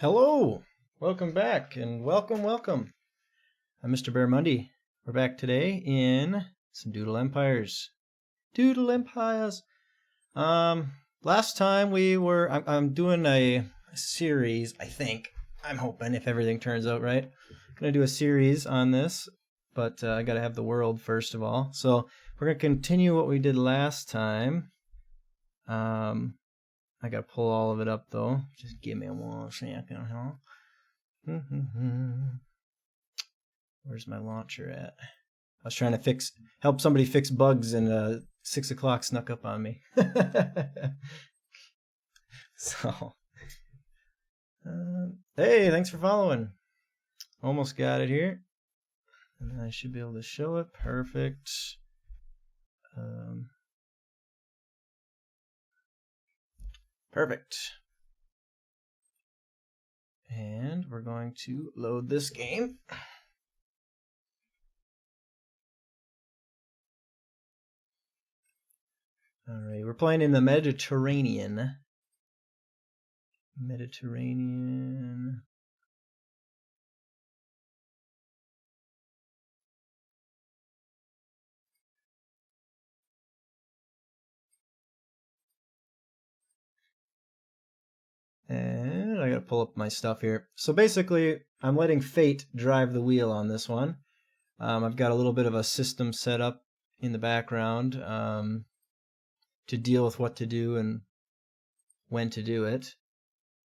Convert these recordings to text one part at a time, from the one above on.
Hello, welcome back, and welcome. I'm Mr. We're back today in some Doodle Empires. Doodle Empires. Last time I'm doing a series, I think. I'm hoping, if everything turns out right. I'm going to do a series on this, but I got to have the world first of all. So we're going to continue what we did last time. I got to pull all of it up, though. Just give me 1 second, huh? Where's my launcher at? I was trying to help somebody fix bugs, and 6 o'clock snuck up on me. So, hey, thanks for following. Almost got it here. And I should be able to show it. Perfect. Perfect. And we're going to load this game. Alright, we're playing in the Mediterranean. Mediterranean. And I gotta pull up my stuff here. So basically, I'm letting fate drive the wheel on this one. I've got a little bit of a system set up in the background to deal with what to do and when to do it.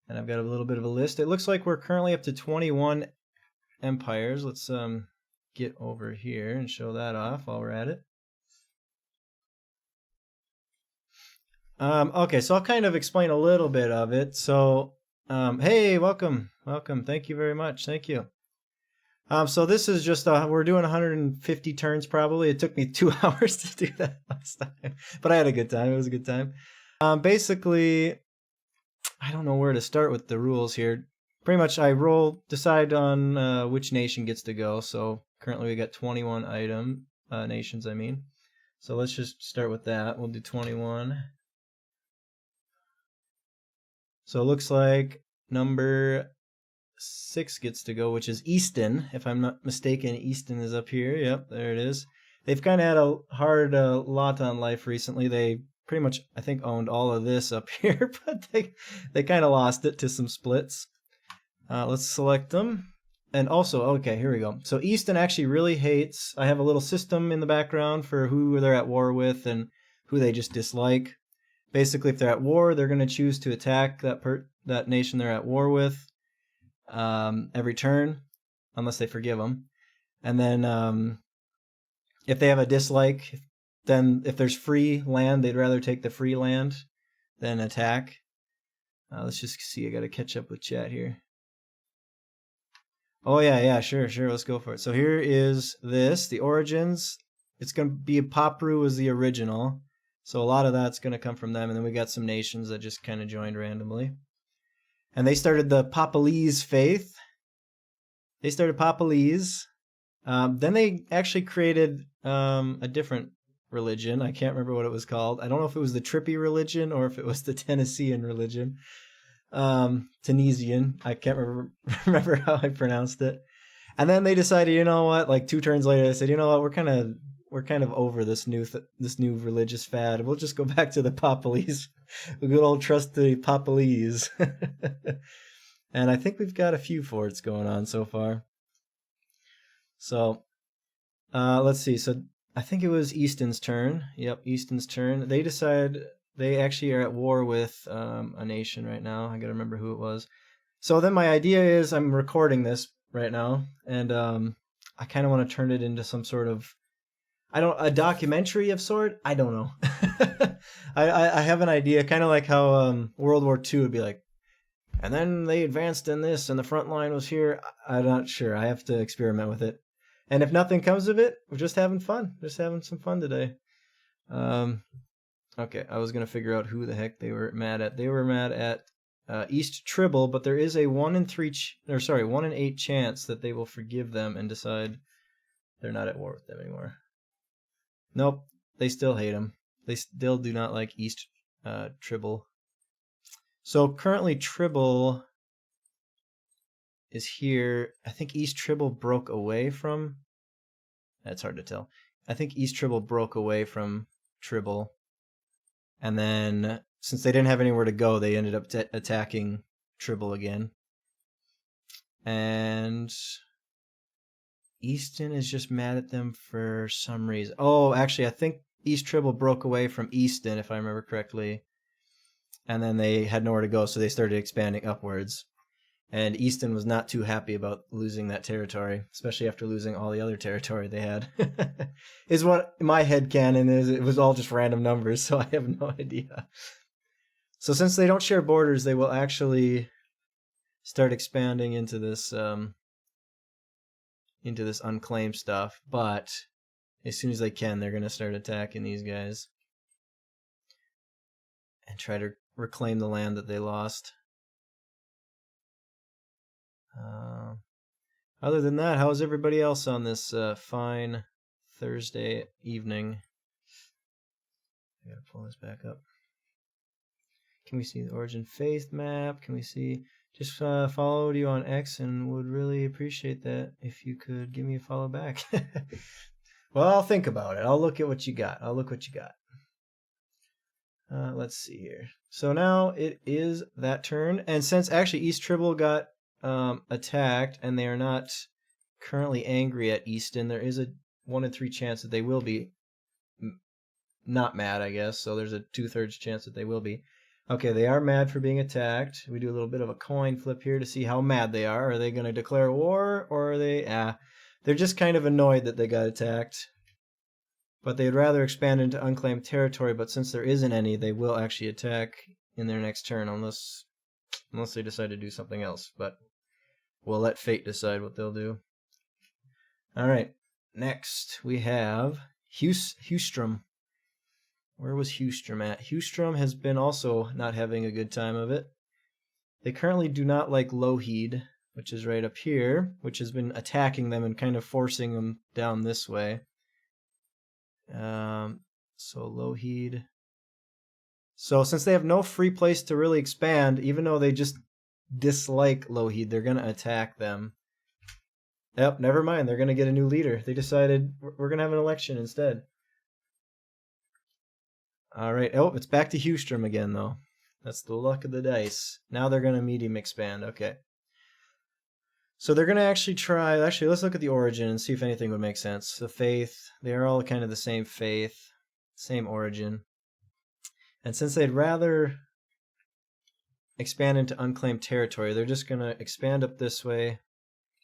And I've got a little bit of a list. It looks like we're currently up to 21 empires. Let's get over here and show that off while we're at it. Okay, so I'll kind of explain a little bit of it. So, hey, welcome. Thank you very much. Thank you. So this is just, we're doing 150 turns probably. It took me 2 hours to do that last time, but I had a good time. It was a good time. Basically, I don't know where to start with the rules here. Pretty much I decide on which nation gets to go. So currently we got 21 nations, I mean. So let's just start with that. We'll do 21. So it looks like number 6 gets to go, which is Easton. If I'm not mistaken, Easton is up here. Yep, there it is. They've kind of had a hard lot on life recently. They pretty much, I think, owned all of this up here, but they kind of lost it to some splits. Let's select them. And also, okay, here we go. So Easton actually really hates, I have a little system in the background for who they're at war with and who they just dislike. Basically, if they're at war, they're going to choose to attack that nation they're at war with every turn, unless they forgive them. And then if they have a dislike, then if there's free land, they'd rather take the free land than attack. Let's just see. I got to catch up with chat here. Oh, yeah, sure. Let's go for it. So here is the origins. It's going to be Papru was the original. So a lot of that's going to come from them. And then we got some nations that just kind of joined randomly. And they started the Papalese faith. They started Papalese. Then they actually created a different religion. I can't remember what it was called. I don't know if it was the Trippy religion or if it was the Tennessean religion. Tunisian. I can't remember how I pronounced it. And then they decided, you know what? Like 2 turns later, they said, you know what? We're kind of over this new religious fad. We'll just go back to the Papalese. The good old trusty Papalese. And I think we've got a few forts going on so far. So, let's see. So I think it was Easton's turn. Yep, Easton's turn. They decide they actually are at war with a nation right now. I gotta remember who it was. So then my idea is I'm recording this right now, and I kind of want to turn it into some sort of a documentary of sort. I don't know. I have an idea, kind of like how World War II would be like. And then they advanced in this, and the front line was here. I'm not sure. I have to experiment with it. And if nothing comes of it, we're just having fun. Just having some fun today. Okay, I was going to figure out who the heck they were mad at. They were mad at East Tribble, but there is a 1 in 8 chance that they will forgive them and decide they're not at war with them anymore. Nope, they still hate them. They still do not like East Tribble. So currently Tribble is here. I think East Tribble broke away from... That's hard to tell. I think East Tribble broke away from Tribble. And then, since they didn't have anywhere to go, they ended up attacking Tribble again. And Easton is just mad at them for some reason. Oh, actually, I think East Tribble broke away from Easton, if I remember correctly. And then they had nowhere to go, so they started expanding upwards. And Easton was not too happy about losing that territory, especially after losing all the other territory they had. Is what my headcanon is. It was all just random numbers, so I have no idea. So since they don't share borders, they will actually start expanding into this unclaimed stuff. But as soon as they can, they're going to start attacking these guys and try to reclaim the land that they lost. Other than that, how's everybody else on this fine Thursday evening? I gotta pull this back up. Can we see the origin faith map? Can we see? Just followed you on X and would really appreciate that if you could give me a follow back. Well, I'll think about it. I'll look at what you got. Let's see here. So now it is that turn. And since actually East Tribble got attacked and they are not currently angry at Easton, there is a 1 in 3 chance that they will be not mad, I guess. So there's a 2/3 chance that they will be. Okay, they are mad for being attacked. We do a little bit of a coin flip here to see how mad they are. Are they going to declare war, or are they... they're just kind of annoyed that they got attacked. But they'd rather expand into unclaimed territory, but since there isn't any, they will actually attack in their next turn, unless they decide to do something else. But we'll let fate decide what they'll do. Alright, next we have Hewstrom. Where was Hewstrom at? Hewstrom has been also not having a good time of it. They currently do not like Lougheed, which is right up here, which has been attacking them and kind of forcing them down this way. So Lougheed. So since they have no free place to really expand, even though they just dislike Lougheed, they're going to attack them. Yep, never mind. They're going to get a new leader. They decided we're going to have an election instead. All right. Oh, it's back to Hewstrom again, though. That's the luck of the dice. Now they're going to medium expand. Okay. So they're going to actually try... Actually, let's look at the origin and see if anything would make sense. The faith. They are all kind of the same faith. Same origin. And since they'd rather expand into unclaimed territory, they're just going to expand up this way,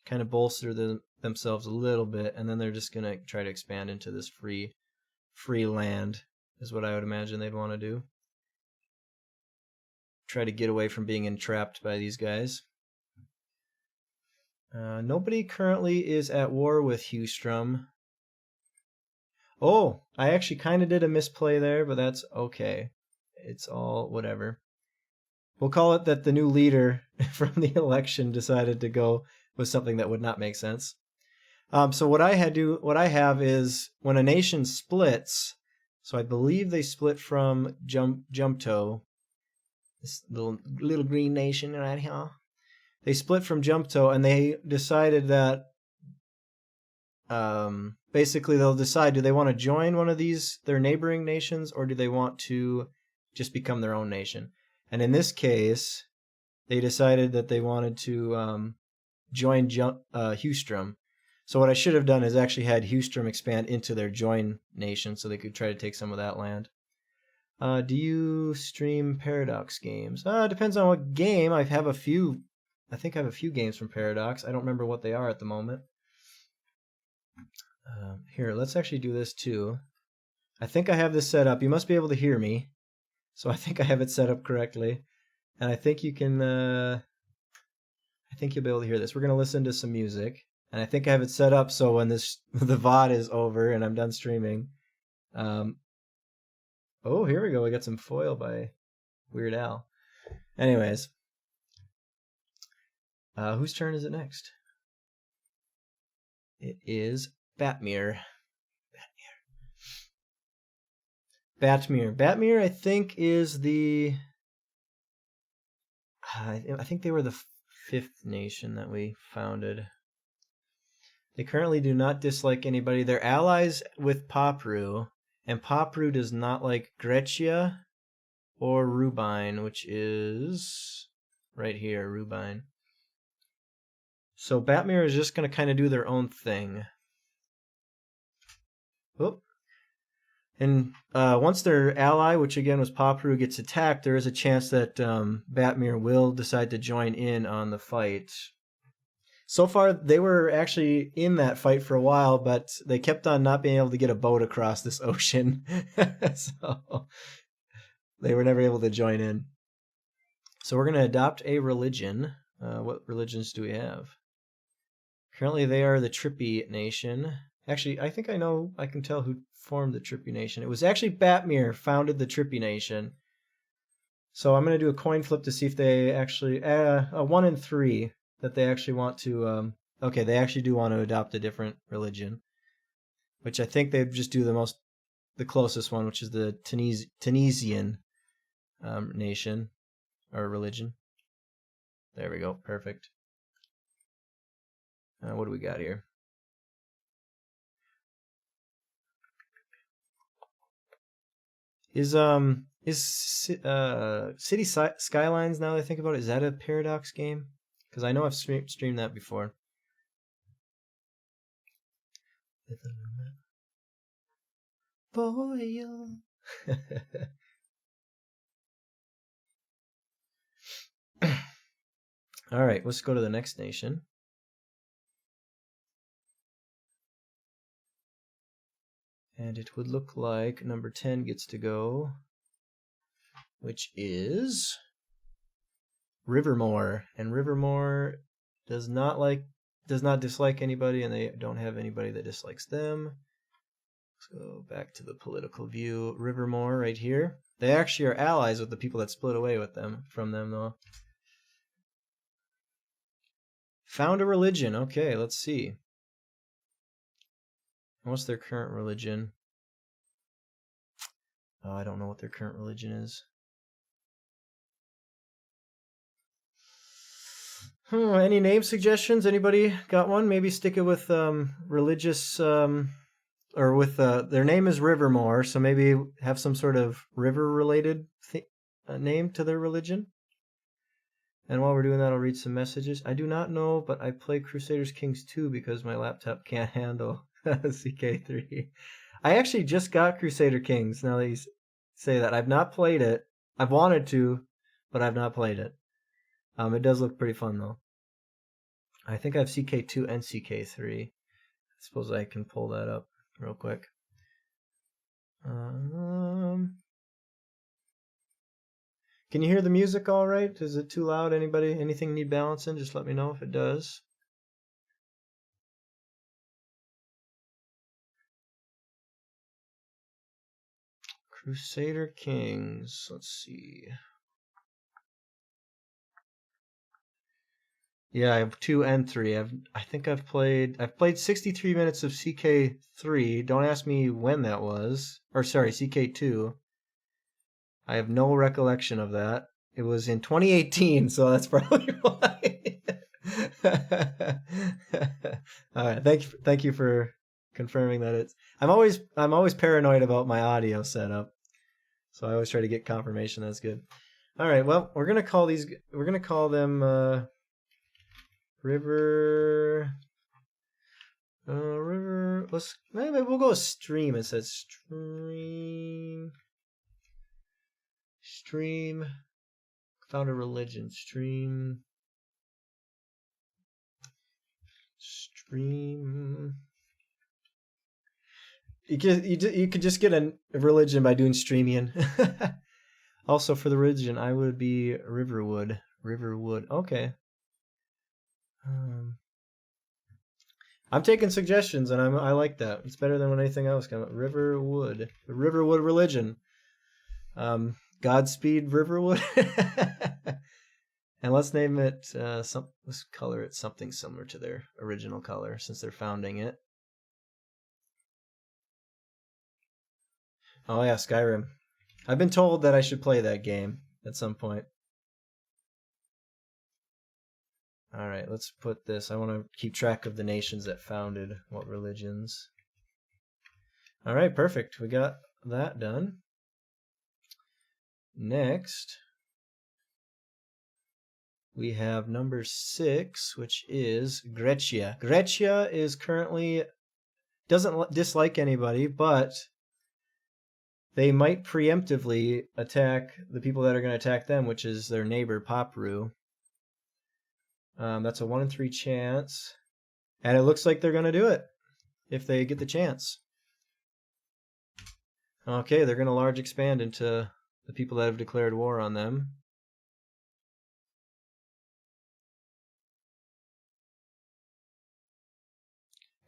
kind of bolster themselves a little bit, and then they're just going to try to expand into this free land, is what I would imagine they'd want to do. Try to get away from being entrapped by these guys. Nobody currently is at war with Hewstrom. Oh, I actually kind of did a misplay there, but that's okay. It's all whatever. We'll call it that the new leader from the election decided to go with something that would not make sense. So what I have is when a nation splits, so I believe they split from Jumpto, this little green nation right here. They split from Jumpto, and they decided that basically they'll decide, do they want to join one of their neighboring nations, or do they want to just become their own nation? And in this case, they decided that they wanted to join Hewstrom. So what I should have done is actually had Hewstrom expand into their join nation so they could try to take some of that land. Do you stream Paradox games? Depends on what game. I have a few. I think I have a few games from Paradox. I don't remember what they are at the moment. Here, let's actually do this too. I think I have this set up. You must be able to hear me. So I think I have it set up correctly. And I think you can... I think you'll be able to hear this. We're going to listen to some music. And I think I have it set up so when the VOD is over and I'm done streaming... oh, here we go. We got some foil by Weird Al. Anyways. Whose turn is it next? It is Batmere. Batmere, I think, is the... I think they were the 5th nation that we founded. They currently do not dislike anybody. They're allies with Popru, and Popru does not like Grecia or Rubine, which is right here, Rubine. So Batmere is just going to kind of do their own thing. Oop. And once their ally, which again was Popru, gets attacked, there is a chance that Batmere will decide to join in on the fight. So far, they were actually in that fight for a while, but they kept on not being able to get a boat across this ocean. So they were never able to join in. So we're going to adopt a religion. What religions do we have? Currently, they are the Trippy Nation. Actually, I think I can tell who formed the Trippy Nation. It was actually Batmere founded the Trippy Nation. So I'm going to do a coin flip to see if they actually... a 1 in 3 that they actually want to... okay, they actually do want to adopt a different religion. Which I think they just do the closest one, which is the Tunisian nation. or religion. There we go. Perfect. What do we got here? Is City Skylines, now that I think about it, is that a Paradox game? Because I know I've streamed that before. Boy. All right, let's go to the next nation. And it would look like number 10 gets to go, which is Rivermore. And Rivermore does not dislike anybody, and they don't have anybody that dislikes them. Let's go back to the political view. Rivermore right here. They actually are allies with the people that split away from them though. Found a religion. Okay, let's see. What's their current religion? Oh, I don't know what their current religion is. Any name suggestions? Anybody got one? Maybe stick it with religious, or with their name is Rivermore, so maybe have some sort of river-related name to their religion. And while we're doing that, I'll read some messages. I do not know, but I play Crusaders Kings 2 because my laptop can't handle CK3. I actually just got Crusader Kings, now that you say that. I've not played it. I've wanted to, but I've not played it. It does look pretty fun, though. I think I have CK2 and CK3. I suppose I can pull that up real quick. Can you hear the music all right? Is it too loud? Anybody? Anything need balancing? Just let me know if it does. Crusader Kings. Let's see. Yeah, I have 2 and 3. I think I've played 63 minutes of CK3. Don't ask me when that was. Or sorry, CK2. I have no recollection of that. It was in 2018, so that's probably why. All right, thank you for confirming that it's. I'm always paranoid about my audio setup, so I always try to get confirmation that's good. All right, well, we're gonna call them River. Maybe we'll go with Stream. It says Stream. Found a religion. Stream. You could just get a religion by doing streaming. Also, for the religion, I would be Riverwood. Okay. I'm taking suggestions, and I like that. It's better than when anything else comes. Riverwood. The Riverwood religion. Godspeed, Riverwood. And let's name it. Let's color it something similar to their original color, since they're founding it. Oh yeah, Skyrim. I've been told that I should play that game at some point. All right, let's put this. I want to keep track of the nations that founded what religions. All right, perfect. We got that done. Next, we have number 6, which is Grecia. Grecia is currently doesn't dislike anybody, but they might preemptively attack the people that are going to attack them, which is their neighbor Papru. That's a 1 in 3 chance, and it looks like they're going to do it if they get the chance. Okay, they're going to large expand into the people that have declared war on them.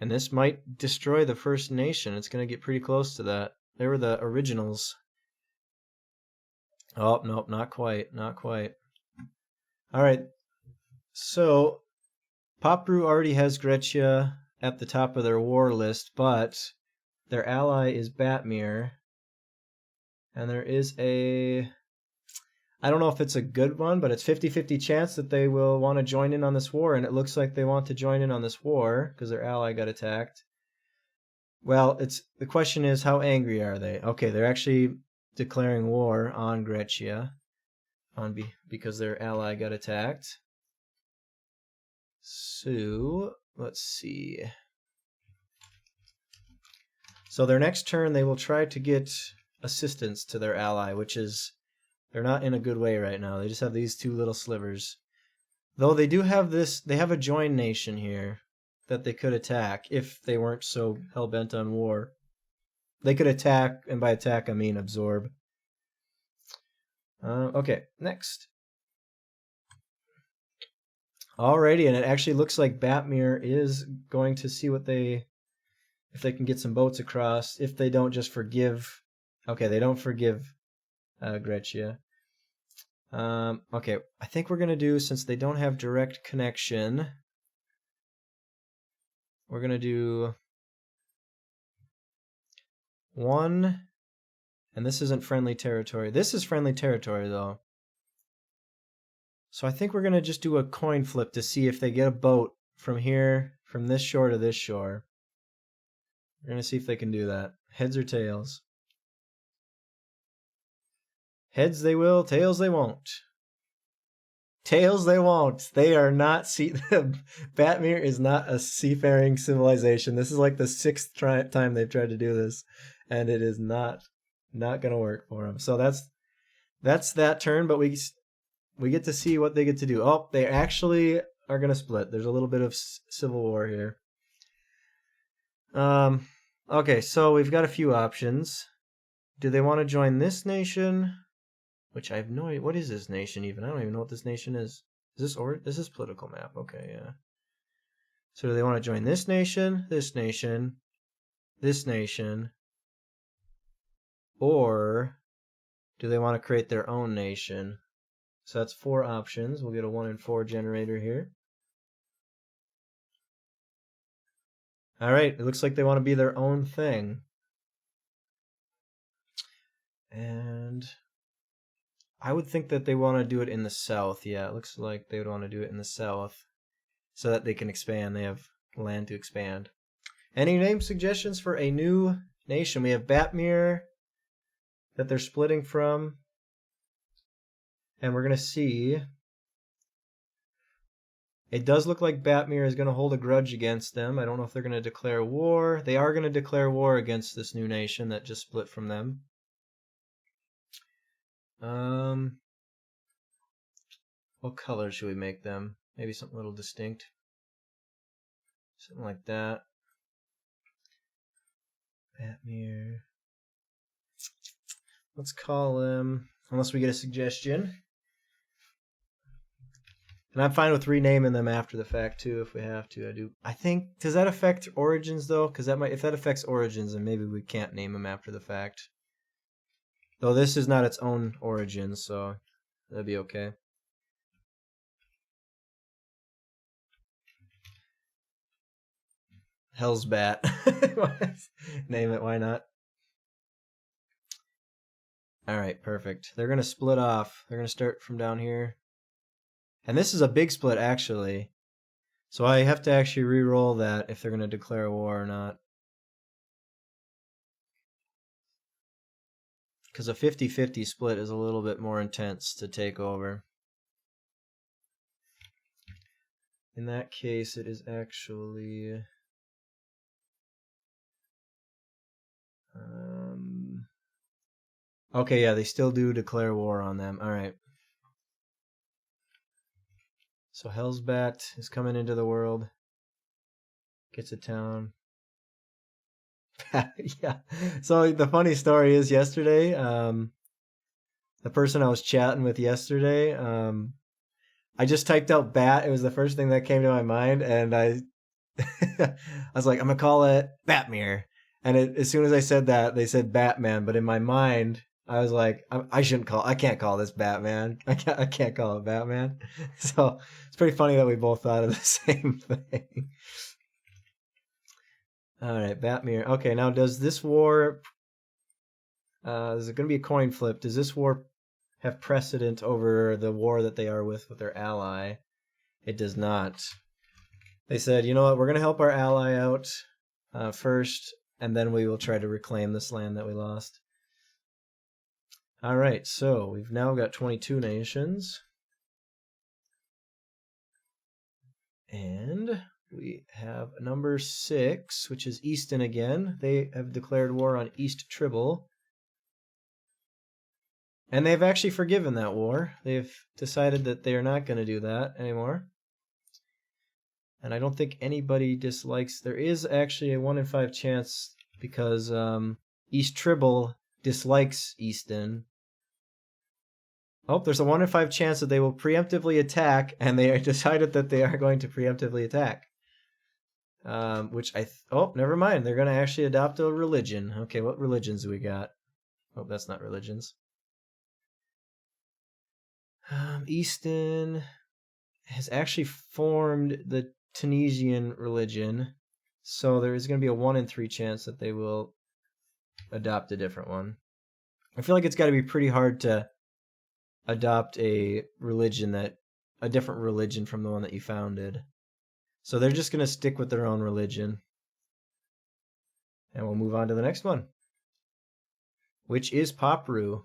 And this might destroy the first nation. It's going to get pretty close to that. They were the originals. Oh, nope, not quite. All right. So, Papru already has Grecia at the top of their war list, but their ally is Batmir. And there is I don't know if it's a good one, but it's 50-50 chance that they will want to join in on this war, and it looks like they want to join in on this war because their ally got attacked. Well, the question is, how angry are they? Okay, they're actually declaring war on Grecia because their ally got attacked. So, let's see. So their next turn, they will try to get assistance to their ally, which is, they're not in a good way right now. They just have these two little slivers. Though they do have this, they have a joined nation here that they could attack if they weren't so hell-bent on war. They could attack, and by attack I mean absorb. Okay, next. Alrighty, and it actually looks like Batmir is going to see if they can get some boats across. If they don't just forgive. Okay, they don't forgive Grecia. Okay, I think we're going to do, since they don't have direct connection, we're going to do 1, and this isn't friendly territory. This is friendly territory, though. So I think we're going to just do a coin flip to see if they get a boat from here, from this shore to this shore. We're going to see if they can do that. Heads or tails? Heads they will, tails they won't. Tails they won't. They are not Batmir is not a seafaring civilization. This is like the 6th time they've tried to do this, and it is not going to work for them. So that's that turn, but we get to see what they get to do. Oh, they actually are going to split. There's a little bit of civil war here. Okay, so we've got a few options. Do they want to join this nation? Which I have no idea. What is this nation even? I don't even know what this nation is. This is political map. Okay, yeah. So do they want to join this nation, this nation, this nation, or do they want to create their own nation? So that's 4 options. We'll get a 1 in 4 generator here. All right, it looks like they want to be their own thing. And I would think that they want to do it in the south. Yeah, it looks like they would want to do it in the south so that they can expand. They have land to expand. Any name suggestions for a new nation? We have Batmir that they're splitting from. And we're going to see. It does look like Batmir is going to hold a grudge against them. I don't know if they're going to declare war. They are going to declare war against this new nation that just split from them. What color should we make them? Maybe something a little distinct. Something like that. Batmir. Let's call him, unless we get a suggestion. And I'm fine with renaming them after the fact too, if we have to. I think, does that affect Origins though? Because if that affects Origins, then maybe we can't name them after the fact. Though this is not its own origin, so that'd be okay. Hell's Bat. Name it, why not? Alright, perfect. They're going to split off. They're going to start from down here. And this is a big split, actually. So I have to actually re-roll that if they're going to declare war or not. Because a 50-50 split is a little bit more intense to take over. In that case, it is actually... Okay, yeah, they still do declare war on them. Alright. So Hellsbat is coming into the world. Gets a town. Yeah. So the funny story is yesterday, the person I was chatting with yesterday, I just typed out bat. It was the first thing that came to my mind, and I was like, I'm gonna call it Batmir. And as soon as I said that, they said Batman. But in my mind, I was like, I can't call this Batman. I can't call it Batman. So it's pretty funny that we both thought of the same thing. All right, Batmir. Okay, now does this war? Is it going to be a coin flip? Does this war have precedent over the war that they are with their ally. It does not. They said, you know what, we're going to help our ally out first, and then we will try to reclaim this land that we lost. All right, so we've now got 22 nations. And we have number 6, which is Easton again. They have declared war on East Tribble. And they've actually forgiven that war. They've decided that they are not going to do that anymore. And I don't think anybody dislikes... There is actually a 1 in 5 chance because East Tribble dislikes Easton. Oh, there's a 1 in 5 chance that they will preemptively attack, and they decided that they are going to preemptively attack. Oh, never mind. They're going to actually adopt a religion. Okay, what religions do we got? Oh, that's not religions. Easton has actually formed the Tunisian religion, so there is going to be a 1 in 3 chance that they will adopt a different one. I feel like it's got to be pretty hard to adopt a different religion from the one that you founded. So they're just going to stick with their own religion. And we'll move on to the next one, which is Papru.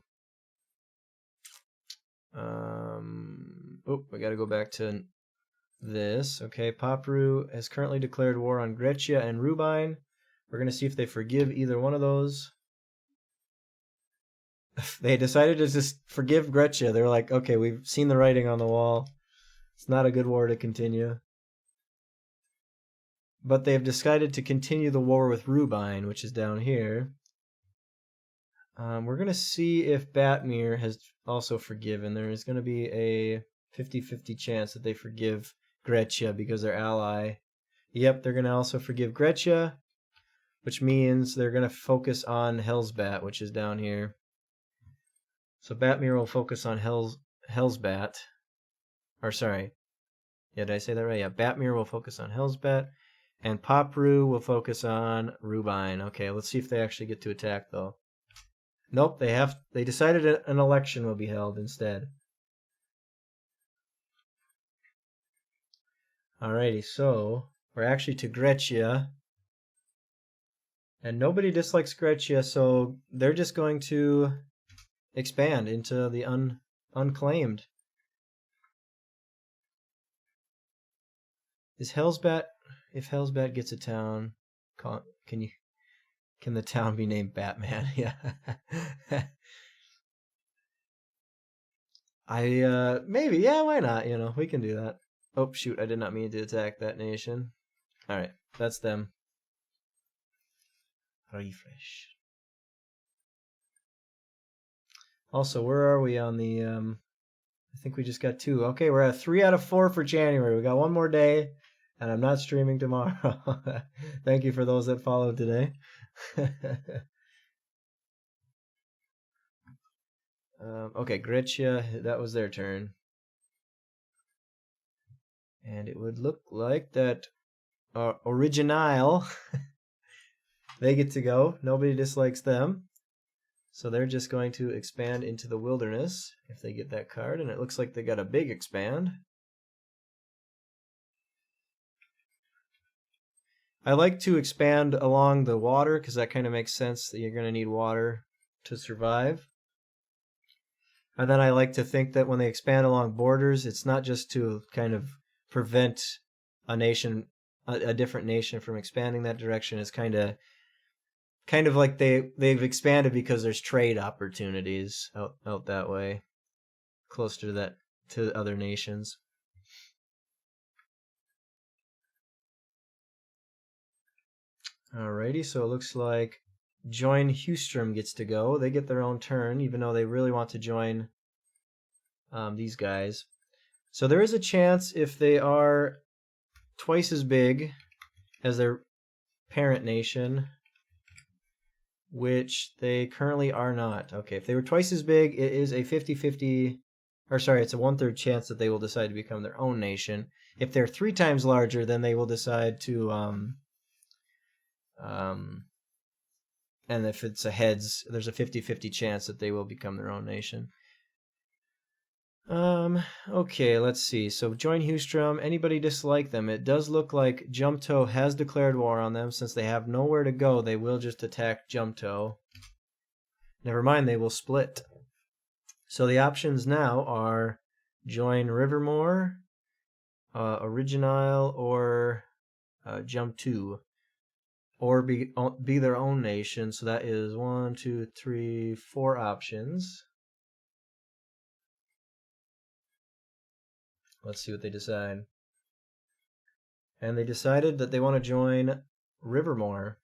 I got to go back to this. Okay, Papru has currently declared war on Grecia and Rubine. We're going to see if they forgive either one of those. They decided to just forgive Grecia. They're like, okay, we've seen the writing on the wall. It's not a good war to continue. But they've decided to continue the war with Rubine, which is down here. We're going to see if Batmir has also forgiven. There is going to be a 50-50 chance that they forgive Grecia because they're ally. Yep, they're going to also forgive Grecia, which means they're going to focus on Hellsbat, which is down here. So Batmir will focus on Hellsbat. Or sorry. Yeah, did I say that right? Yeah, Batmir will focus on Hellsbat. And Papru will focus on Rubine. Okay, let's see if they actually get to attack, though. Nope, they decided an election will be held instead. Alrighty, so we're actually to Grecia. And nobody dislikes Grecia, so they're just going to expand into the unclaimed. Is Hellsbat... If Hellsbat gets a town, can the town be named Batman? Yeah. Maybe, yeah, why not? You know, we can do that. Oh, shoot, I did not mean to attack that nation. Alright, that's them. Refresh. Also, where are we on the, I think we just got 2. Okay, we're at 3 out of 4 for January. We got 1 more day, and I'm not streaming tomorrow. Thank you for those that followed today. Okay, Grecia, that was their turn. And it would look like that Original, they get to go. Nobody dislikes them. So they're just going to expand into the wilderness if they get that card. And it looks like they got a big expand. I like to expand along the water because that kind of makes sense that you're going to need water to survive. And then I like to think that when they expand along borders, it's not just to kind of prevent a different nation from expanding that direction. It's kind of like they've expanded because there's trade opportunities out that way, closer to other nations. Alrighty, so it looks like Join Hustrom gets to go. They get their own turn, even though they really want to join these guys. So there is a chance if they are twice as big as their parent nation, which they currently are not. Okay, if they were twice as big, it is a 50-50, or sorry, it's a 1/3 chance that they will decide to become their own nation. If they're 3 times larger, then they will decide to and if it's a heads, there's a 50-50 chance that they will become their own nation. Okay, let's see. So join Hewstrom. Anybody dislike them? It does look like Jumto has declared war on them. Since they have nowhere to go, they will just attack Jumto. Never mind, they will split. So the options now are join Rivermore, Original, or Jump 2. Or be their own nation. So that is 1, 2, 3, 4 options. Let's see what they decide. And they decided that they want to join Rivermore.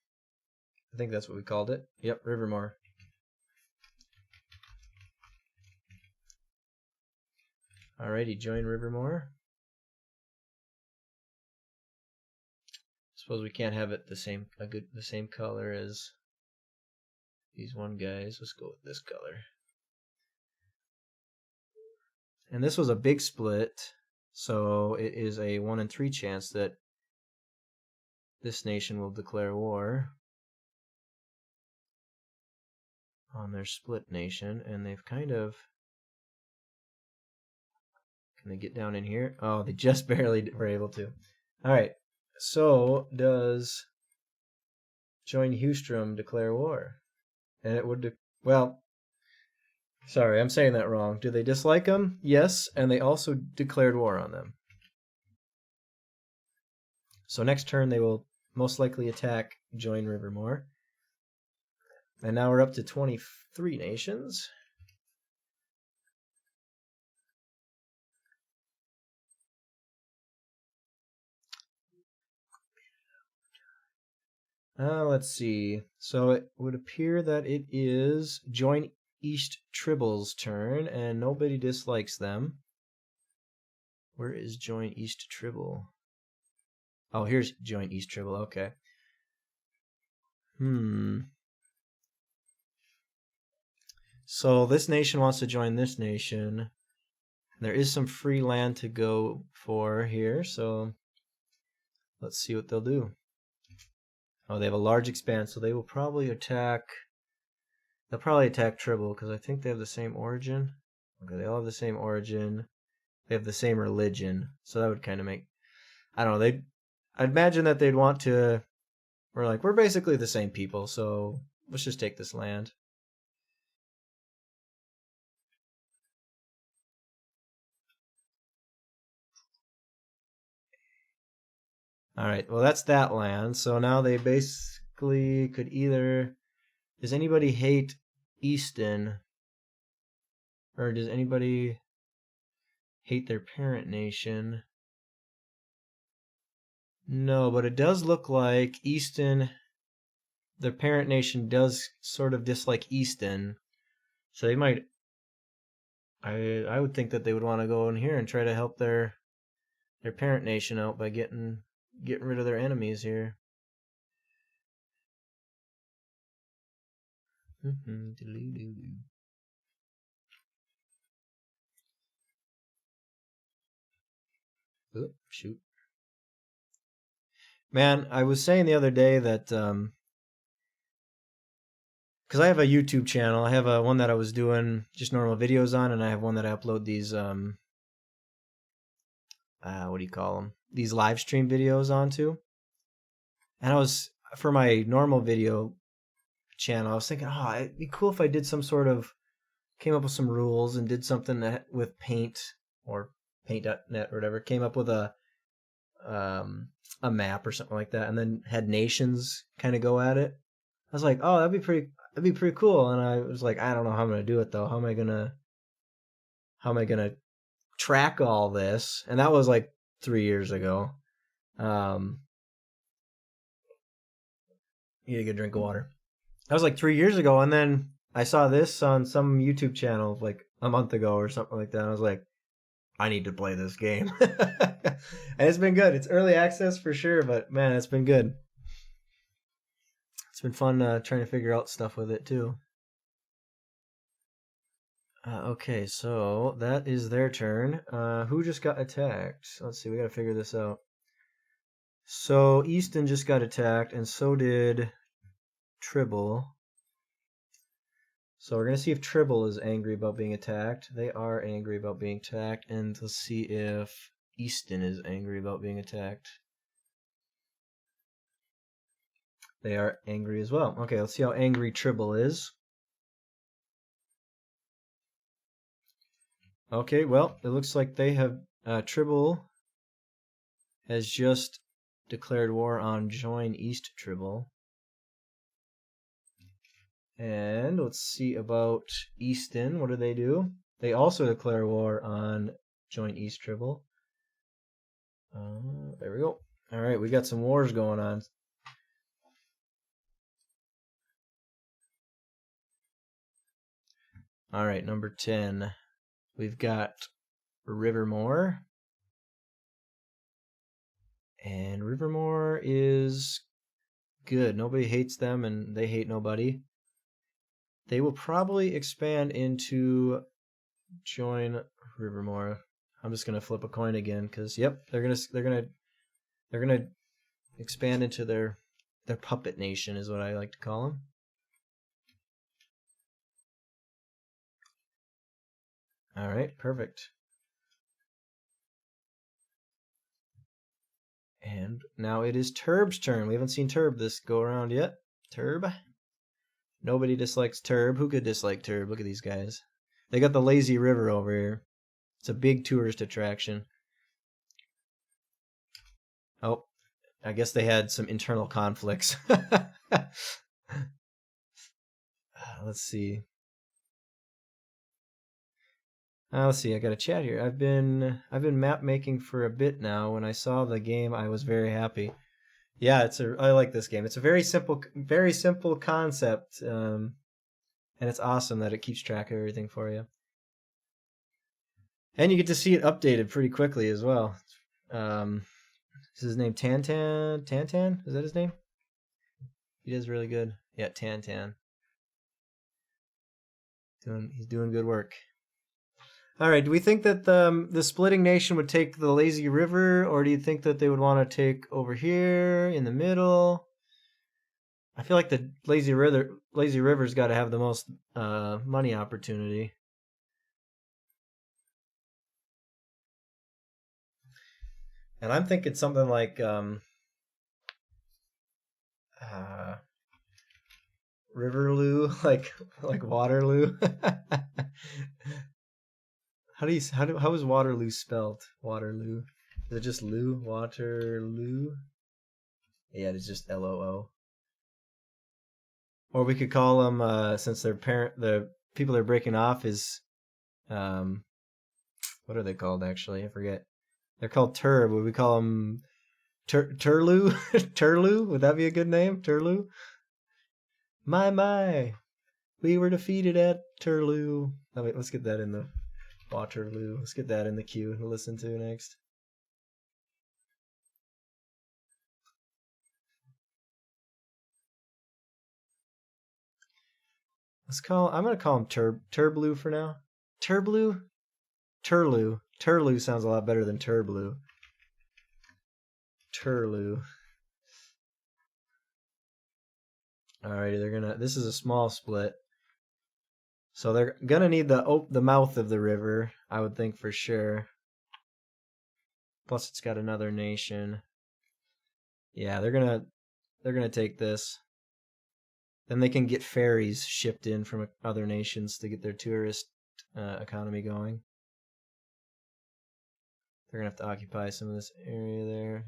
I think that's what we called it. Yep, Rivermore. Alrighty, join Rivermore. Suppose we can't have it the same color as these one guys. Let's go with this color. And this was a big split, so it is a 1 in 3 chance that this nation will declare war on their split nation, and they've kind of... Can they get down in here? Oh, they just barely were able to. Alright, so does join Hewstrom declare war? And it would... well, sorry, I'm saying that wrong. Do they dislike them? Yes, and they also declared war on them. So next turn they will most likely attack join Rivermore. And now we're up to 23 nations. Let's see. So it would appear that it is join East Tribble's turn, and nobody dislikes them. Where is join East Tribble? Oh, here's join East Tribble. Okay. So this nation wants to join this nation. There is some free land to go for here, so let's see what they'll do. Oh, they have a large expanse, so they will probably attack... They'll probably attack Tribble, because I think they have the same origin. Okay, they all have the same origin. They have the same religion, so that would kind of make... I don't know, I'd imagine that they'd want to... we're basically the same people, so let's just take this land. Alright, well that's that land, so now they basically could either... Does anybody hate Easton? Or does anybody hate their parent nation? No, but it does look like Easton, the parent nation, does sort of dislike Easton. So they might... I would think that they would want to go in here and try to help their parent nation out by getting rid of their enemies here. Oop, shoot. Man, I was saying the other day that because I have a YouTube channel, I have one that I was doing just normal videos on, and I have one that I upload these what do you call them? These live stream videos onto. And I was, for my normal video channel, I was thinking, oh, it'd be cool if I did some sort of, came up with some rules and did something that with Paint or Paint.net or whatever, came up with a map or something like that, and then had nations kind of go at it. I was like, oh, that'd be pretty cool. And I was like, I don't know how I'm gonna do it though. How am I gonna track all this? And that was like 3 years ago. Need a good drink of water. That was like 3 years ago, and then I saw this on some YouTube channel like a month ago or something like that. And I was like, I need to play this game. And it's been good. It's early access for sure, but man, it's been good. It's been fun trying to figure out stuff with it too. Okay, so that is their turn. Who just got attacked? Let's see, we gotta figure this out. So Easton just got attacked, and so did Tribble. So we're going to see if Tribble is angry about being attacked. They are angry about being attacked. And let's see if Easton is angry about being attacked. They are angry as well. Okay, let's see how angry Tribble is. Okay, well, it looks like they have... Tribble has just declared war on Join East Tribble. And let's see about Easton. What do? They also declare war on Join East Tribble. There we go. All right, we got some wars going on. All right, number 10. We've got Rivermore. And Rivermore is good. Nobody hates them, and they hate nobody. They will probably expand into Join Rivermore. I'm just gonna flip a coin again because yep, they're gonna expand into their puppet nation is what I like to call them. All right, perfect. And now it is Turb's turn. We haven't seen Turb this go around yet. Turb. Nobody dislikes Turb. Who could dislike Turb? Look at these guys. They got the lazy river over here. It's a big tourist attraction. Oh, I guess they had some internal conflicts. Let's see. Let's see. I got a chat here. I've been map making for a bit now. When I saw the game, I was very happy. Yeah, I like this game. It's a very simple concept, and it's awesome that it keeps track of everything for you. And you get to see it updated pretty quickly as well. Is his name Tantan? Tantan? Is that his name? He does really good. Yeah, Tantan. He's doing good work. All right. Do we think that the splitting nation would take the lazy river, or do you think that they would want to take over here in the middle? I feel like the lazy river's got to have the most money opportunity. And I'm thinking something like Riverloo, like Waterloo. How is Waterloo spelled? Waterloo. Is it just Lou? Waterloo? Yeah, it's just LOO. Or we could call them since the people they're breaking off is what are they called actually? I forget. They're called Turb. Would we call them Turloo? Turloo? Would that be a good name? Turloo? My. We were defeated at Turloo. Oh, wait, let's get that in the Waterloo. Let's get that in the queue to listen to next. I'm gonna call him Turbloo for now. Turbloo? Turloo. Turloo sounds a lot better than Turbloo. Turloo. Alrighty, this is a small split. So they're gonna need the mouth of the river, I would think for sure. Plus it's got another nation. Yeah, they're gonna take this. Then they can get ferries shipped in from other nations to get their tourist economy going. They're gonna have to occupy some of this area there.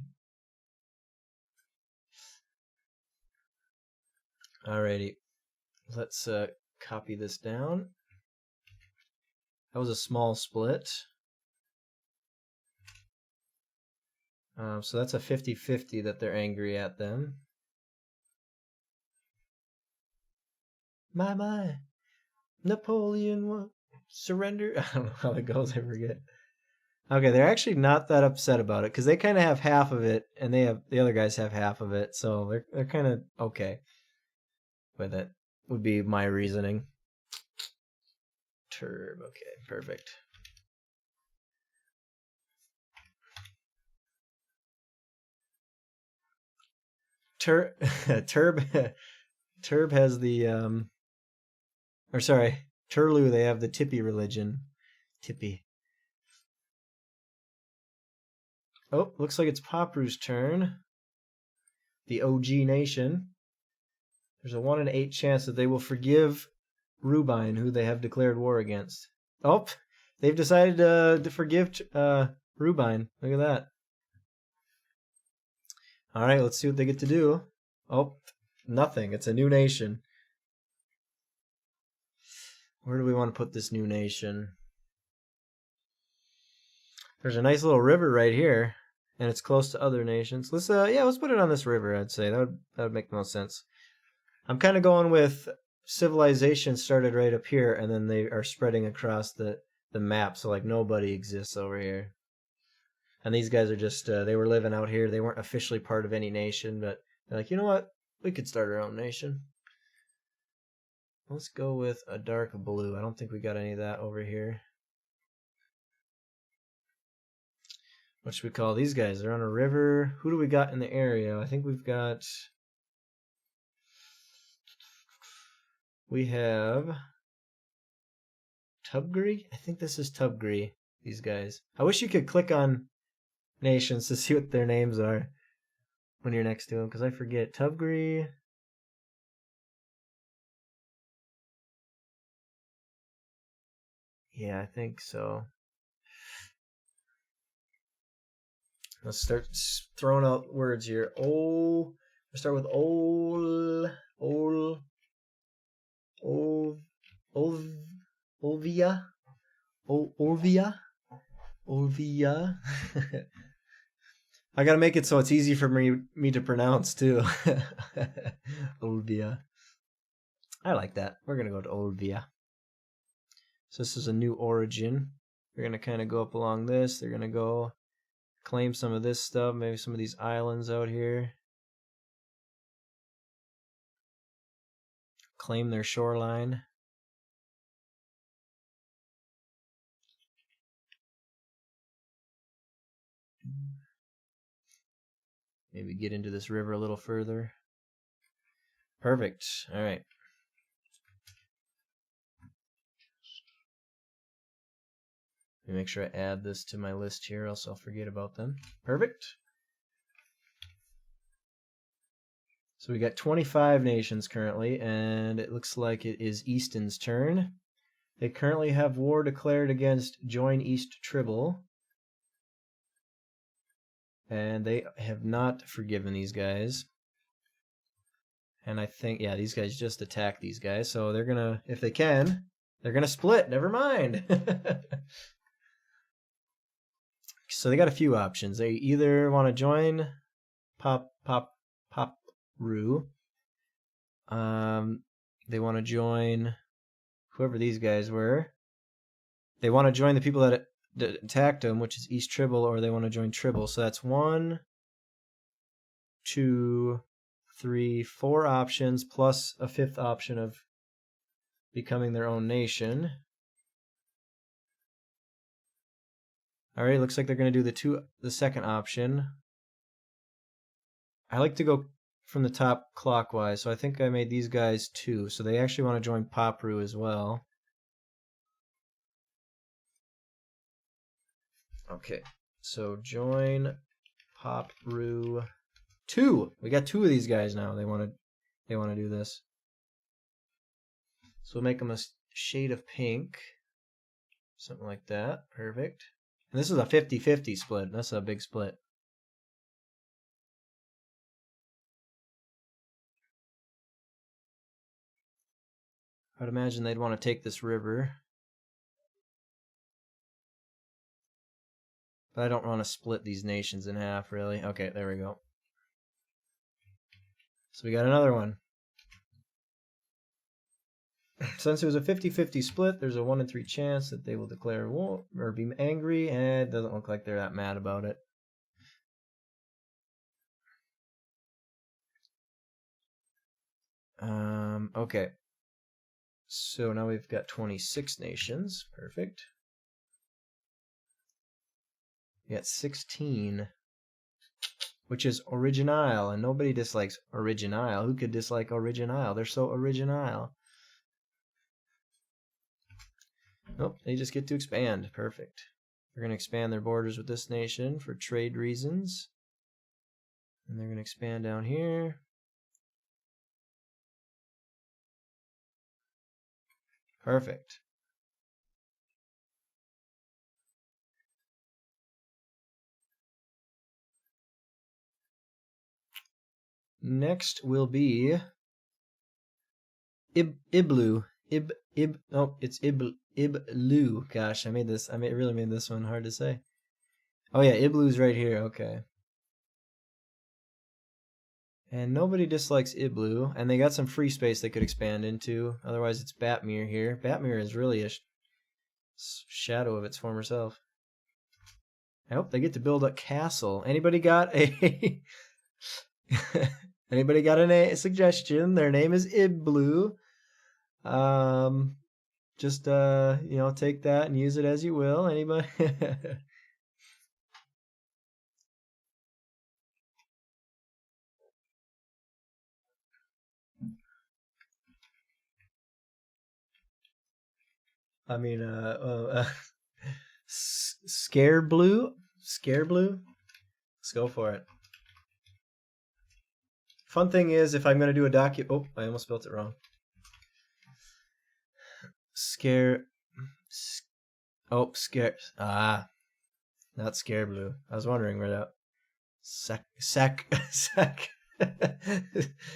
Alrighty, let's copy this down. That was a small split. So that's a 50-50 that they're angry at them. My. Napoleon won't surrender. I don't know how it goes. I forget. Okay, they're actually not that upset about it because they kind of have half of it, and the other guys have half of it, so they're kind of okay with it. Would be my reasoning. Turb. Okay, perfect. Turb has the Or sorry, Turlu, they have the Tippy religion. Tippy. Oh, looks like it's Papru's turn. The OG nation. There's a 1 in 8 chance that they will forgive Rubine, who they have declared war against. Oh, they've decided to forgive Rubine. Look at that. All right, let's see what they get to do. Oh, nothing. It's a new nation. Where do we want to put this new nation? There's a nice little river right here, and it's close to other nations. Let's put it on this river. I'd say that would make the most sense. I'm kind of going with civilization started right up here, and then they are spreading across the map, so like nobody exists over here. And these guys are just they were living out here. They weren't officially part of any nation, but they're like, you know what? We could start our own nation. Let's go with a dark blue. I don't think we got any of that over here. What should we call these guys? They're on a river. Who do we got in the area? I think we have Tubgree? I think this is Tubgree, these guys. I wish you could click on nations to see what their names are when you're next to them, because I forget. Tubgree. Yeah, I think so. Let's start throwing out words here. Let's start with Olvia. I gotta make it so it's easy for me to pronounce too. Olvia. I like that. We're gonna go to Olvia. So this is a new origin. We're gonna kind of go up along this. They're gonna go claim some of this stuff, maybe some of these islands out here. Claim their shoreline. Maybe get into this river a little further. Perfect. All right. Let me make sure I add this to my list here, else I'll forget about them. Perfect. So we got 25 nations currently, and it looks like it is Easton's turn. They currently have war declared against Join East Tribble. And they have not forgiven these guys. And I think, yeah, these guys just attack these guys. So they're going to, if they can, they're going to split. Never mind. So they got a few options. They either want to join Papru. They want to join whoever these guys were. They want to join the people that attacked them, which is East Tribble, or they want to join Tribble. So that's 1, 2, 3, 4 options, plus a 5th option of becoming their own nation. All right, looks like they're going to do the second option. I like to go from the top clockwise, so I think I made these guys 2. So they actually want to join Papru as well. Okay, so join Papru 2. We got 2 of these guys now. They want to do this. So we'll make them a shade of pink, something like that. Perfect. And this is a 50-50 split. That's a big split. I'd imagine they'd want to take this river. But I don't want to split these nations in half, really. Okay, there we go. So we got another one. Since it was a 50-50 split, there's a 1 in 3 chance that they will declare war or be angry, and it doesn't look like they're that mad about it. Okay. So now we've got 26 nations. Perfect. We got 16, which is original, and nobody dislikes original. Who could dislike original? They're so original. Nope, they just get to expand. Perfect. They're going to expand their borders with this nation for trade reasons. And they're going to expand down here. Perfect. Next will be Iblu. Oh, it's Iblu. Gosh, I really made this one hard to say. Oh yeah, Iblu's right here. Okay. And nobody dislikes Iblu, and they got some free space they could expand into. Otherwise, it's Batmir here. Batmir is really a shadow of its former self. I hope they get to build a castle. Anybody got a Anybody got a suggestion? Their name is Iblu. Just take that and use it as you will. Anybody? I mean, Scare Blue? Let's go for it. Fun thing is, if I'm going to do a oh, I almost spelled it wrong. Scare, not Scare Blue. I was wondering where that.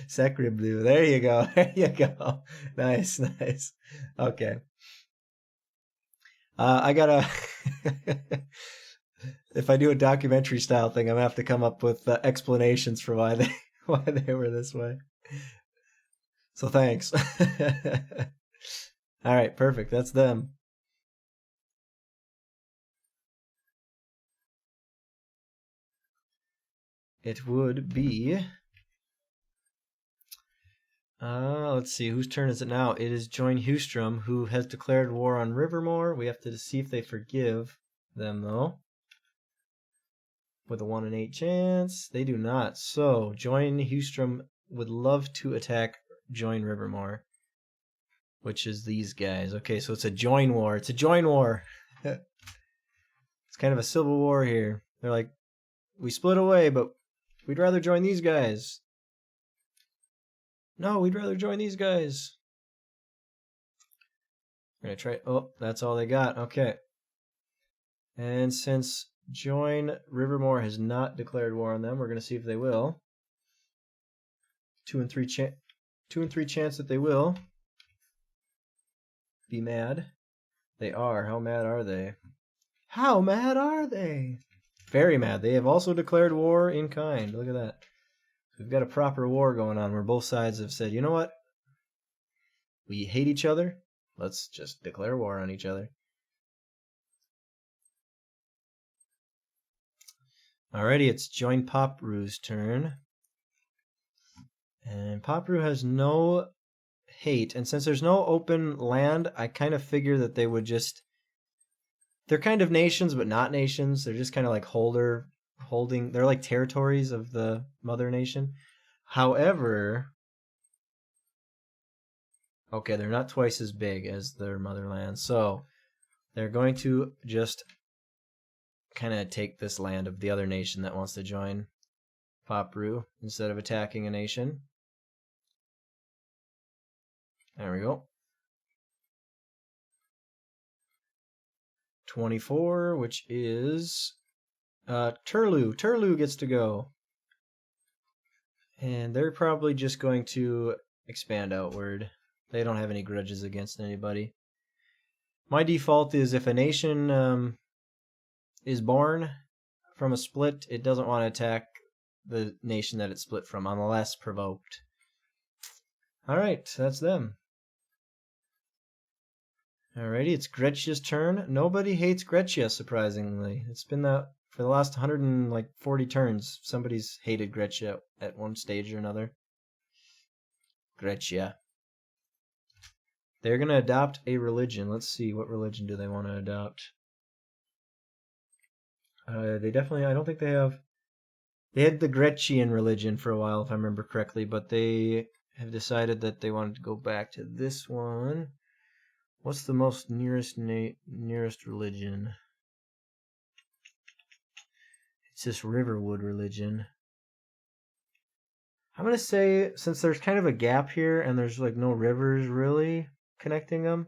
Sacre Blue. There you go. There you go. Nice. Okay. I gotta. If I do a documentary style thing, I'm gonna have to come up with explanations for why they were this way. So thanks. All right, perfect. That's them. It would be. Let's see, whose turn is it now? It is Join Hustrom, who has declared war on Rivermore. We have to see if they forgive them, though. With a 1 in 8 chance. They do not. So, Join Hustrom would love to attack Join Rivermore, which is these guys. Okay, so it's a join war. It's a join war. It's kind of a civil war here. They're like, we split away, but we'd rather join these guys. No, we'd rather join these guys. We're going to try. Oh, that's all they got. Okay. And since Join Rivermore has not declared war on them, we're going to see if they will. 2 in 3 chance that they will be mad. They are. How mad are they? How mad are they? Very mad. They have also declared war in kind. Look at that. We've got a proper war going on where both sides have said, you know what? We hate each other. Let's just declare war on each other. Alrighty, it's Join Popru's turn. And Popru has no hate. And since there's no open land, I kind of figure that they would just... They're kind of nations, but not nations. They're just kind of like holding... They're like territories of the mother nation. However... Okay, they're not twice as big as their motherland. So, they're going to just kind of take this land of the other nation that wants to join Popru instead of attacking a nation. There we go. 24, which is Turlu. Turlu gets to go. And they're probably just going to expand outward. They don't have any grudges against anybody. My default is if a nation is born from a split, it doesn't want to attack the nation that it split from unless provoked. Alright, that's them. Alrighty, it's Gretchia's turn. Nobody hates Gretchia, surprisingly. It's been that for the last 140 turns. Somebody's hated Gretchia at one stage or another. Gretchia. They're going to adopt a religion. Let's see, what religion do they want to adopt? They definitely, I don't think they have... They had the Gretchian religion for a while, if I remember correctly, but they have decided that they wanted to go back to this one, What's the most nearest religion? It's this Riverwood religion. I'm going to say, since there's kind of a gap here and there's like no rivers really connecting them,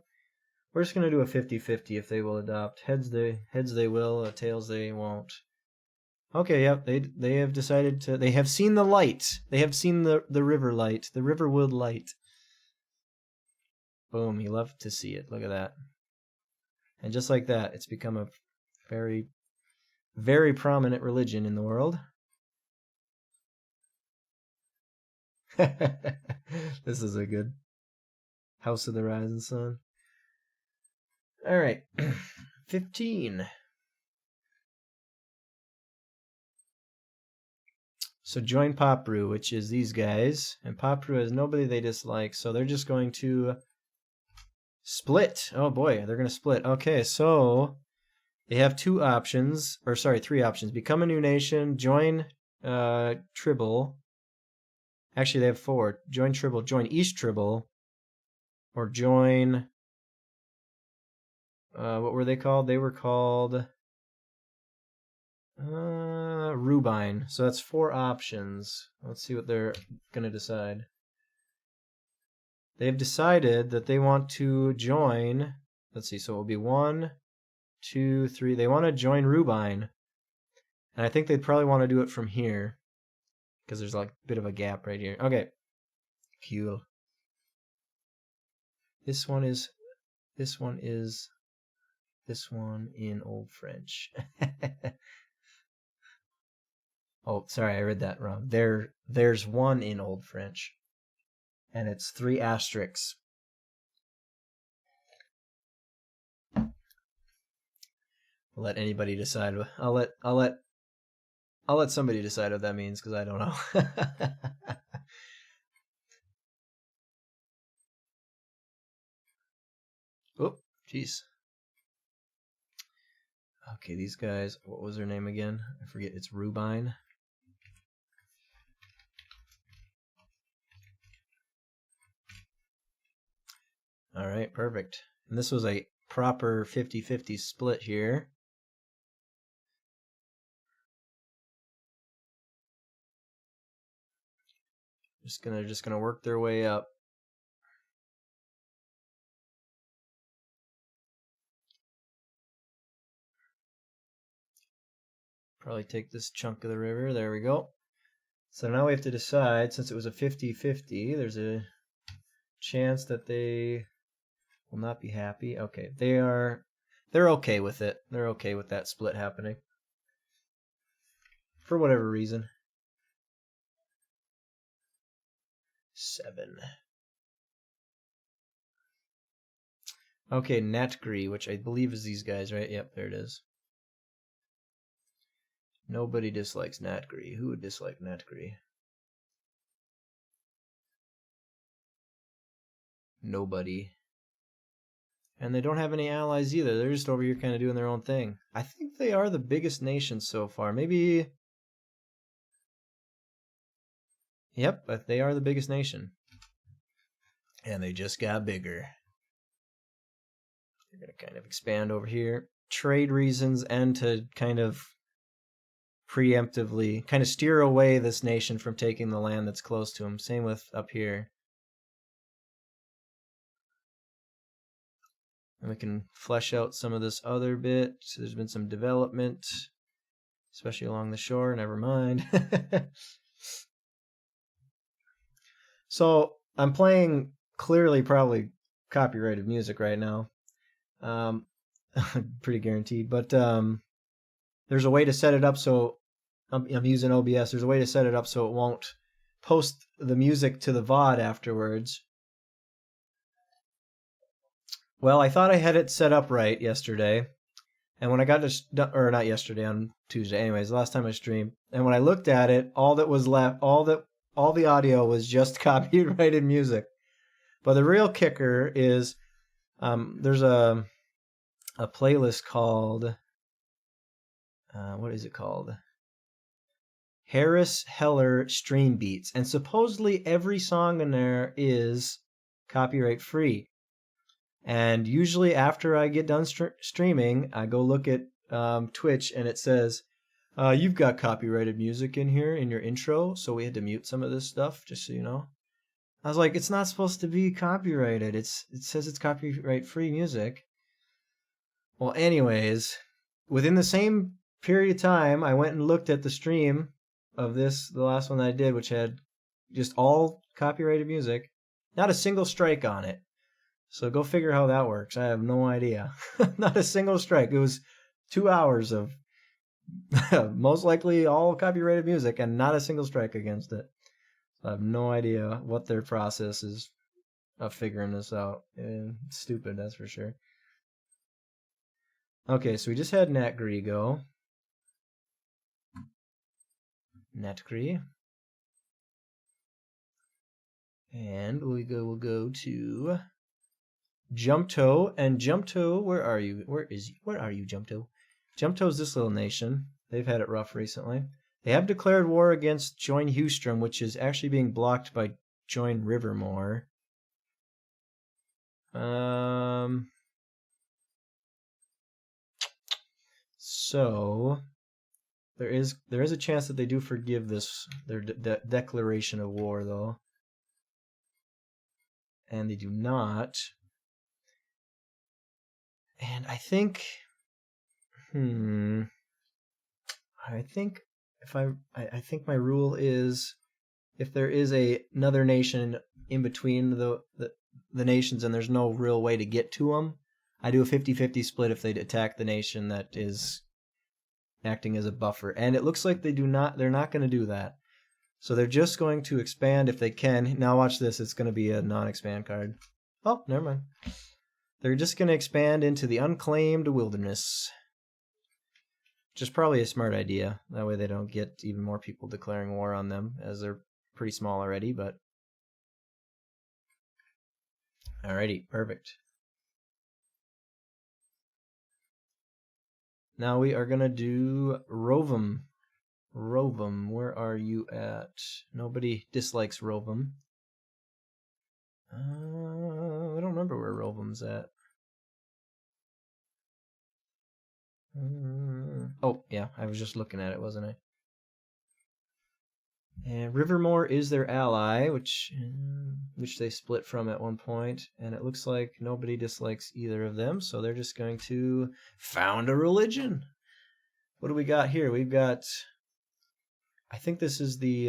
we're just going to do a 50-50 if they will adopt. Heads they will, tails they won't. Okay, yep, they have decided to, they have seen the light. They have seen the river light, the Riverwood light. Boom, you love to see it. Look at that. And just like that, it's become a very, very prominent religion in the world. This is a good House of the Rising Sun. All right, 15. So join Popru, which is these guys, and Popru has nobody they dislike, so they're just going to split. Oh boy, they're going to split. Okay, so they have three options. Become a new nation, join Tribble. Actually, they have 4. Join Tribble, join East Tribble, or join... what were they called? They were called... Rubine. So that's 4 options. Let's see what they're going to decide. They've decided that they want to join... Let's see, so it will be 1, 2, 3. They want to join Rubine. And I think they'd probably want to do it from here, because there's like a bit of a gap right here. Okay. Cool. This one in Old French. Oh, sorry, I read that wrong. There's one in Old French, and it's 3 asterisks. I'll let anybody decide. I'll let somebody decide what that means, because I don't know. Oh, jeez. Okay, these guys, what was their name again? I forget, it's Rubine. All right, perfect. And this was a proper 50-50 split here. Just gonna work their way up. Probably take this chunk of the river. There we go. So now we have to decide, since it was a 50-50, there's a chance that they will not be happy. Okay, they're okay with it. They're okay with that split happening. For whatever reason. 7. Okay, Natgri, which I believe is these guys, right? Yep, there it is. Nobody dislikes Natgri. Who would dislike Natgri? Nobody. And they don't have any allies either. They're just over here kind of doing their own thing. I think they are the biggest nation so far. Maybe... Yep, but they are the biggest nation. And they just got bigger. They're going to kind of expand over here. Trade reasons and to kind of preemptively kind of steer away this nation from taking the land that's close to them. Same with up here. And we can flesh out some of this other bit. So there's been some development, especially along the shore. Never mind. So I'm playing clearly probably copyrighted music right now. Pretty guaranteed. But there's a way to set it up so I'm using OBS. There's a way to set it up so it won't post the music to the VOD afterwards. Well, I thought I had it set up right yesterday. And when I got to, or not yesterday, on Tuesday, anyways, the last time I streamed. And when I looked at it, all that was left, all the audio was just copyrighted music. But the real kicker is there's a playlist called, what is it called? Harris Heller Stream Beats. And supposedly every song in there is copyright free. And usually after I get done streaming, I go look at Twitch and it says, you've got copyrighted music in here in your intro, so we had to mute some of this stuff, just so you know. I was like, it's not supposed to be copyrighted. It says it's copyright-free music. Well, anyways, within the same period of time, I went and looked at the stream of this, the last one that I did, which had just all copyrighted music. Not a single strike on it. So go figure how that works. I have no idea. Not a single strike. It was 2 hours of most likely all copyrighted music and not a single strike against it. So I have no idea what their process is of figuring this out. It's stupid, that's for sure. Okay, so we just had Natgree go. Natgree. And we'll go to Jumpto. And Jumpto, where are you? Where are you, Jumpto? Jumpto's this little nation. They've had it rough recently. They have declared war against Join Houston, which is actually being blocked by Join Rivermore. So there is a chance that they do forgive this their declaration of war, though, and they do not. And I think, I think I think my rule is if there is another nation in between the nations and there's no real way to get to them, I do a 50-50 split if they attack the nation that is acting as a buffer. And it looks like they're not going to do that. So they're just going to expand if they can. Now watch this, it's going to be a non-expand card. Oh, never mind. They're just going to expand into the unclaimed wilderness. Which is probably a smart idea. That way they don't get even more people declaring war on them, as they're pretty small already, but... Alrighty, perfect. Now we are going to do Rovum. Rovum, where are you at? Nobody dislikes Rovum. I don't remember where Rovum's at. Oh, yeah, I was just looking at it, wasn't I? And Rivermore is their ally, which they split from at one point, and it looks like nobody dislikes either of them, so they're just going to found a religion. What do we got here? We've got, I think this is the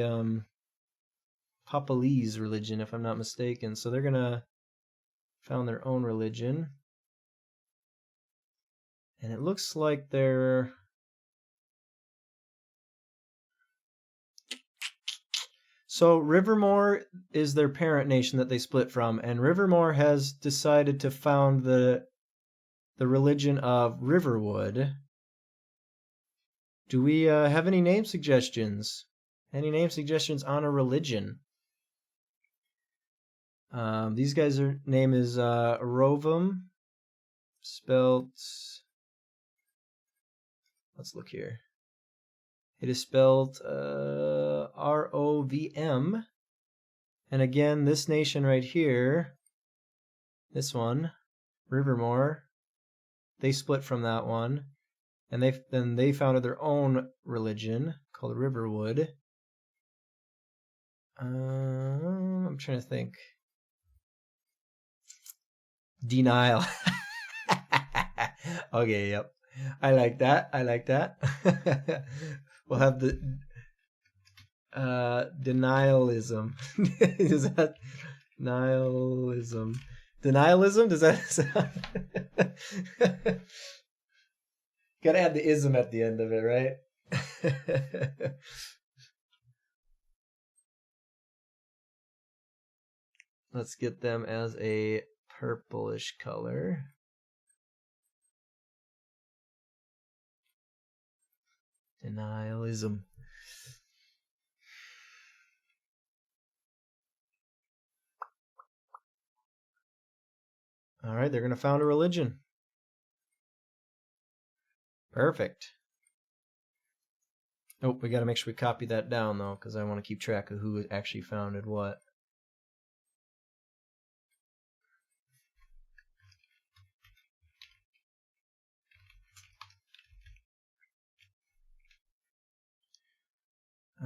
Papalese religion, if I'm not mistaken, so they're going to found their own religion. And it looks like they're... So Rivermore is their parent nation that they split from, and Rivermore has decided to found the religion of Riverwood. Do we have any name suggestions? Any name suggestions on a religion? These guys' name is Rovum, spelled... Let's look here. It is spelled R-O-V-M. And again, this nation right here, this one, Rivermore, they split from that one. And they founded their own religion called Riverwood. I'm trying to think. Denial. Okay, yep. I like that. We'll have the denialism. Is that nihilism? Denialism? Does that sound... Gotta add the ism at the end of it, right? Let's get them as a purplish color. Denialism. All right, they're going to found a religion. Perfect. Oh, we got to make sure we copy that down, though, because I want to keep track of who actually founded what.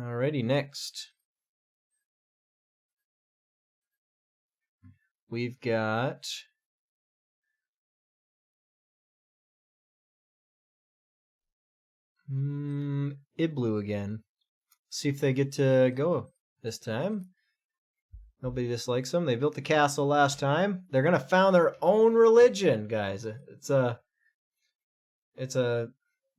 Alrighty, next. We've got Igloo again. See if they get to go this time. Nobody dislikes them. They built the castle last time. They're gonna found their own religion, guys.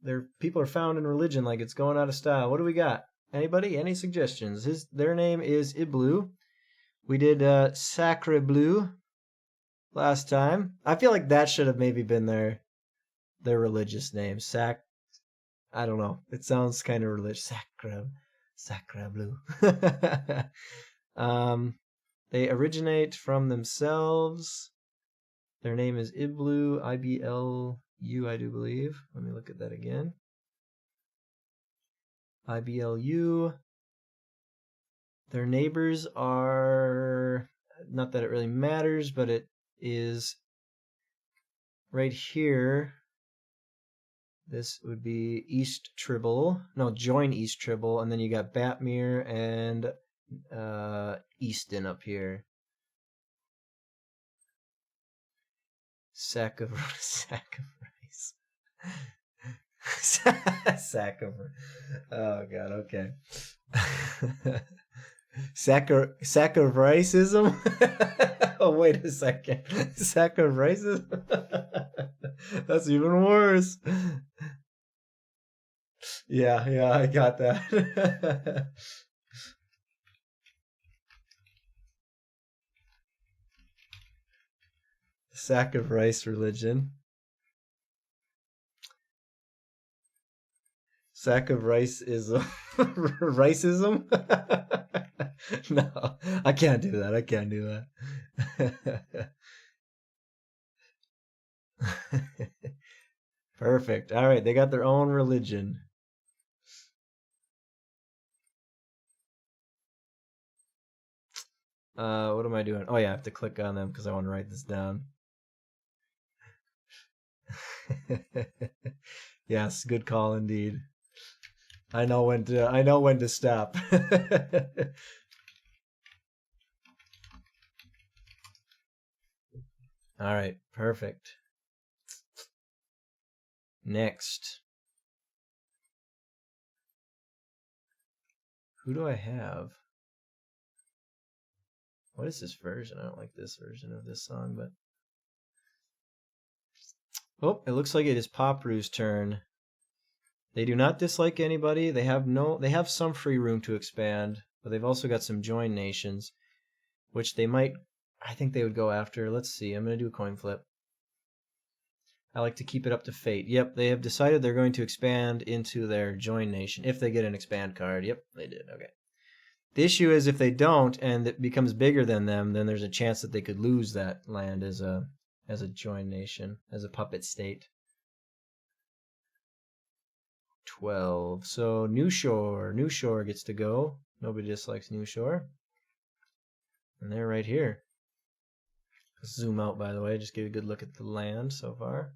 Their people are founding religion like it's going out of style. What do we got? Anybody? Any suggestions? Their name is Igloo. We did Sacre Bleu last time. I feel like that should have maybe been their religious name. I don't know. It sounds kind of religious. Sacre Bleu. They originate from themselves. Their name is Iblu, IBLU, I do believe. Let me look at that again. IBLU. Their neighbors are, not that it really matters, but it is right here. This would be East Tribble. No, join East Tribble, and then you got Batmere and Easton up here. Sack of rice. Sack of oh god, okay. Sack of riceism? Oh, wait a second. Sack of riceism? That's even worse. Yeah, I got that. Sack of rice religion. Sack of riceism. Riceism? No, I can't do that. Perfect. All right, they got their own religion. What am I doing? Oh yeah, I have to click on them because I want to write this down. Yes, good call indeed. I know when to stop. All right, perfect. Next. Who do I have? What is this version? I don't like this version of this song, but oh, it looks like it is Popru's turn. They do not dislike anybody. They have some free room to expand, but they've also got some join nations, which I think they would go after. Let's see. I'm going to do a coin flip. I like to keep it up to fate. Yep, they have decided they're going to expand into their join nation if they get an expand card. Yep, they did. Okay. The issue is if they don't and it becomes bigger than them, then there's a chance that they could lose that land as a join nation, as a puppet state. 12. So New Shore gets to go. Nobody dislikes New Shore. And they're right here. Let's zoom out, by the way, just get a good look at the land so far.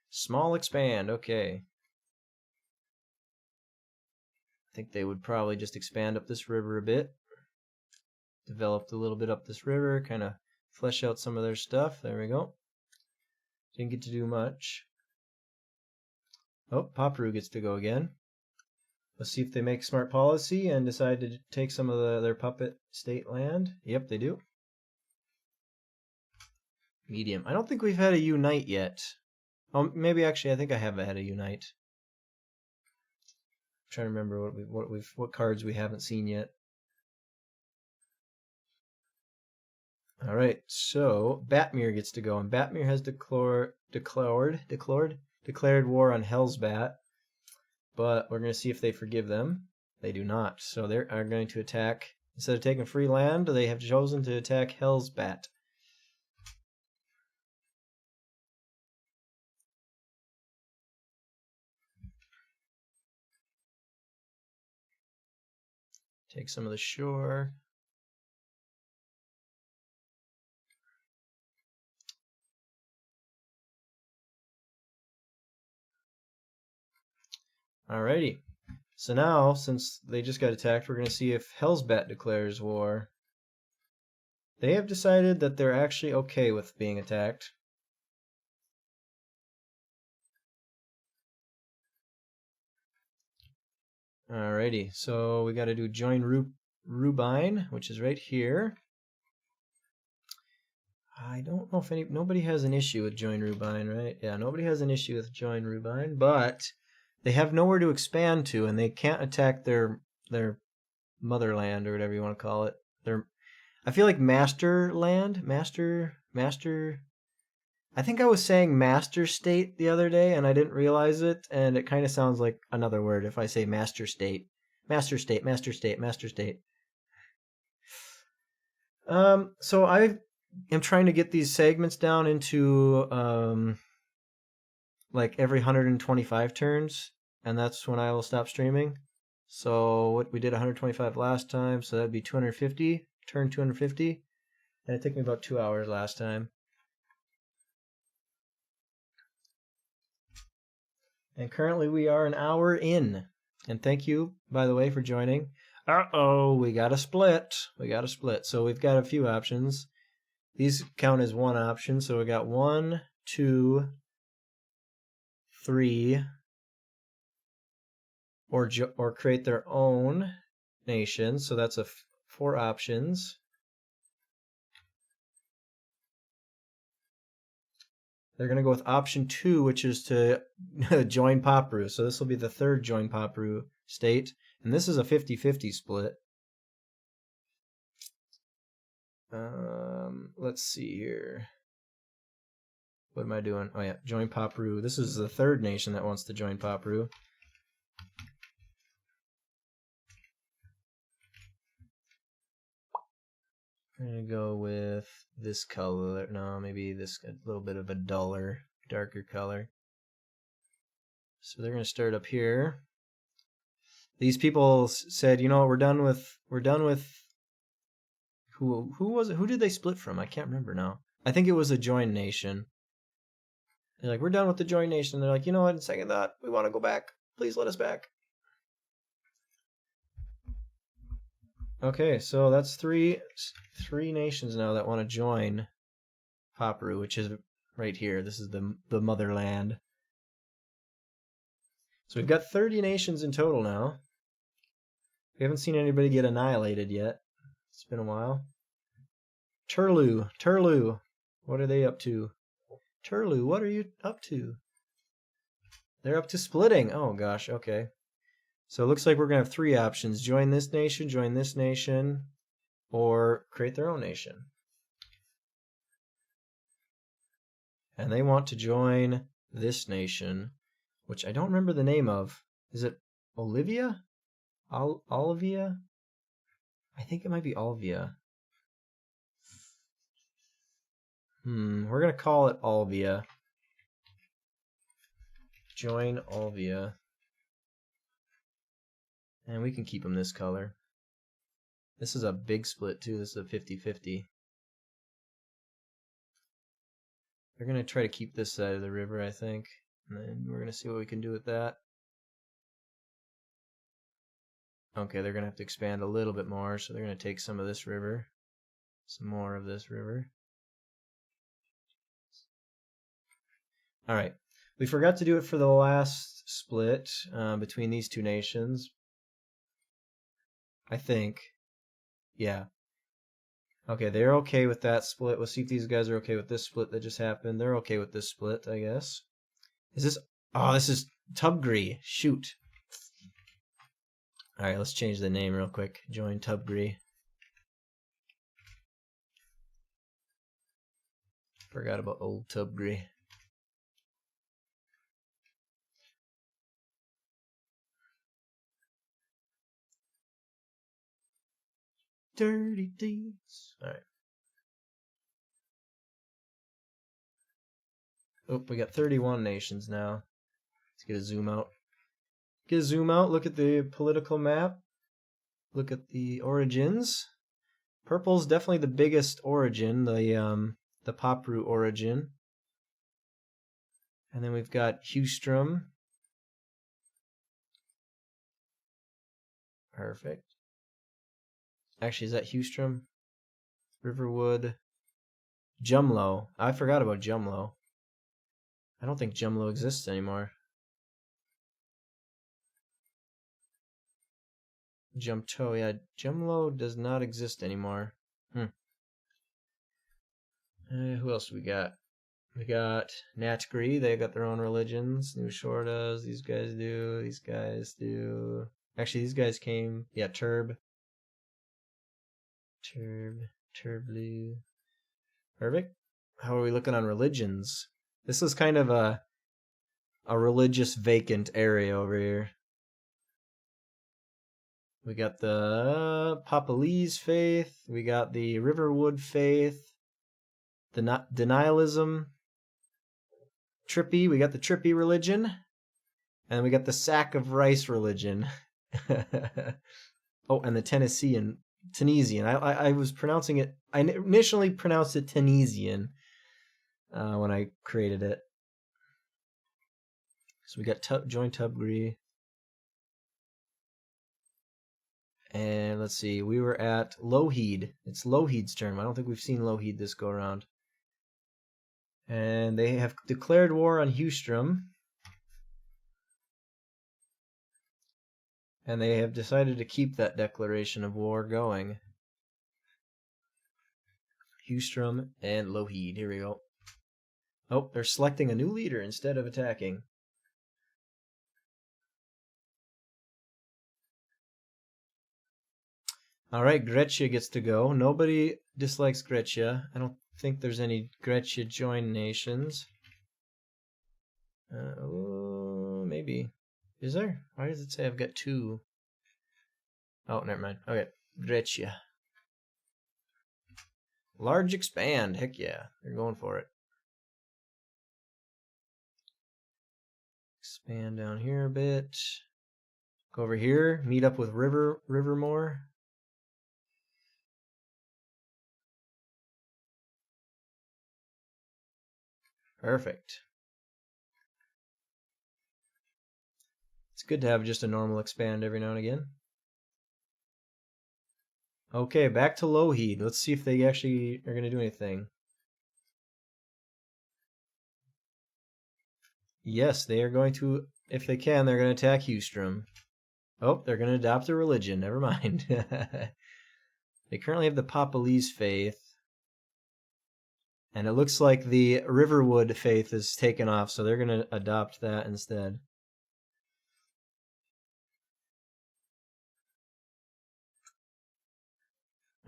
Small expand, okay. I think they would probably just expand up this river a bit. Developed a little bit up this river, kind of flesh out some of their stuff. There we go. Didn't get to do much. Oh, Popru gets to go again. Let's see if they make smart policy and decide to take some of their puppet state land. Yep, they do. Medium. I don't think we've had a unite yet. Oh, maybe actually I think I have had a unite. I'm trying to remember what cards we haven't seen yet. All right, so Batmere gets to go, and Batmere has declared war on Hellsbat, but we're going to see if they forgive them. They do not, so they are going to attack. Instead of taking free land, they have chosen to attack Hellsbat. Take some of the shore. Alrighty. So now, since they just got attacked, we're going to see if Hellsbat declares war. They have decided that they're actually okay with being attacked. Alrighty, so we got to do join Rubine, which is right here. I don't know if nobody has an issue with join Rubine, right? Yeah, nobody has an issue with join Rubine, but they have nowhere to expand to, and they can't attack their motherland or whatever you want to call it. I feel like master. I think I was saying master state the other day, and I didn't realize it, and it kind of sounds like another word if I say master state. Master state, master state, master state. So I am trying to get these segments down into like every 125 turns, and that's when I will stop streaming. So what we did 125 last time, so that'd be 250, turn 250, and it took me about 2 hours last time. And currently we are an hour in. And thank you, by the way, for joining. Uh-oh, we got a split. So we've got a few options. These count as one option. So we got 1, 2, 3, or create their own nation. So that's 4 options. They're going to go with option 2, which is to join Papru. So this will be the third join Papru state. And this is a 50-50 split. Let's see here. What am I doing? Oh yeah, join Papru. This is the third nation that wants to join Papru. I'm going to go with this color. No, maybe this a little bit of a duller, darker color. So they're going to start up here. These people said, you know what, we're done with who was it? Who did they split from? I can't remember now. I think it was a join nation. They're like, we're done with the join nation. They're like, you know what, in second thought, we want to go back. Please let us back. Okay, so that's three nations now that want to join Papru, which is right here. This is the motherland. So we've got 30 nations in total now. We haven't seen anybody get annihilated yet. It's been a while. Turlu. What are they up to? Turlu, what are you up to? They're up to splitting. Oh gosh, okay. So it looks like we're going to have 3 options. Join this nation, or create their own nation. And they want to join this nation, which I don't remember the name of. Is it Olivia? Olivia? I think it might be Olvia. We're going to call it Olvia. Join Olvia. And we can keep them this color. This is a big split too. This is a 50-50. They're going to try to keep this side of the river, I think. And then we're going to see what we can do with that. Okay, they're going to have to expand a little bit more, so they're going to take some of this river. Some more of this river. Alright. We forgot to do it for the last split between these 2 nations. I think. Yeah. Okay, they're okay with that split. We'll see if these guys are okay with this split that just happened. They're okay with this split, I guess. Is this... Oh, this is Tubgree. Shoot. Alright, let's change the name real quick. Join Tubgree. Forgot about old Tubgree. Dirty deeds. Alright. Oh, we got 31 nations now. Let's get a zoom out. Look at the political map. Look at the origins. Purple's definitely the biggest origin, the Papru origin. And then we've got Hewstrom. Perfect. Actually, is that Hewstrom? Riverwood. Jumlo. I forgot about Jumlo. I don't think Jumlo exists anymore. Jumto, yeah. Jumlo does not exist anymore. Who else we got? We got Natgri. They got their own religions. New Shortas. These guys do. These guys do. Actually, these guys came. Yeah, Turb. Turblu. Perfect. How are we looking on religions? This is kind of a religious vacant area over here. We got the Papalese faith. We got the Riverwood faith. The denialism. Trippy. We got the Trippy religion. And we got the Sack of Rice religion. Oh, and the Tennessean. I was pronouncing it. I initially pronounced it Tunisian when I created it. So we got join Tubgree. And let's see, we were at Lougheed. It's Lougheed's turn. I don't think we've seen Lougheed this go around. And they have declared war on Hewstrom. And they have decided to keep that declaration of war going. Hewstrom and Lougheed. Here we go. Oh, they're selecting a new leader instead of attacking. Alright, Grecia gets to go. Nobody dislikes Grecia. I don't think there's any Grecia joined nations. Oh, maybe. Is there? Why does it say I've got 2? Oh, never mind. Okay, Grecia. Large expand. Heck yeah, they're going for it. Expand down here a bit. Go over here. Meet up with Rivermore. Perfect. It's good to have just a normal expand every now and again. Okay, back to Lougheed. Let's see if they actually are going to do anything. Yes, they are going to, if they can, they're going to attack Hewstrom. Oh, they're going to adopt a religion. Never mind. They currently have the Papalese faith. And it looks like the Riverwood faith is taken off, so they're going to adopt that instead.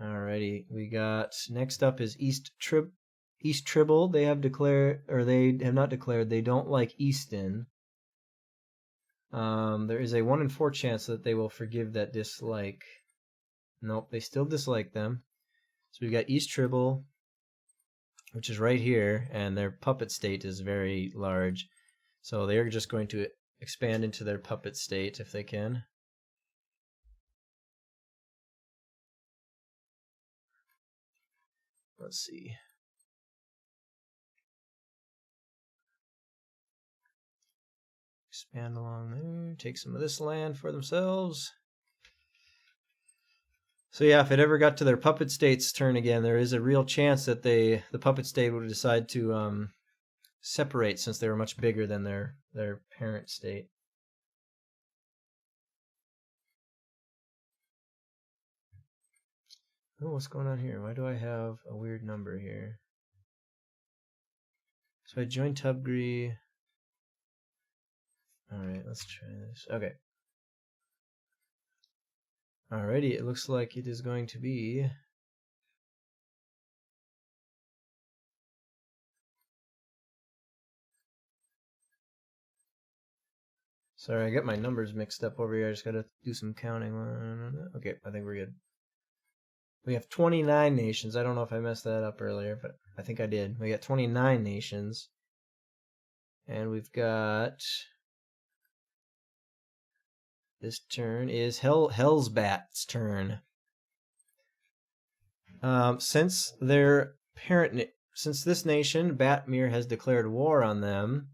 Alrighty, we got, next up is East Tribble. They have declared, or they have not declared, they don't like Easton. There is a 1 in 4 chance that they will forgive that dislike. Nope, they still dislike them. So we've got East Tribble, which is right here, and their puppet state is very large. So they're just going to expand into their puppet state if they can. Let's see. Expand along there, take some of this land for themselves. So yeah, if it ever got to their puppet state's turn again, there is a real chance that the puppet state would decide to separate, since they were much bigger than their parent state. Oh, what's going on here? Why do I have a weird number here? So I joined Tubgree. Alright, let's try this. Okay. Alrighty, it looks like it is going to be... Sorry, I got my numbers mixed up over here. I just gotta do some counting. Okay, I think we're good. We have 29 nations. I don't know if I messed that up earlier, but I think I did. We got 29 nations. And we've got... This turn is Hellsbat's turn. Since their parent... Since this nation, Batmere, has declared war on them,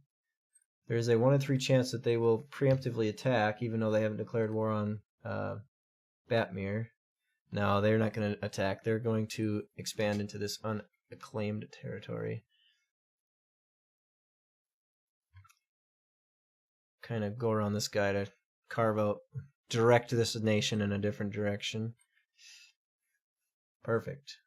there's a 1 in 3 chance that they will preemptively attack, even though they haven't declared war on Batmere. No, they're not going to attack. They're going to expand into this unacclaimed territory. Kind of go around this guy to carve out, direct this nation in a different direction. Perfect.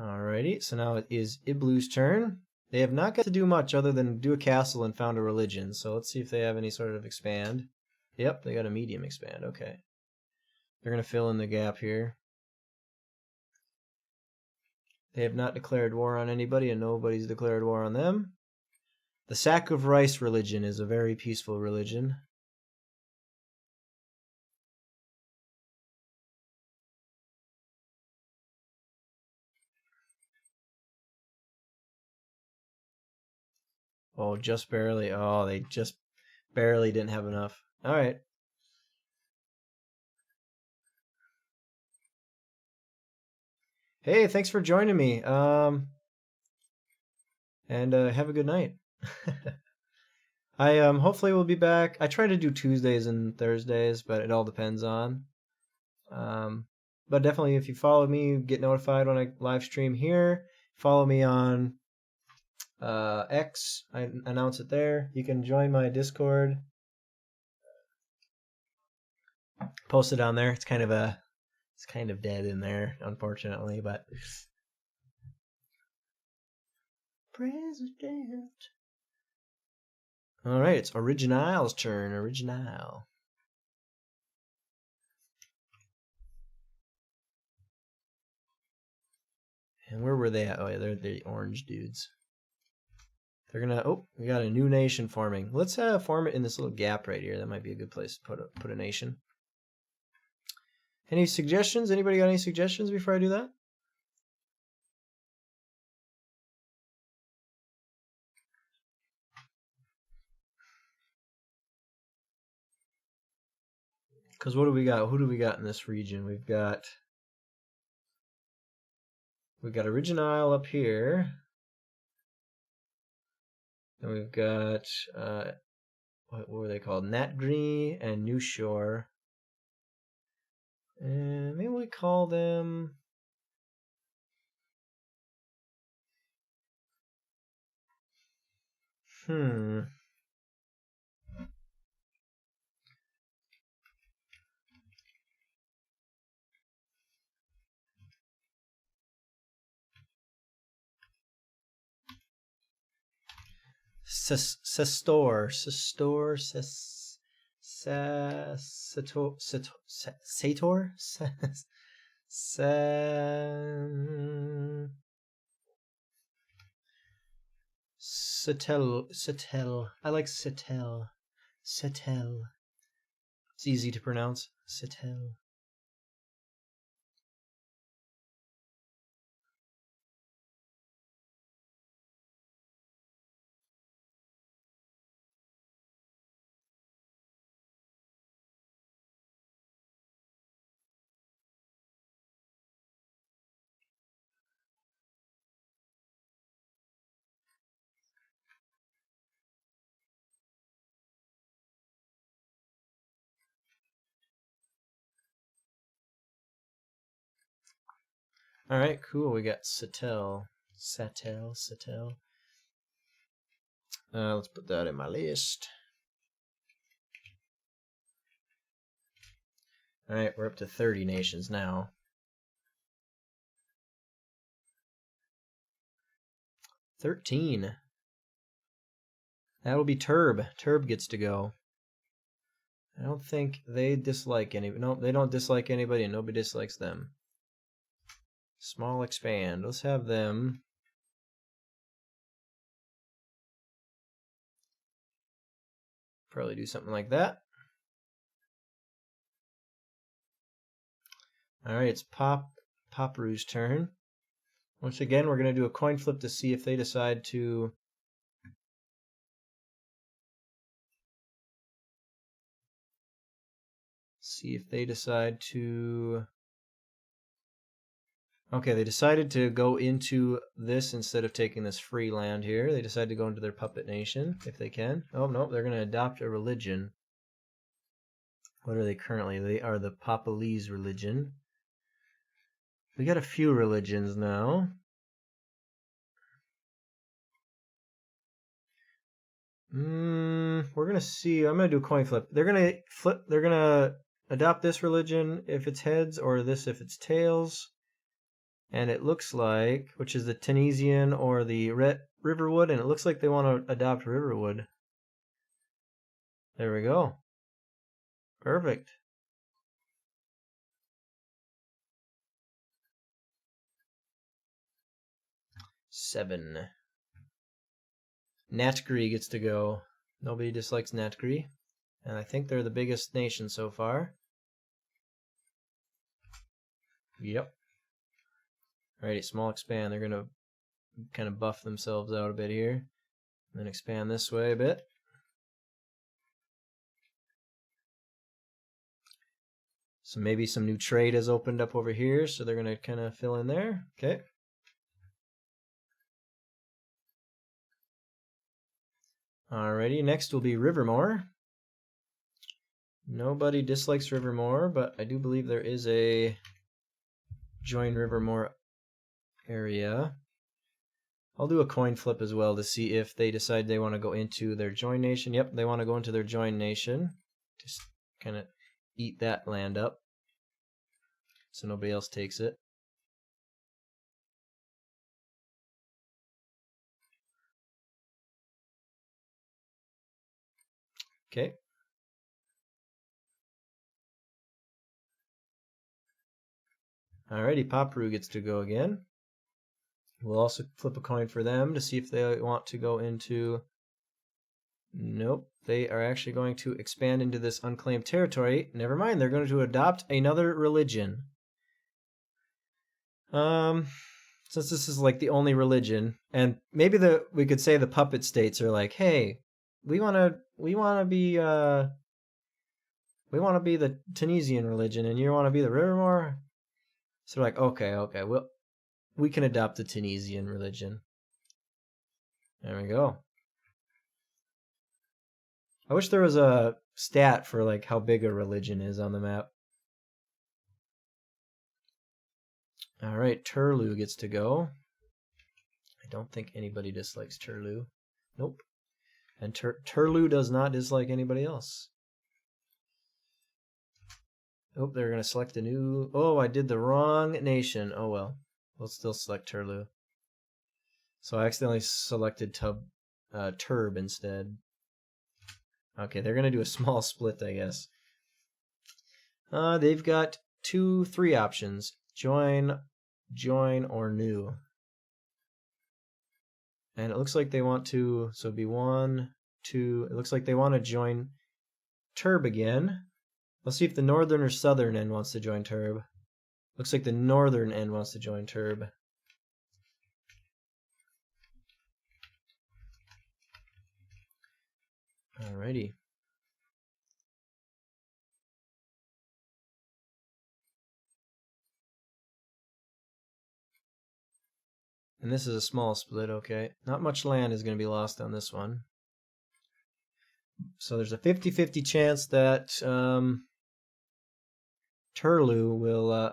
Alrighty, so now it is Iblu's turn. They have not got to do much other than do a castle and found a religion, so let's see if they have any sort of expand. Yep, they got a medium expand, okay. They're going to fill in the gap here. They have not declared war on anybody, and nobody's declared war on them. The Sack of Rice religion is a very peaceful religion. Oh, just barely. Oh, they just barely didn't have enough. All right. Hey, thanks for joining me. And have a good night. I hopefully will be back. I try to do Tuesdays and Thursdays, but it all depends on. But definitely, if you follow me, you get notified when I live stream here. Follow me on X. I announce it there. You can join my Discord. Post it on there. It's kind of dead in there, unfortunately, but President. All right, it's Original's turn. Original. And where were they at? Oh yeah, they're the orange dudes. They're gonna. Oh, we got a new nation forming. Let's form it in this little gap right here. That might be a good place to put a nation. Any suggestions? Anybody got any suggestions before I do that? Because what do we got? Who do we got in this region? We've got Original up here. And we've got what were they called? Natgri and New Shore. And maybe we call them Sator, Satel. I like Satel. Satel. It's easy to pronounce. Satel. All right, cool. We got Satel. Let's put that in my list. All right, we're up to 30 nations now. 13. That'll be Turb. Turb gets to go. I don't think they dislike any. No, they don't dislike anybody, and nobody dislikes them. Small expand. Let's have them. Probably do something like that. All right, it's Paparu's turn. Once again, we're going to do a coin flip to see if they decide to Okay, they decided to go into this instead of taking this free land here. They decided to go into their puppet nation, if they can. Oh, no, they're going to adopt a religion. What are they currently? They are the Papalese religion. We got a few religions now. We're going to see. I'm going to do a coin flip. They're going to flip. They're going to adopt this religion if it's heads, or this if it's tails. And it looks like, which is the Tunisian or the Riverwood, and it looks like they want to adopt Riverwood. There we go. Perfect. Seven. Natgri gets to go. Nobody dislikes Natgri. And I think they're the biggest nation so far. Yep. Alrighty, small expand. They're going to kind of buff themselves out a bit here. And then expand this way a bit. So maybe some new trade has opened up over here, so they're going to kind of fill in there. Okay. Alrighty, next will be Rivermore. Nobody dislikes Rivermore, but I do believe there is a join Rivermore area. I'll do a coin flip as well to see if they decide they want to go into their join nation. Yep, they want to go into their join nation. Just kind of eat that land up so nobody else takes it. Okay. Alrighty, Paparu gets to go again. We'll also flip a coin for them to see if they want to go into... Nope, they are actually going to expand into this unclaimed territory. Never mind, they're going to adopt another religion. Since this is like the only religion, and maybe we could say the puppet states are like, hey, we want to be the Tunisian religion, and you want to be the Rivermore. So they're like, okay, well, we can adopt the Tunisian religion. There we go. I wish there was a stat for like how big a religion is on the map. All right, Turlu gets to go. I don't think anybody dislikes Turlu. Nope. And Turlu does not dislike anybody else. Oh, they're going to select a new... Oh, I did the wrong nation. Oh, well. We'll still select Turlu. So I accidentally selected Turb instead. Okay, they're going to do a small split, I guess. They've got 3 options. Join, or new. And it looks like they want to... So it'd be 1, 2... It looks like they want to join Turb again. Let's see if the northern or southern end wants to join Turb. Looks like the northern end wants to join Turb. Alrighty. And this is a small split, okay. Not much land is going to be lost on this one. So there's a 50-50 chance that Turlu will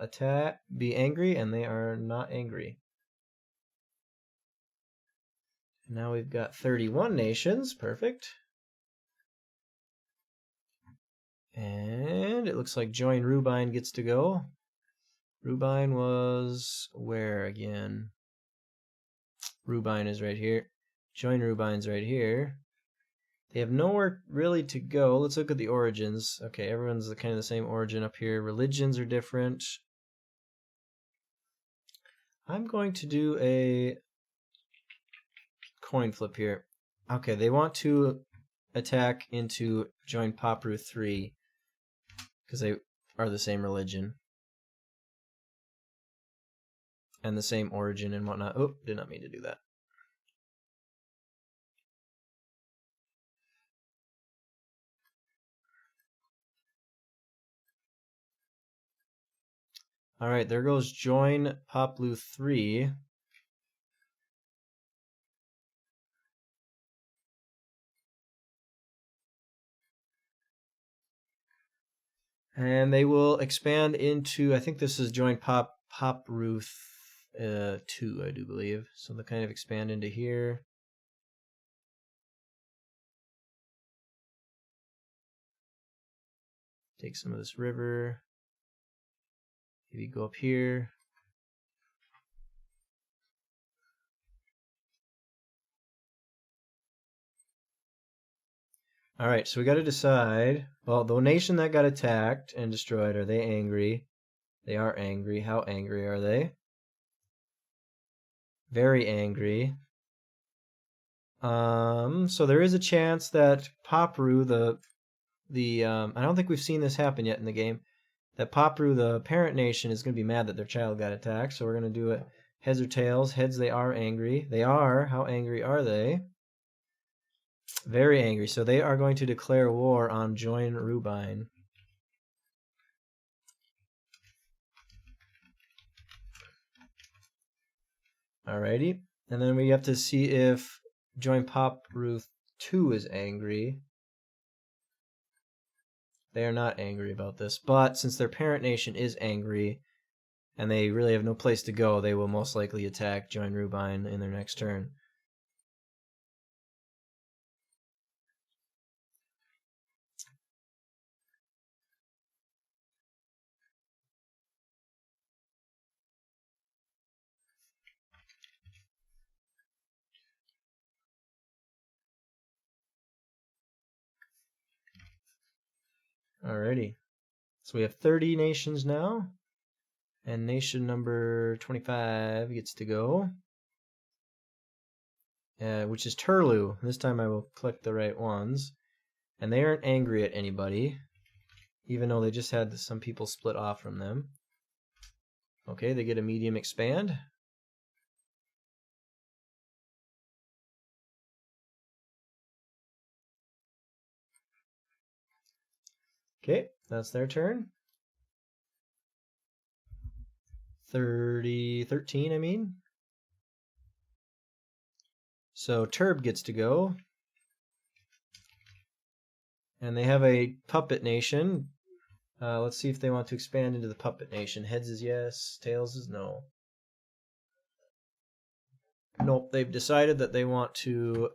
be angry, and they are not angry. Now we've got 31 nations, perfect. And it looks like Join Rubine gets to go. Rubine was where again? Rubine is right here. Join Rubine's right here. They have nowhere really to go. Let's look at the origins. Okay, everyone's kind of the same origin up here. Religions are different. I'm going to do a coin flip here. Okay, they want to attack into join Paparu 3 because they are the same religion and the same origin and whatnot. Oh, did not mean to do that. All right, there goes join Poplu 3. And they will expand into, I think this is join Popru 2, I do believe. So they'll kind of expand into here. Take some of this river. Maybe go up here. All right, so we got to decide. Well, the nation that got attacked and destroyed, are they angry? They are angry. How angry are they? Very angry. So there is a chance that Popru, I don't think we've seen this happen yet in the game, that Popru, the parent nation, is going to be mad that their child got attacked. So we're going to do it heads or tails. Heads, they are angry. They are. How angry are they? Very angry. So they are going to declare war on Join Rubine. Alrighty. And then we have to see if Join Popru 2 is angry. They are not angry about this, but since their parent nation is angry and they really have no place to go, they will most likely attack Join Rubine in their next turn. Alrighty. So we have 30 nations now. And nation number 25 gets to go. Which is Turlu. This time I will click the right ones. And they aren't angry at anybody, even though they just had some people split off from them. Okay, they get a medium expand. Okay, that's their turn. 13, I mean. So Turb gets to go. And they have a puppet nation. Let's see if they want to expand into the puppet nation. Heads is yes, tails is no. Nope, they've decided that they want to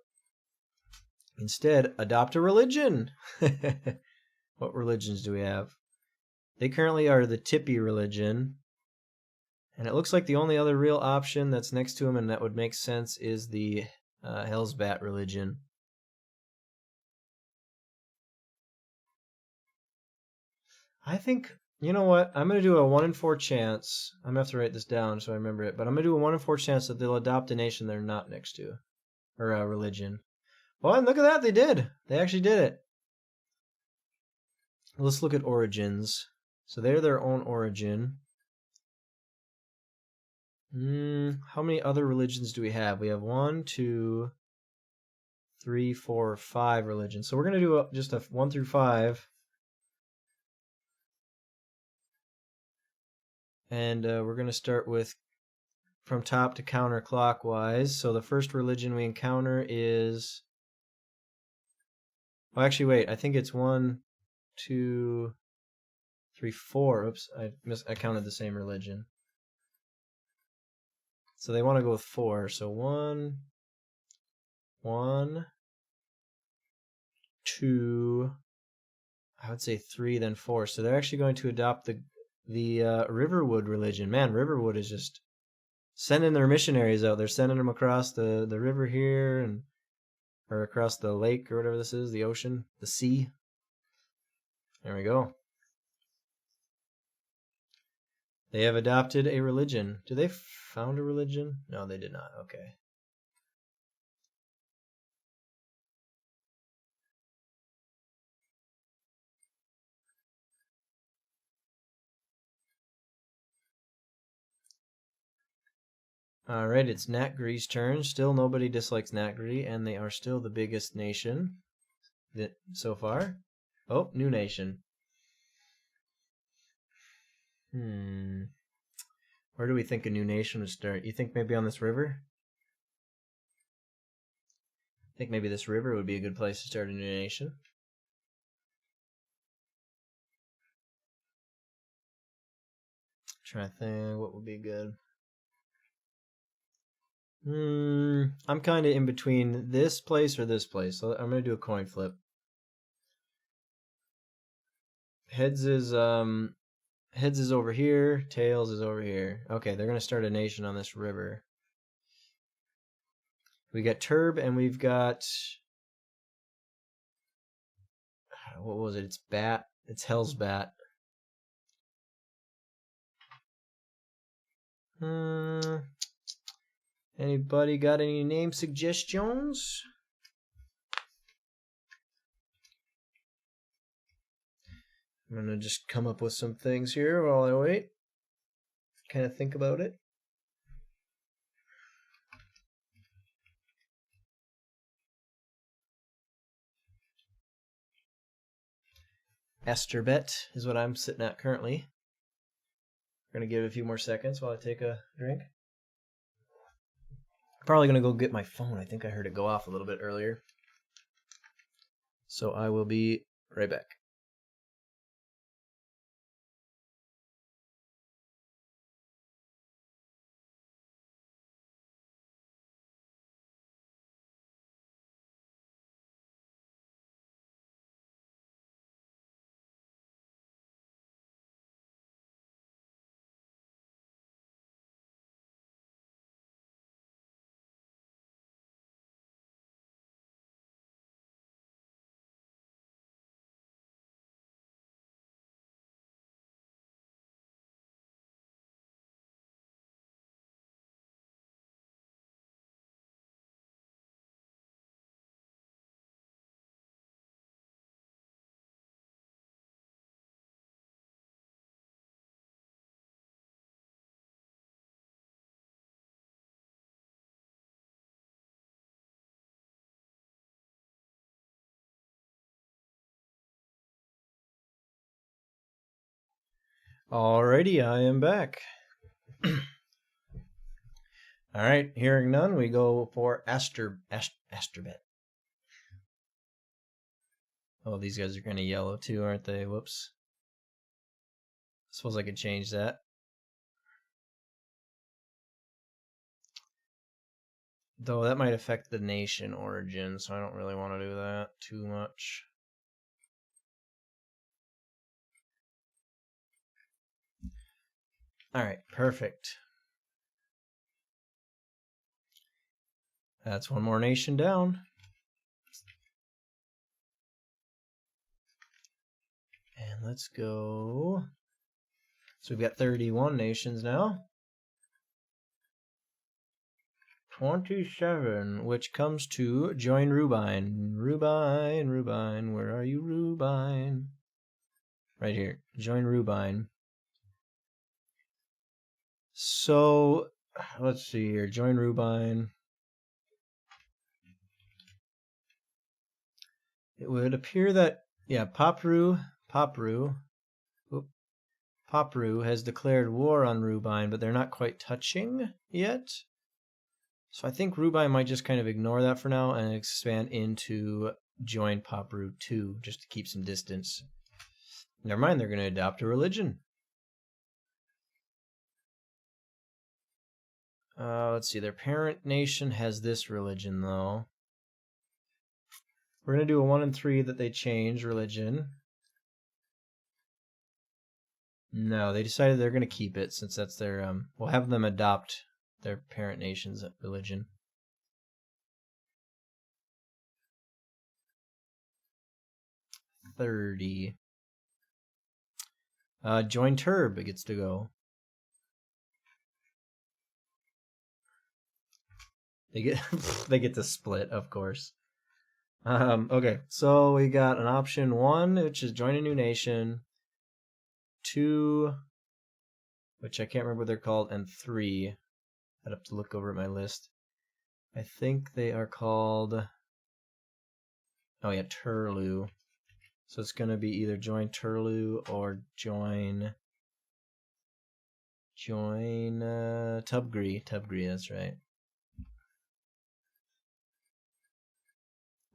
instead adopt a religion. What religions do we have? They currently are the Tippy religion. And it looks like the only other real option that's next to them and that would make sense is the Hellsbat religion. I think, you know what? I'm going to do a 1 in 4 chance. I'm going to have to write this down so I remember it. But I'm going to do a 1 in 4 chance that they'll adopt a nation they're not next to. Or a religion. Well, and look at that. They did. They actually did it. Let's look at origins. So they're their own origin. How many other religions do we have? We have 1, 2, 3, 4, 5 religions. So we're going to do just a 1 through 5. And we're going to start with from top to counterclockwise. So the first religion we encounter is... Oh, actually, wait. I think it's 1, 2, 3, 4. Oops, I counted the same religion. So they want to go with 4. So 1, 2, I would say 3, then 4. So they're actually going to adopt the Riverwood religion. Man, Riverwood is just sending their missionaries out. They're sending them across the river here, or across the lake, or whatever this is, the ocean, the sea. There we go. They have adopted a religion. Did they found a religion? No, they did not. Okay. Alright, it's Natgri's turn. Still nobody dislikes Natgri, and they are still the biggest nation so far. Oh, new nation. Where do we think a new nation would start? You think maybe on this river? I think maybe this river would be a good place to start a new nation. Trying to think what would be good. I'm kind of in between this place or this place. So I'm gonna do a coin flip. Heads is over here. Tails is over here. Okay, they're gonna start a nation on this river. We got Turb and we've got, what was it? It's Bat. It's Hell's Bat. Anybody got any name suggestions? I'm gonna just come up with some things here while I wait. Kind of think about it. Esterbet is what I'm sitting at currently. We're gonna give it a few more seconds while I take a drink. Probably gonna go get my phone. I think I heard it go off a little bit earlier. So I will be right back. Alrighty, I am back. Alright, hearing none, we go for Esterbet. Oh, these guys are kind of yellow too, aren't they? Whoops. Suppose I could change that. Though that might affect the nation origin, so I don't really want to do that too much. Alright, perfect. That's one more nation down. And let's go. So we've got 31 nations now. 27, which comes to join Rubine. Rubine, where are you, Rubine? Right here, join Rubine. So, let's see here, join Rubine. It would appear that, yeah, Papru has declared war on Rubine, but they're not quite touching yet. So I think Rubine might just kind of ignore that for now and expand into join Papru 2, just to keep some distance. Never mind, they're going to adopt a religion. Let's see, their parent nation has this religion, though. We're going to do a 1 and 3 that they change religion. No, they decided they're going to keep it since that's their, we'll have them adopt their parent nation's religion. $30. Join Turb, it gets to go. They get to split, of course. Okay, so we got an option 1, which is join a new nation. 2, which I can't remember what they're called, and 3. I'd have to look over at my list. I think they are called, oh yeah, Turlu. So it's going to be either join Turlu or join Join Tubgree. Tubgree, that's right.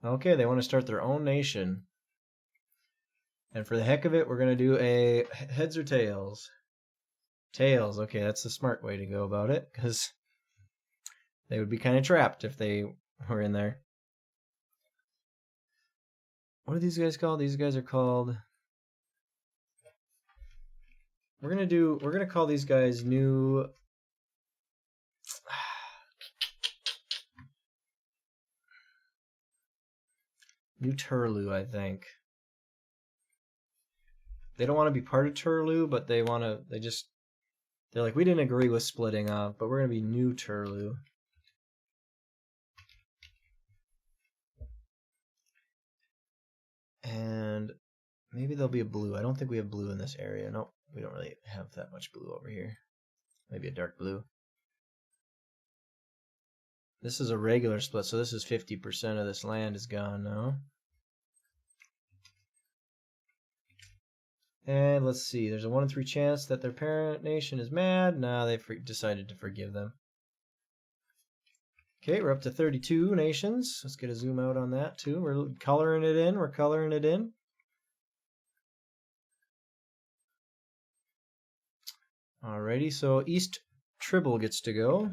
Okay, they want to start their own nation. And for the heck of it, we're going to do a heads or tails. Tails. Okay, that's the smart way to go about it, because they would be kind of trapped if they were in there. What are these guys called? These guys are called... We're gonna call these guys New Turlu, I think. They don't want to be part of Turlu, but they're like, we didn't agree with splitting off, but we're gonna be New Turlu. And maybe there'll be a blue. I don't think we have blue in this area. Nope, we don't really have that much blue over here. Maybe a dark blue. This is a regular split, so this is 50% of this land is gone now. And let's see, there's a 1 in 3 chance that their parent nation is mad. Nah, they decided to forgive them. Okay, we're up to 32 nations. Let's get a zoom out on that too. We're coloring it in. We're coloring it in. Alrighty, so East Tribble gets to go.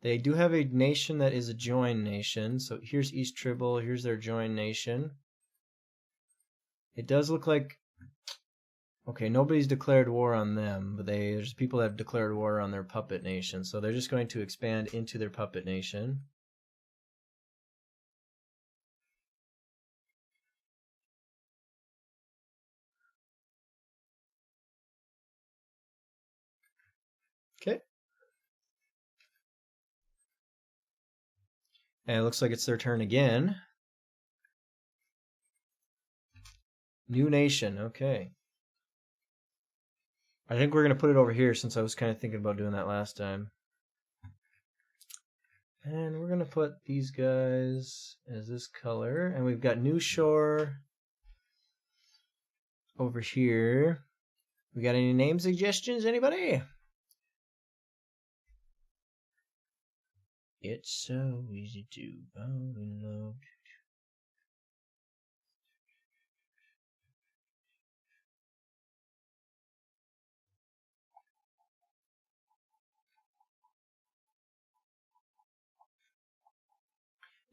They do have a nation that is a joined nation. So here's East Tribble. Here's their joined nation. It does look like... Okay, nobody's declared war on them, but there's people that have declared war on their puppet nation. So they're just going to expand into their puppet nation. Okay. And it looks like it's their turn again. New nation, okay. I think we're going to put it over here since I was kind of thinking about doing that last time. And we're going to put these guys as this color. And we've got New Shore over here. We got any name suggestions, anybody? It's so easy to fall in love.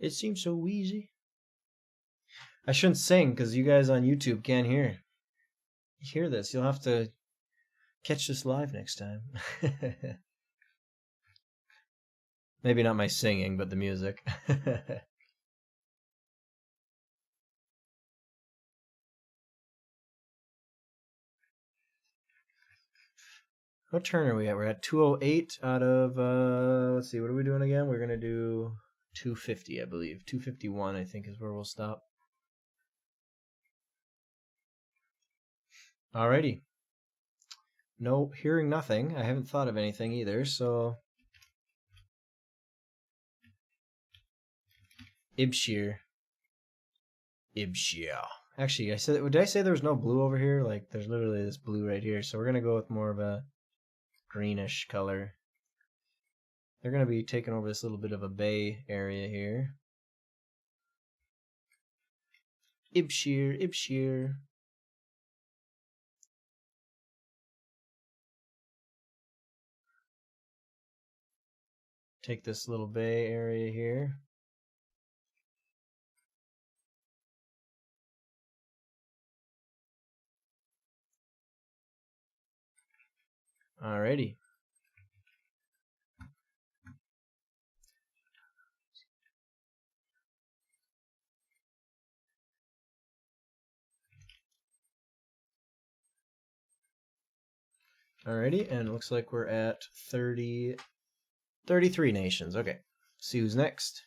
It seems so easy. I shouldn't sing because you guys on YouTube can't hear this. You'll have to catch this live next time. Maybe not my singing, but the music. What turn are we at? We're at 208 out of, let's see, what are we doing again? We're going to do 250, I believe. 251, I think, is where we'll stop. Alrighty. No, hearing nothing. I haven't thought of anything either, so... Ibshire. Actually, did I say there was no blue over here? Like, there's literally this blue right here, so we're going to go with more of a greenish color. They're going to be taking over this little bit of a bay area here. Ibshire. Take this little bay area here. Alrighty. Alrighty, and it looks like we're at 33 nations. Okay, see who's next.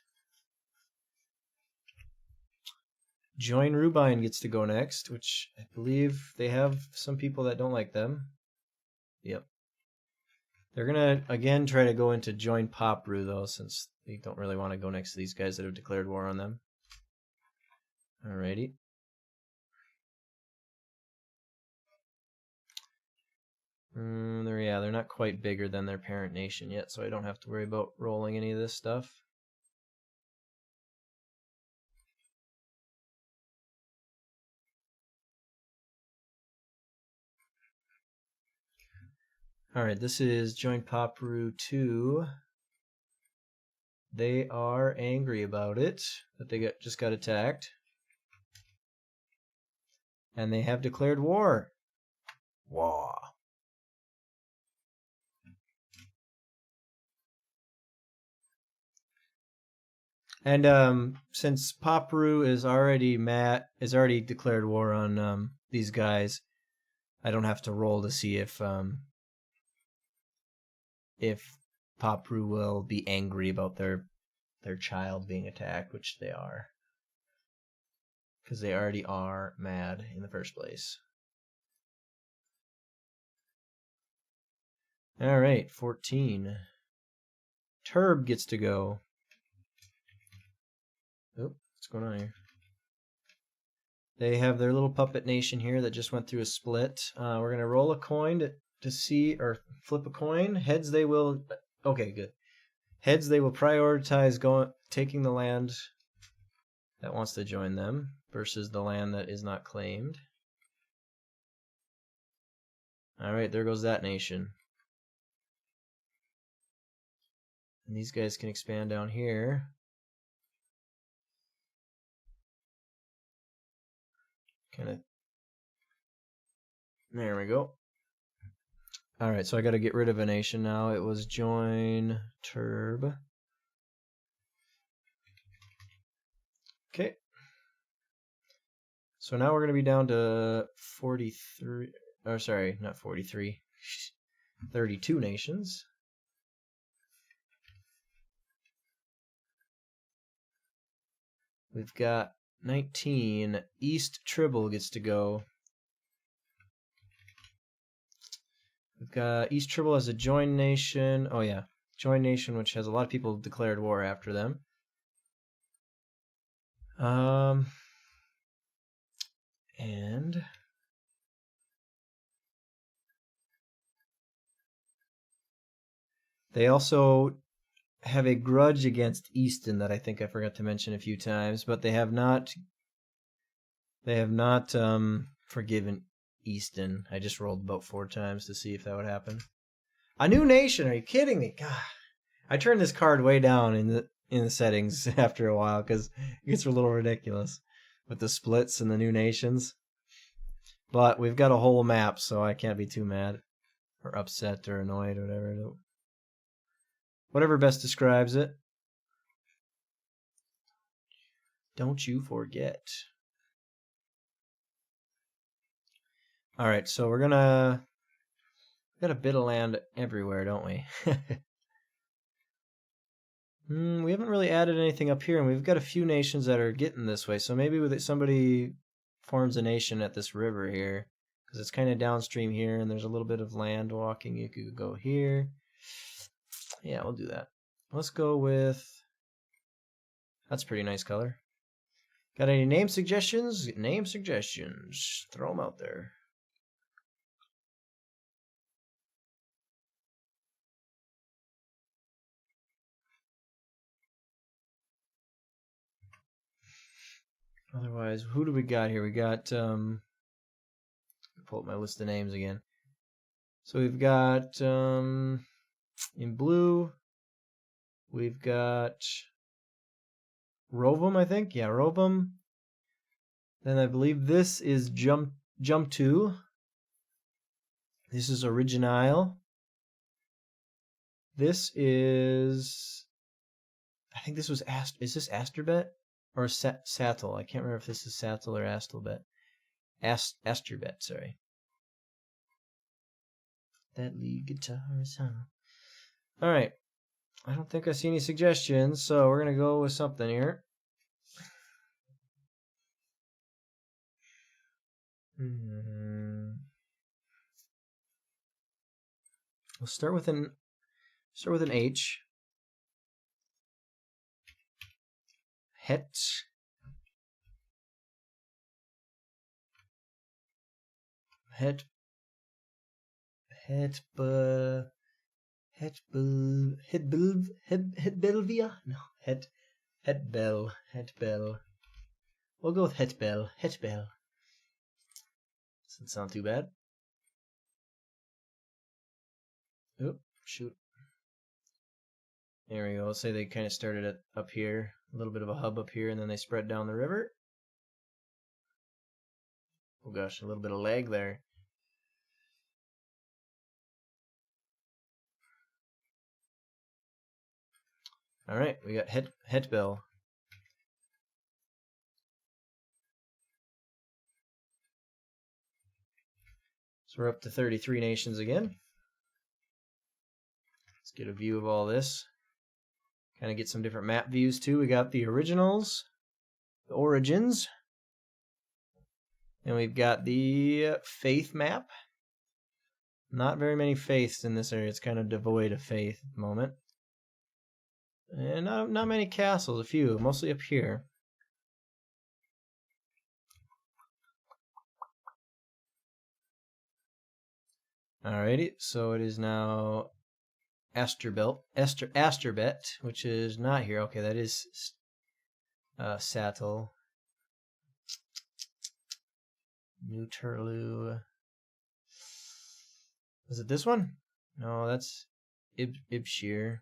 Join Rubine gets to go next, which I believe they have some people that don't like them. Yep. They're going to, again, try to go into Join Popru, though, since they don't really want to go next to these guys that have declared war on them. Alrighty. They're not quite bigger than their parent nation yet, so I don't have to worry about rolling any of this stuff. Alright, this is join Paparu 2. They are angry about it, that they just got attacked. And they have declared war. War. And since Paparu is already declared war on these guys, I don't have to roll to see if Paparu will be angry about their child being attacked, which they are, because they already are mad in the first place. All right, 14. Turb gets to go. Oh, what's going on here? They have their little puppet nation here that just went through a split. We're going to roll a coin to see, or flip a coin. Heads, they will... Okay, good. Heads, they will prioritize taking the land that wants to join them versus the land that is not claimed. All right, there goes that nation. And these guys can expand down here. Kind of. There we go. All right, so I got to get rid of a nation now. It was join Turb. Okay. So now we're going to be down to 43. Oh, sorry, not 43. 32 nations. We've got 19. East Tribble gets to go. We've got East Tribble as a joined nation. Oh, yeah. Joined nation, which has a lot of people declared war after them. And they also have a grudge against Easton that I think I forgot to mention a few times, but they have not forgiven Easton. I just rolled about 4 times to see if that would happen. A new nation? Are you kidding me? God, I turned this card way down in the settings after a while because it gets a little ridiculous with the splits and the new nations. But we've got a whole map, so I can't be too mad or upset or annoyed or whatever. Whatever best describes it. Don't you forget. All right, so we got a bit of land everywhere, don't we? We haven't really added anything up here, and we've got a few nations that are getting this way. So maybe somebody forms a nation at this river here, because it's kind of downstream here, and there's a little bit of land walking. You could go here. Yeah, we'll do that. Let's go with... That's a pretty nice color. Got any name suggestions? Name suggestions. Throw them out there. Otherwise, who do we got here? We got... pull up my list of names again. So we've got... in blue, we've got... Rovum, I think. Yeah, Rovum. Then I believe this is Jump 2. This is Original. This is... I think this was... Is this Asterbet? Or Sattel? I can't remember if this is Sattel or Astelbet. Asterbet, sorry. That lead guitar is on. Alright. I don't think I see any suggestions, so we're going to go with something here. We'll start with an H. Het. Hetbelvia? No, Hetbel. We'll go with Hetbel. Doesn't sound too bad. Oop, shoot. There we go. Let's say they kind of started it up here, a little bit of a hub up here, and then they spread down the river. Oh gosh, a little bit of lag there. All right, we got Hetbel. So we're up to 33 nations again. Let's get a view of all this. Kind of get some different map views too. We got the originals, the origins, and we've got the faith map. Not very many faiths in this area. It's kind of devoid of faith at the moment. And not many castles, a few, mostly up here. Alrighty, so it is now Asterbet, which is not here. Okay, that is Sattel. New Turlu. Is it this one? No, that's Ibshir.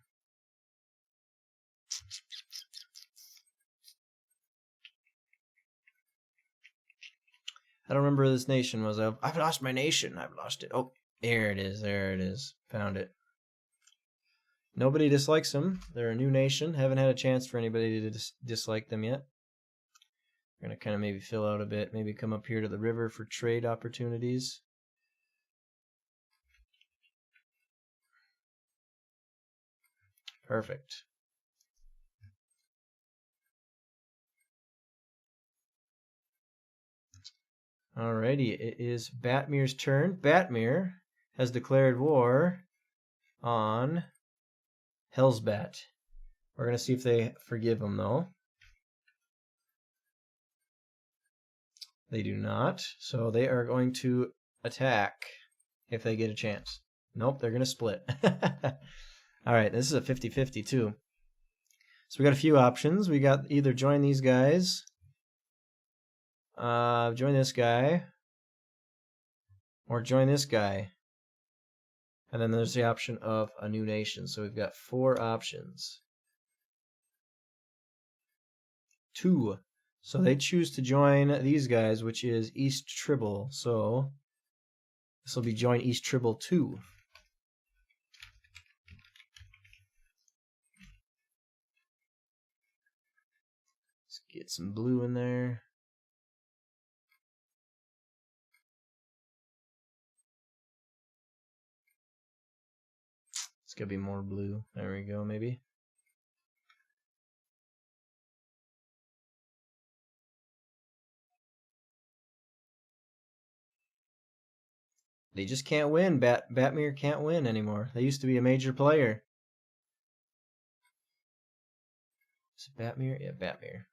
I don't remember where this nation was. I've lost my nation. I've lost it. Oh, there it is. There it is. Found it. Nobody dislikes them. They're a new nation. Haven't had a chance for anybody to dislike them yet. We're going to kind of maybe fill out a bit. Maybe come up here to the river for trade opportunities. Perfect. Alrighty, it is Batmir's turn. Batmir has declared war on Hellsbat. We're going to see if they forgive him, though. They do not, so they are going to attack if they get a chance. Nope, they're going to split. Alright, this is a 50-50 too. So we got a few options. We got either join these guys, join this guy, or join this guy. And then there's the option of a new nation. So we've got 4 options. 2. So they choose to join these guys, which is East Tribble. So this will be join East Tribble 2. Let's get some blue in there. It's gonna be more blue. There we go, maybe. They just can't win. Batmir can't win anymore. They used to be a major player. Is it Batmir? Yeah, Batmir.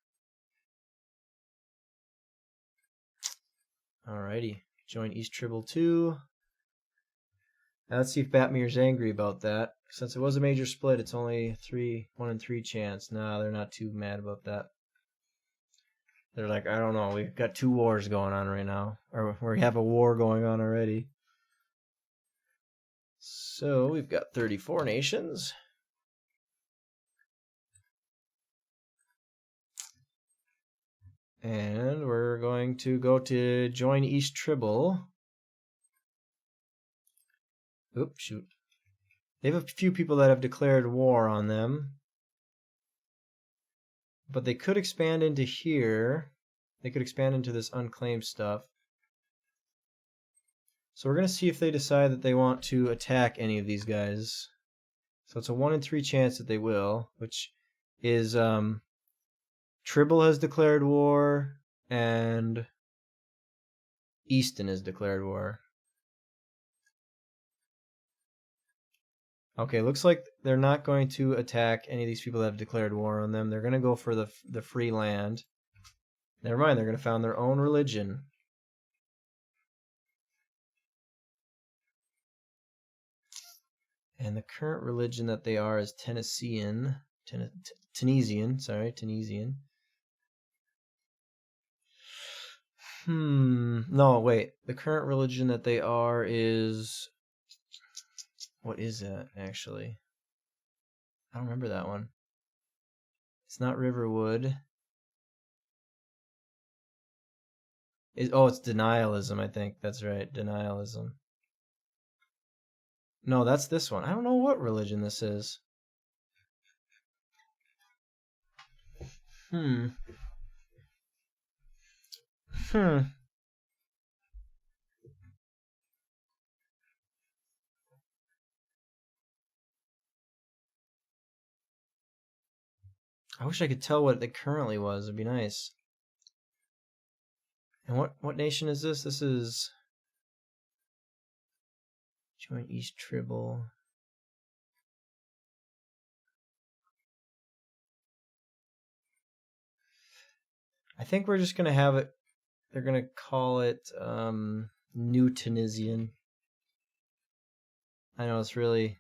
Alrighty. Join East Tribble 2. Now let's see if Batmir's angry about that. Since it was a major split, it's only 1 in 3 chance. Nah, they're not too mad about that. They're like, I don't know, we've got 2 wars going on right now. Or we have a war going on already. So we've got 34 nations. And we're going to go to join East Tribble. Oops, shoot. They have a few people that have declared war on them. But they could expand into here. They could expand into this unclaimed stuff. So we're going to see if they decide that they want to attack any of these guys. So it's a 1 in 3 chance that they will, which is Tribble has declared war and Easton has declared war. Okay, looks like they're not going to attack any of these people that have declared war on them. They're going to go for the free land. Never mind, they're going to found their own religion. And the current religion that they are is Tunisian. No, wait. The current religion that they are is... What is that, actually? I don't remember that one. It's not Riverwood. It's denialism, I think. That's right, denialism. No, that's this one. I don't know what religion this is. I wish I could tell what it currently was. It'd be nice. And what nation is this? This is... Join East Tribble. I think we're just going to have it... They're going to call it New Tunisian. I know it's really,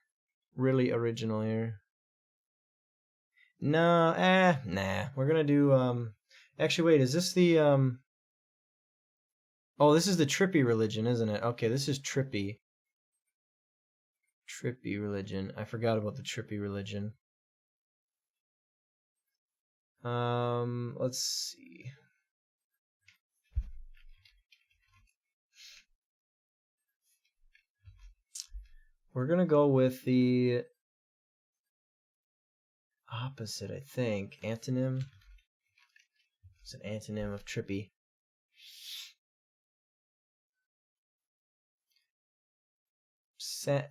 really original here. No, nah. We're going to do... Actually, wait, is this the... Oh, this is the trippy religion, isn't it? Okay, this is trippy. Trippy religion. I forgot about the trippy religion. Let's see. We're gonna go with the opposite, I think. Antonym. It's an antonym of trippy. Sane.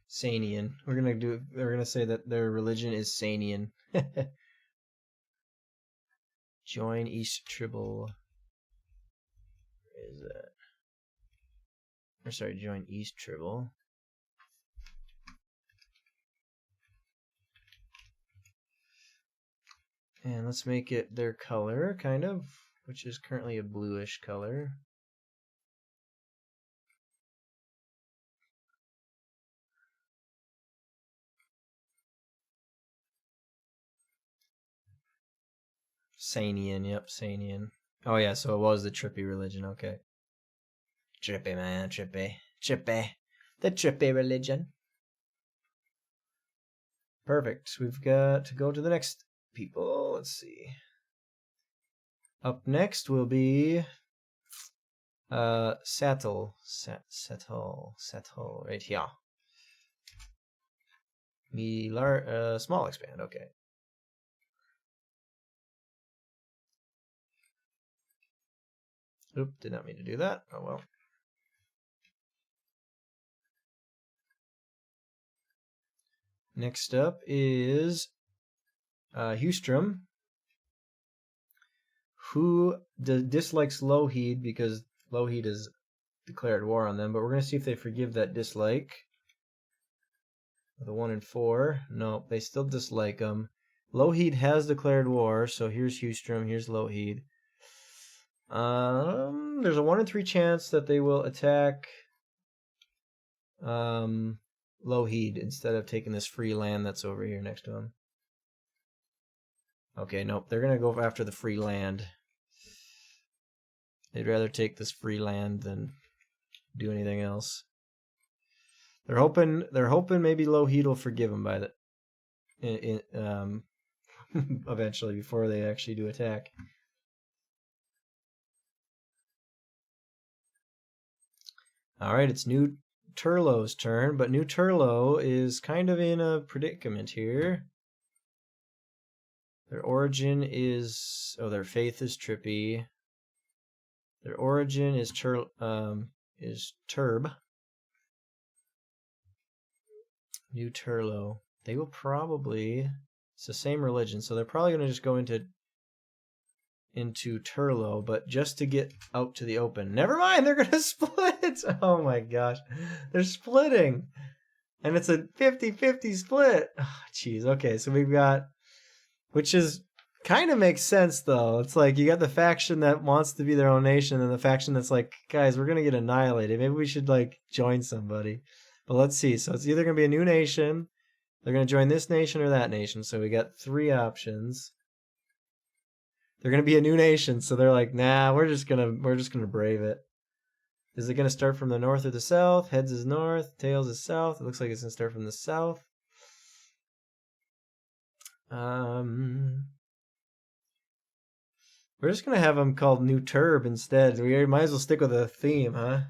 Sanian. We're gonna say that their religion is Sanian. Join East Tribble. Where is that? Or sorry, join East Tribble. And let's make it their color, kind of, which is currently a bluish color. Sanian, yep, Sanian. Oh yeah, so it was the trippy religion, okay. Trippy, man, trippy. The trippy religion. Perfect. We've got to go to the next people. Let's see. Up next will be Settle, right here. Small expand, okay. Oop, did not mean to do that. Oh well. Next up is Hustrom, who dislikes Lougheed because Lougheed has declared war on them, but we're going to see if they forgive that dislike. With a 1 and 4. No, they still dislike them. Lougheed has declared war, so here's Hustrom, here's Lougheed. There's a 1 in 3 chance that they will attack Lougheed instead of taking this free land that's over here next to him. Okay, nope, they're gonna go after the free land. They'd rather take this free land than do anything else. They're hoping maybe Lougheed will forgive them by eventually before they actually do attack. All right, it's New Turlow's turn, but New Turlow is kind of in a predicament here. Their origin is... Oh, their faith is trippy. Their origin is Turb. New Turlow. They will probably... It's the same religion, so they're probably going to just go into into Turlo, but just to get out to the open. Never mind, they're gonna split. Oh my gosh, they're splitting, and it's a 50-50 split. Jeez. Okay, so we've got, which is kind of makes sense though. It's like you got the faction that wants to be their own nation, and the faction that's like, guys, we're gonna get annihilated. Maybe we should like join somebody. But let's see. So it's either gonna be a new nation, they're gonna join this nation or that nation. So we got 3 options. They're gonna be a new nation, so they're like, nah, we're just gonna brave it. Is it gonna start from the north or the south? Heads is north, tails is south. It looks like it's gonna start from the south. We're just gonna have them called New Turb instead. We might as well stick with a theme, huh?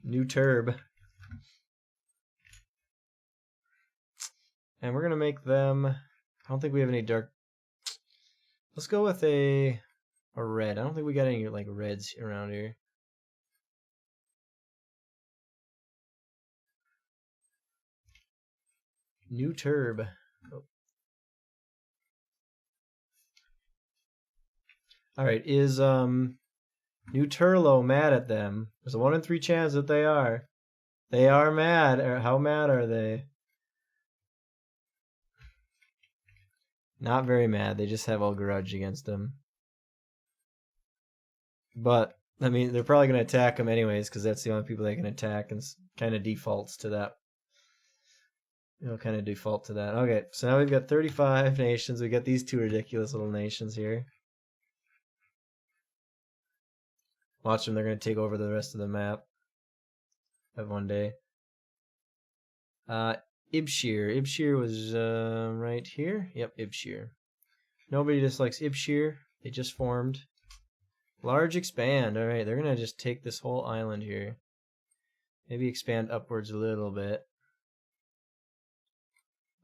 New Turb. And we're gonna make them, I don't think we have any dark. Let's go with a red. I don't think we got any like reds around here. New Turb. Oh. All right, is New Turlo mad at them? There's a 1 in 3 chance that they are. They are mad. How mad are they? Not very mad. They just have a grudge against them. But I mean, they're probably going to attack them anyways because that's the only people they can attack, and kind of defaults to that. Kind of default to that. Okay, so now we've got 35 nations. We got these 2 ridiculous little nations here. Watch them. They're going to take over the rest of the map of one day. Ibshir. Ibshir was right here. Yep, Ibshir. Nobody dislikes Ibshir. They just formed. Large expand. All right, they're going to just take this whole island here. Maybe expand upwards a little bit.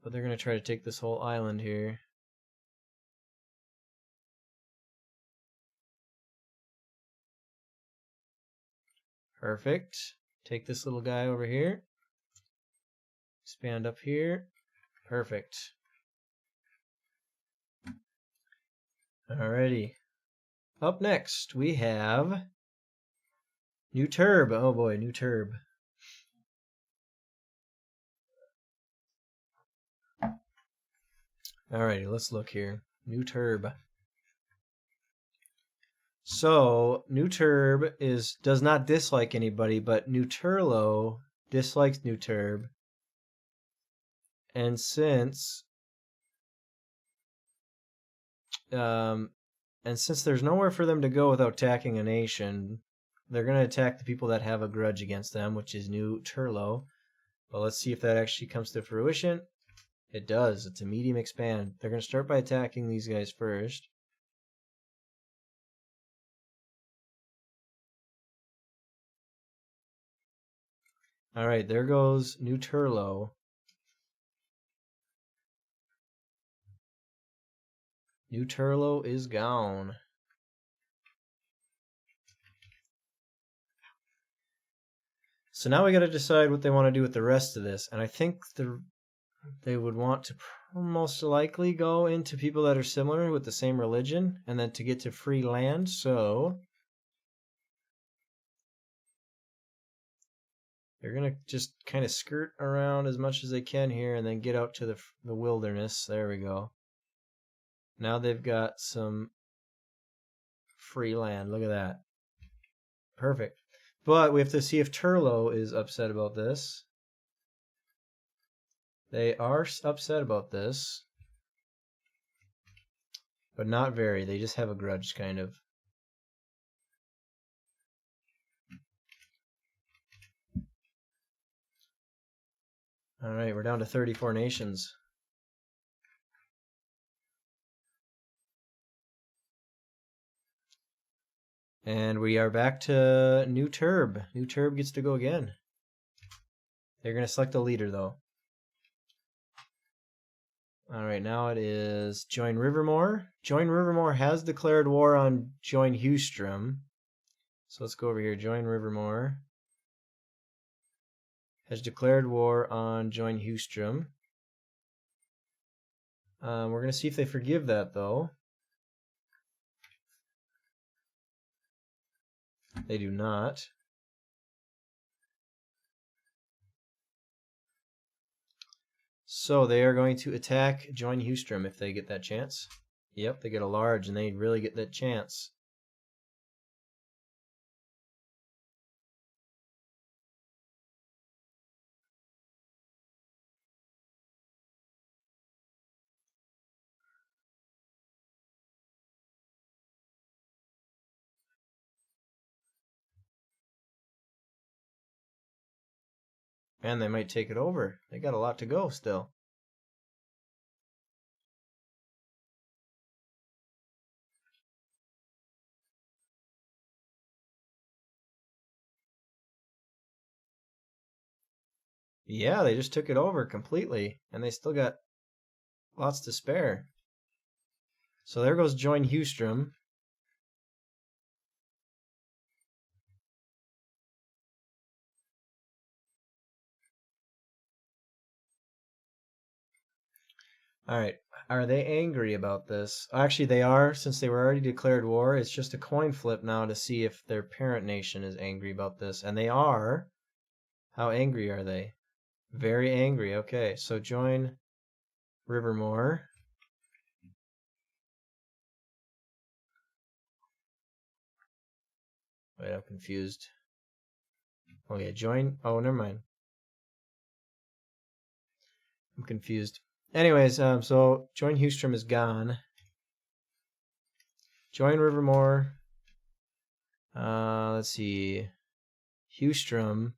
But they're going to try to take this whole island here. Perfect. Take this little guy over here. Expand up here. Perfect. Alrighty. Up next, we have New Turb. Oh boy, New Turb. Alrighty, let's look here. New Turb. So, New Turb does not dislike anybody, but New Turlo dislikes New Turb. And since there's nowhere for them to go without attacking a nation, they're going to attack the people that have a grudge against them, which is New Turlo. But let's see if that actually comes to fruition. It does. It's a medium expand. They're going to start by attacking these guys first. Alright, there goes New Turlo. New Turlo is gone. So now we got to decide what they want to do with the rest of this. And I think they would want to most likely go into people that are similar with the same religion, and then to get to free land. So they're going to just kind of skirt around as much as they can here and then get out to the wilderness. There we go. Now they've got some free land. Look at that. Perfect. But we have to see if Turlo is upset about this. They are upset about this. But not very. They just have a grudge, kind of. Alright, we're down to 34 nations. And we are back to New Turb. New Turb gets to go again. They're going to select a leader, though. Alright, now it is Join Rivermore. Join Rivermore has declared war on Join Hewstrom. So let's go over here. Join Rivermore has declared war on Join Hewstrom. We're going to see if they forgive that, though. They do not. So they are going to attack Join Hewstrom if they get that chance. Yep, they get a large, and they really get that chance. And they might take it over. They got a lot to go still. Yeah, they just took it over completely, and they still got lots to spare. So there goes Join Hewstrom. All right. Are they angry about this? Actually, they are, since they were already declared war. It's just a coin flip now to see if their parent nation is angry about this. And they are. How angry are they? Very angry. Okay, so join Rivermore. Wait, I'm confused. Oh, yeah, join. Oh, never mind. I'm confused. Anyways, so join Hewstrom is gone. Join Rivermore. Let's see. Hewstrom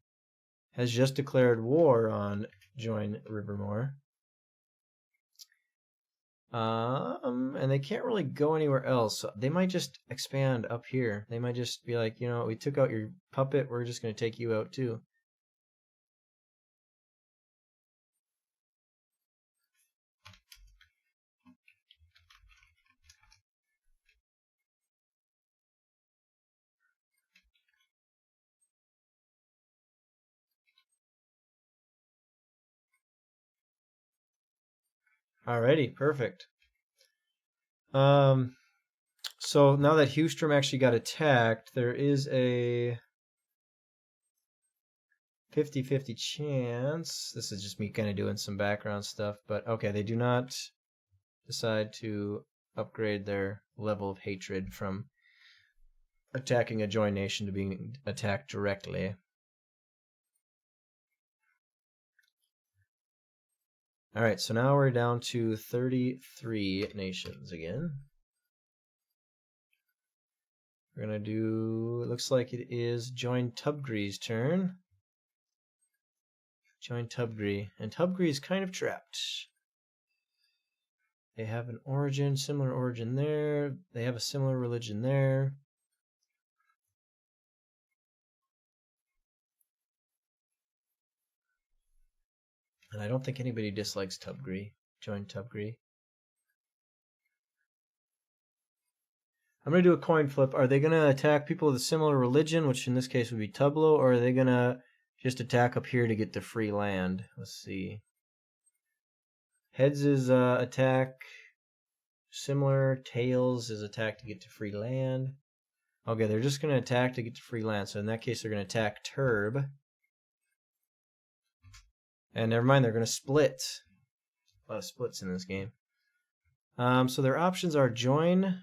has just declared war on Join Rivermore. And they can't really go anywhere else. So they might just expand up here. They might just be like, you know, we took out your puppet. We're just going to take you out too. Alrighty, perfect. So now that Hewstrom actually got attacked, there is a 50-50 chance. This is just me kind of doing some background stuff, but okay, they do not decide to upgrade their level of hatred from attacking a joined nation to being attacked directly. Alright, so now we're down to 33 nations again. We're going to do, it looks like it is Join Tubgree's turn. Join Tubgree. And Tubgree is kind of trapped. They have an origin, similar origin there. They have a similar religion there. And I don't think anybody dislikes Tubgree. Join Tubgree. I'm going to do a coin flip. Are they going to attack people with a similar religion, which in this case would be Tublo, or are they going to just attack up here to get the free land? Let's see. Heads is attack similar. Tails is attack to get to free land. Okay, they're just going to attack to get to free land. So in that case, they're going to attack Turb. And never mind, they're going to split. A lot of splits in this game. So their options are join,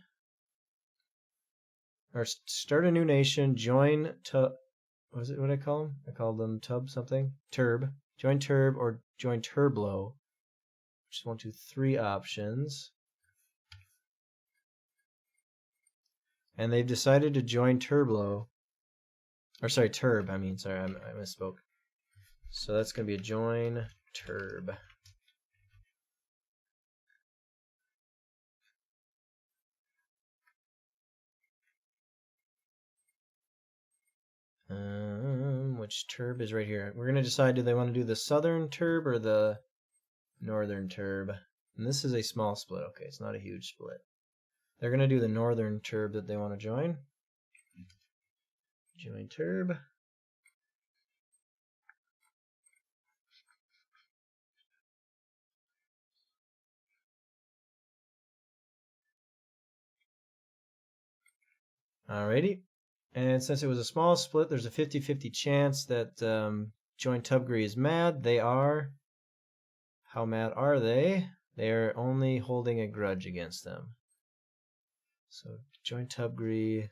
or start a new nation, join Tub. What is it? What did I call them? I called them Tub something. Turb. Join Turb or join Turblo. Which is 1, 2, 3 options. And they've decided to join Turblo. Or sorry, Turb. I misspoke. So that's going to be a join Turb. Which Turb is right here. We're going to decide, do they want to do the southern Turb or the northern Turb? And this is a small split. Okay, it's not a huge split. They're going to do the northern Turb that they want to join. Join Turb. Alrighty. And since it was a small split, there's a 50-50 chance that Join Tubgri is mad. They are. How mad are they? They are only holding a grudge against them. So Join Tubgri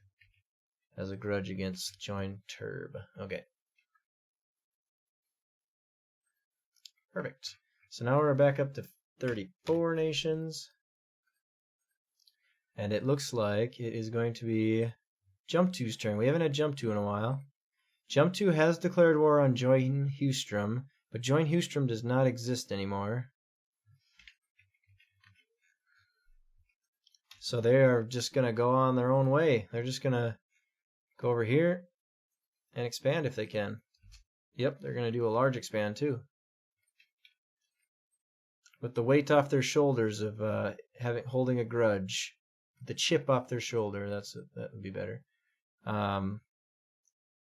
has a grudge against Join Turb. Okay. Perfect. So now we're back up to 34 nations. And it looks like it is going to be Jump 2's turn. We haven't had Jump 2 in a while. Jump 2 has declared war on Join Hewstrom, but Join Hewstrom does not exist anymore. So they are just going to go on their own way. They're just going to go over here and expand if they can. Yep, they're going to do a large expand too. With the weight off their shoulders of holding a grudge. The chip off their shoulder, that would be better.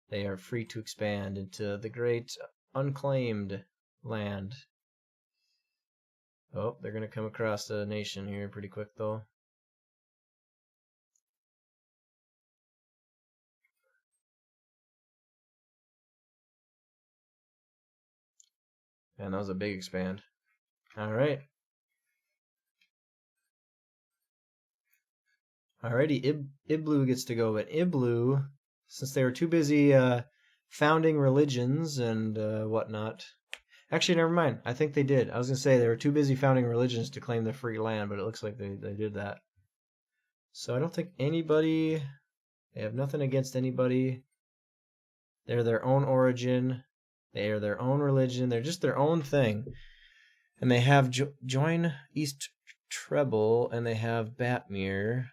They are free to expand into the great unclaimed land. Oh, they're going to come across the nation here pretty quick though. And that was a big expand. Alright. Alrighty, Iblu gets to go, but Iblu, since they were too busy founding religions and whatnot. Actually, never mind. I think they did. I was going to say they were too busy founding religions to claim the free land, but it looks like they did that. So I don't think anybody... They have nothing against anybody. They're their own origin. They are their own religion. They're just their own thing. And they have Join East Treble, and they have Batmere.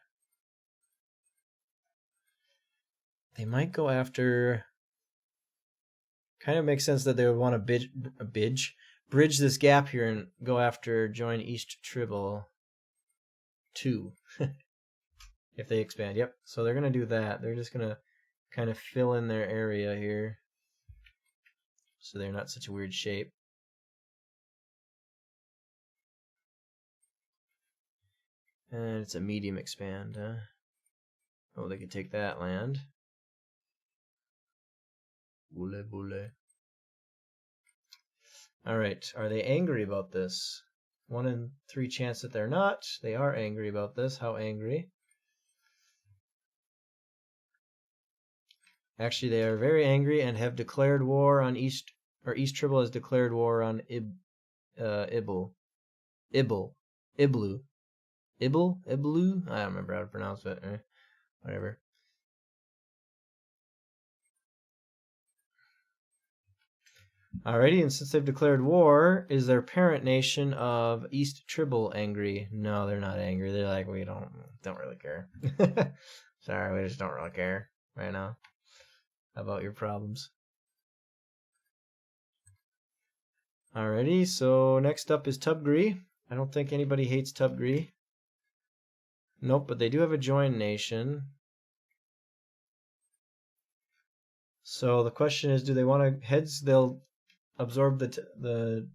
They might go after... Kind of makes sense that they would want to bridge this gap here and go after Join East Tribble 2. If they expand. Yep. So they're going to do that. They're just going to kind of fill in their area here. So they're not such a weird shape. And it's a medium expand, huh? Oh, they could take that land. Boule, boule. Alright, are they angry about this? 1 in 3 chance that they're not. They are angry about this. How angry? Actually, they are very angry and have declared war on East Tribble has declared war on Iblu. I don't remember how to pronounce it. Whatever. Alrighty, and since they've declared war, is their parent nation of East Tribble angry? No, they're not angry. They're like, we don't really care. Sorry, we just don't really care right now about your problems. Alrighty, so next up is Tubgri. I don't think anybody hates Tubgri. Nope, but they do have a join nation. So the question is, do they want to heads? They'll absorb they'll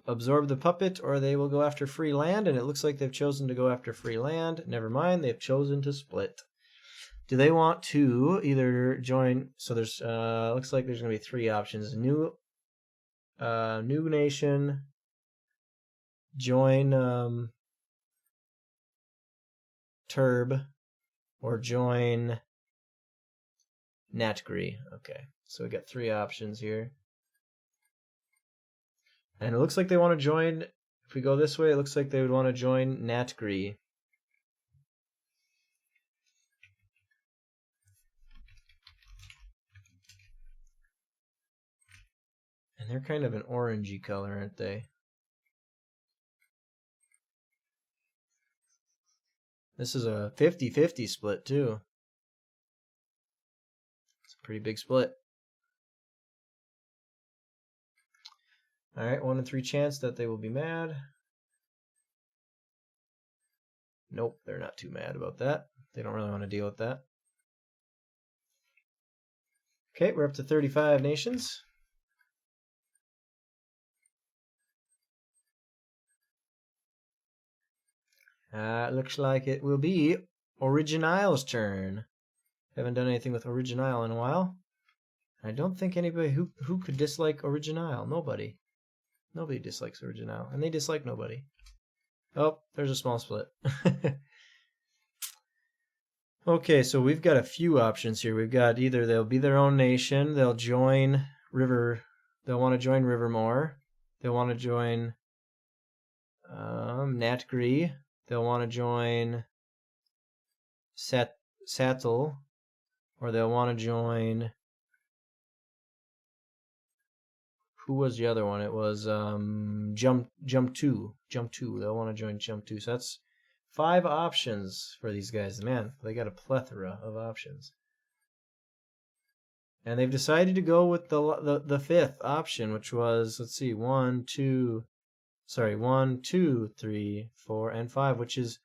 absorb the puppet, or they will go after free land, and it looks like they've chosen to go after free land. Never mind, they've chosen to split. Do they want to either join? So there's looks like there's going to be 3 options: new nation, join Turb, or join Natgri. Okay, so we got 3 options here. And it looks like they want to join, if we go this way, it looks like they would want to join Natgri. And they're kind of an orangey color, aren't they? This is a 50-50 split, too. It's a pretty big split. Alright, 1 in 3 chance that they will be mad. Nope, they're not too mad about that. They don't really want to deal with that. Okay, we're up to 35 nations. Looks like it will be Original's turn. Haven't done anything with Original in a while. I don't think anybody who could dislike Original. Nobody. Nobody dislikes Original, and they dislike nobody. Oh, there's a small split. Okay, so we've got a few options here. We've got either they'll be their own nation, they'll join River, they'll want to join Rivermore, they'll want to join Natgree, they'll want to join Sattel, or they'll want to join. Who was the other one? It was Jump 2. Jump 2. They'll want to join Jump 2. So that's 5 options for these guys. Man, they got a plethora of options. And they've decided to go with the 5th option, which was, let's see, 1, 2, 3, 4, and 5, which is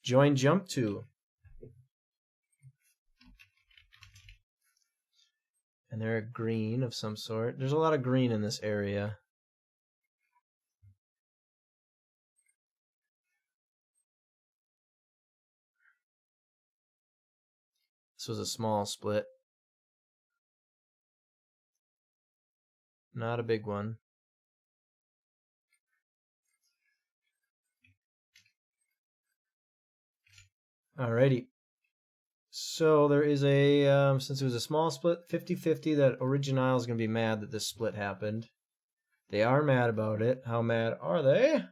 join Jump 2. And they're a green of some sort. There's a lot of green in this area. This was a small split. Not a big one. Alrighty. So there is a, since it was a small split, 50-50, that Original is going to be mad that this split happened. They are mad about it. How mad are they?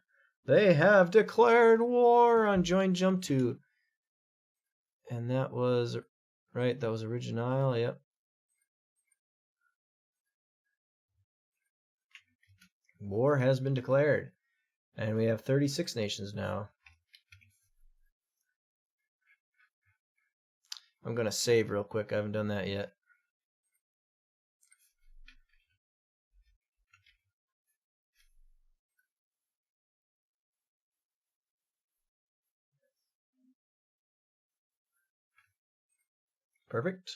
They have declared war on Join Jump 2. And that was, right, that was Original, yep. War has been declared. And we have 36 nations now. I'm going to save real quick. I haven't done that yet. Perfect.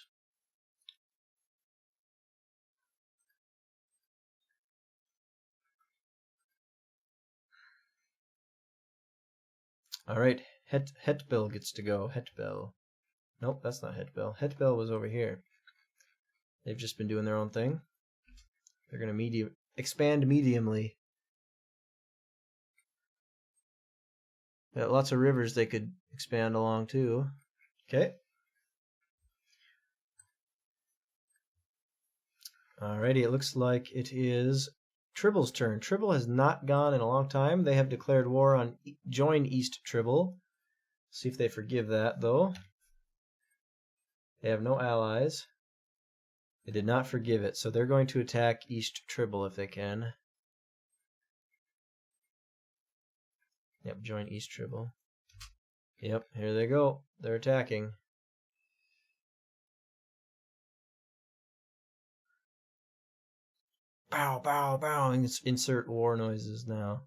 All right. Hetbel gets to go. Hetbel. Nope, that's not Hetbel. Hetbel was over here. They've just been doing their own thing. They're going to expand mediumly. Got lots of rivers they could expand along too. Okay. Alrighty, it looks like it is Tribble's turn. Tribble has not gone in a long time. They have declared war on Join East Tribble. See if they forgive that, though. They have no allies. They did not forgive it, so they're going to attack East Tribble if they can. Yep, join East Tribble. Yep, here they go. They're attacking. Bow, bow, bow. Insert war noises now.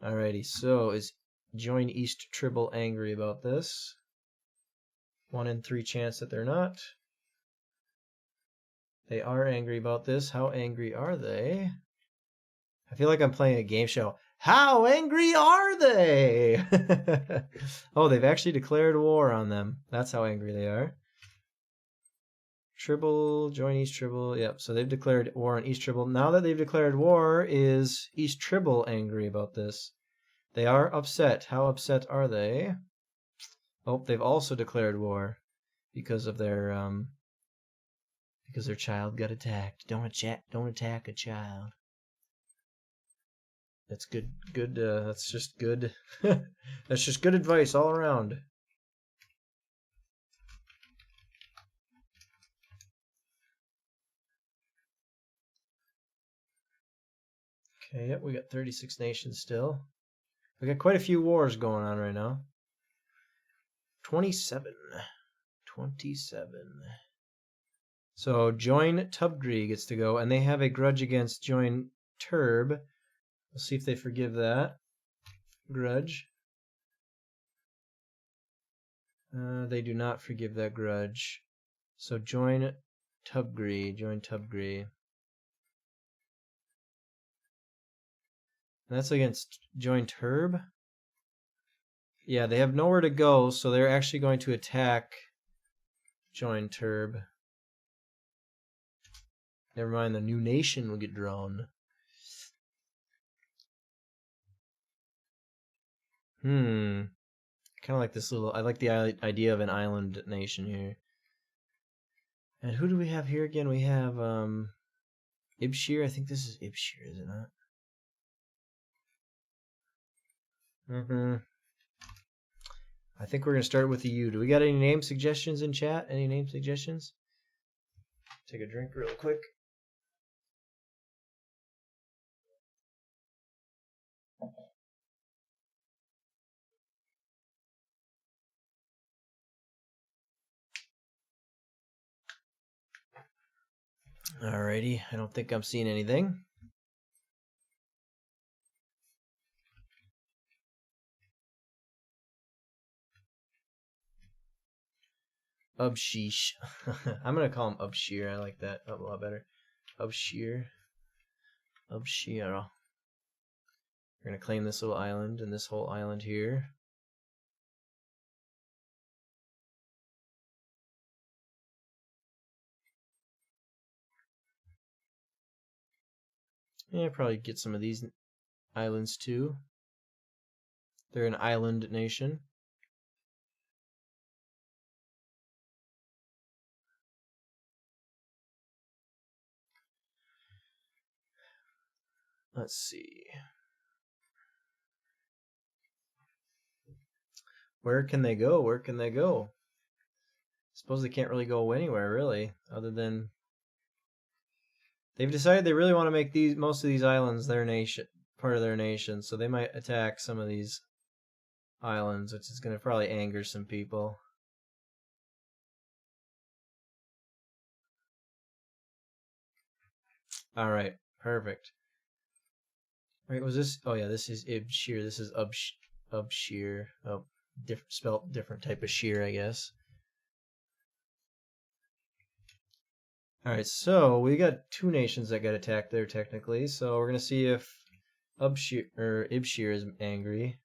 Alrighty, so is Join East Tribble angry about this? 1 in 3 chance that they're not. They are angry about this. How angry are they? I feel like I'm playing a game show. How angry are they? Oh, they've actually declared war on them. That's how angry they are. Tribble, join East Tribble. Yep, so they've declared war on East Tribble. Now that they've declared war, is East Tribble angry about this? They are upset. How upset are they? Oh, they've also declared war because of their child got attacked. Don't attack a child. That's good. That's just good. That's just good advice all around. Okay, yep, we got 36 nations still. We got quite a few wars going on right now. 27. So join Tubgree gets to go, and they have a grudge against join Turb. We'll see if they forgive that grudge. They do not forgive that grudge. So join Tubgree. Join Tubgree. And that's against join Turb. Yeah, they have nowhere to go, so they're actually going to attack Join Turb. Never mind, the new nation will get drawn. Kind of like this little... I like the idea of an island nation here. And who do we have here again? We have Ibshir. I think this is Ibshir, is it not? I think we're going to start with the U. Do we got any name suggestions in chat? Any name suggestions? Take a drink real quick. Alrighty, I don't think I'm seeing anything. Ubsheesh. I'm going to call him Ubshir. I like that a lot better. Ubshir. Ubshir. We're going to claim this little island and this whole island here. Yeah, probably get some of these islands too. They're an island nation. Let's see. Where can they go? Where can they go? Suppose they can't really go anywhere, really, other than they've decided they really want to make most of these islands their nation, part of their nation. So they might attack some of these islands, which is going to probably anger some people. All right, perfect. Wait, was this? Oh yeah, this is Ibshir. This is Ubshir. Oh, spelled different type of shear, I guess. All right, so we got two nations that got attacked there technically. So we're gonna see if Ibshir is angry.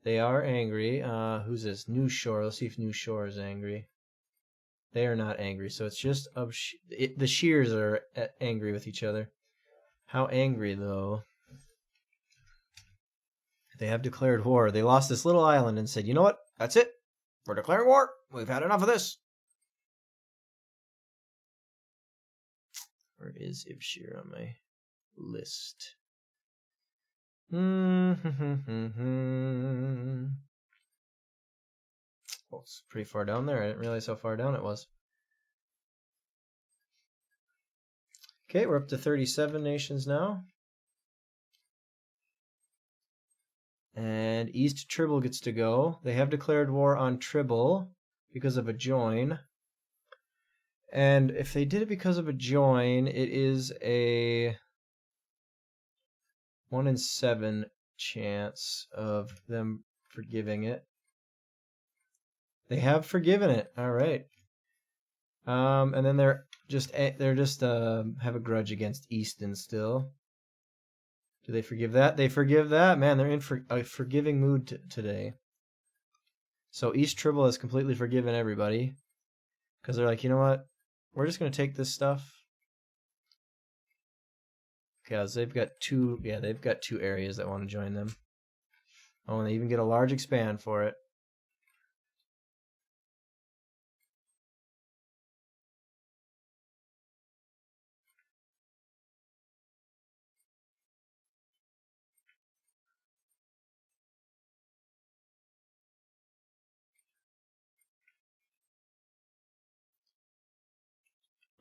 They are angry. Who's this? New Shore. Let's see if New Shore is angry. They are not angry. So it's just the shears are angry with each other. How angry though? They have declared war. They lost this little island and said, you know what? That's it. We're declaring war. We've had enough of this. Where is Ibshir on my list? Oh, it's pretty far down there. I didn't realize how far down it was. Okay, we're up to 37 nations now. And East Tribble gets to go. They have declared war on Tribble because of a join. And if they did it because of a join, it is a 1 in 7 chance of them forgiving it. They have forgiven it. All right. And then they're just have a grudge against Easton still. Do they forgive that? They forgive that. Man, they're in for a forgiving mood today. So East Tribble has completely forgiven everybody because they're like, you know what? We're just gonna take this stuff. Because they've got two. Yeah, they've got 2 areas that want to join them. Oh, and they even get a large expand for it.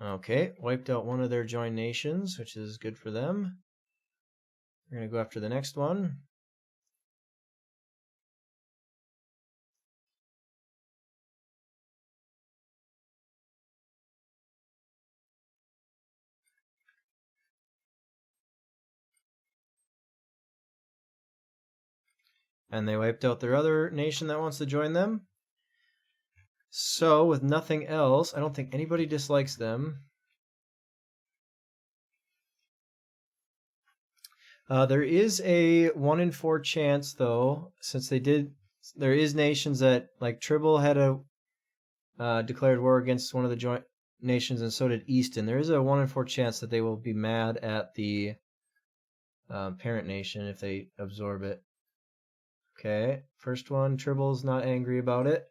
Okay, wiped out one of their joined nations, which is good for them. We're going to go after the next one. And they wiped out their other nation that wants to join them. So, with nothing else, I don't think anybody dislikes them. There is a 1 in 4 chance, though, since they did there is nations that, like Tribble had a declared war against one of the joint nations, and so did Easton. There is a 1 in 4 chance that they will be mad at the parent nation if they absorb it. Okay, first one, Tribble's not angry about it.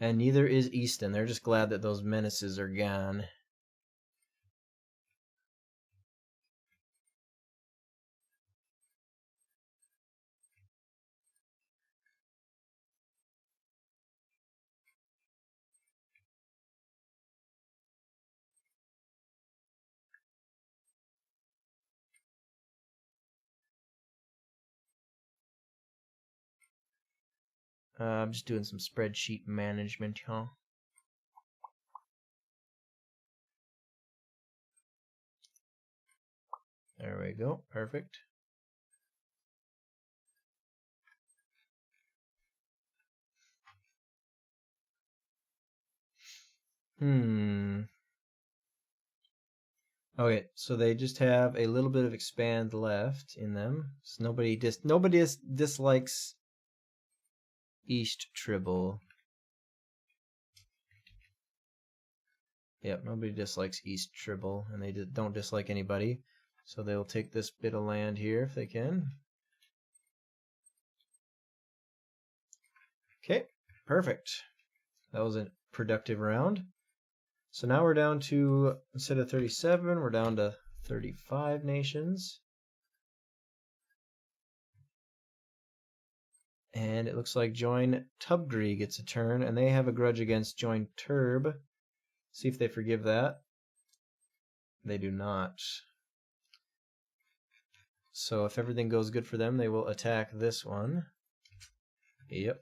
And neither is Easton. They're just glad that those menaces are gone. I'm just doing some spreadsheet management, huh? There we go. Perfect. Okay, so they just have a little bit of expand left in them. So nobody dislikes East Tribble. Yep, nobody dislikes East Tribble, and they don't dislike anybody. So they'll take this bit of land here if they can. Okay, perfect. That was a productive round. So now we're down to, instead of 37, we're down to 35 nations. And it looks like Join Tubgree gets a turn, and they have a grudge against Join Turb. See if they forgive that. They do not. So if everything goes good for them, they will attack this one. Yep.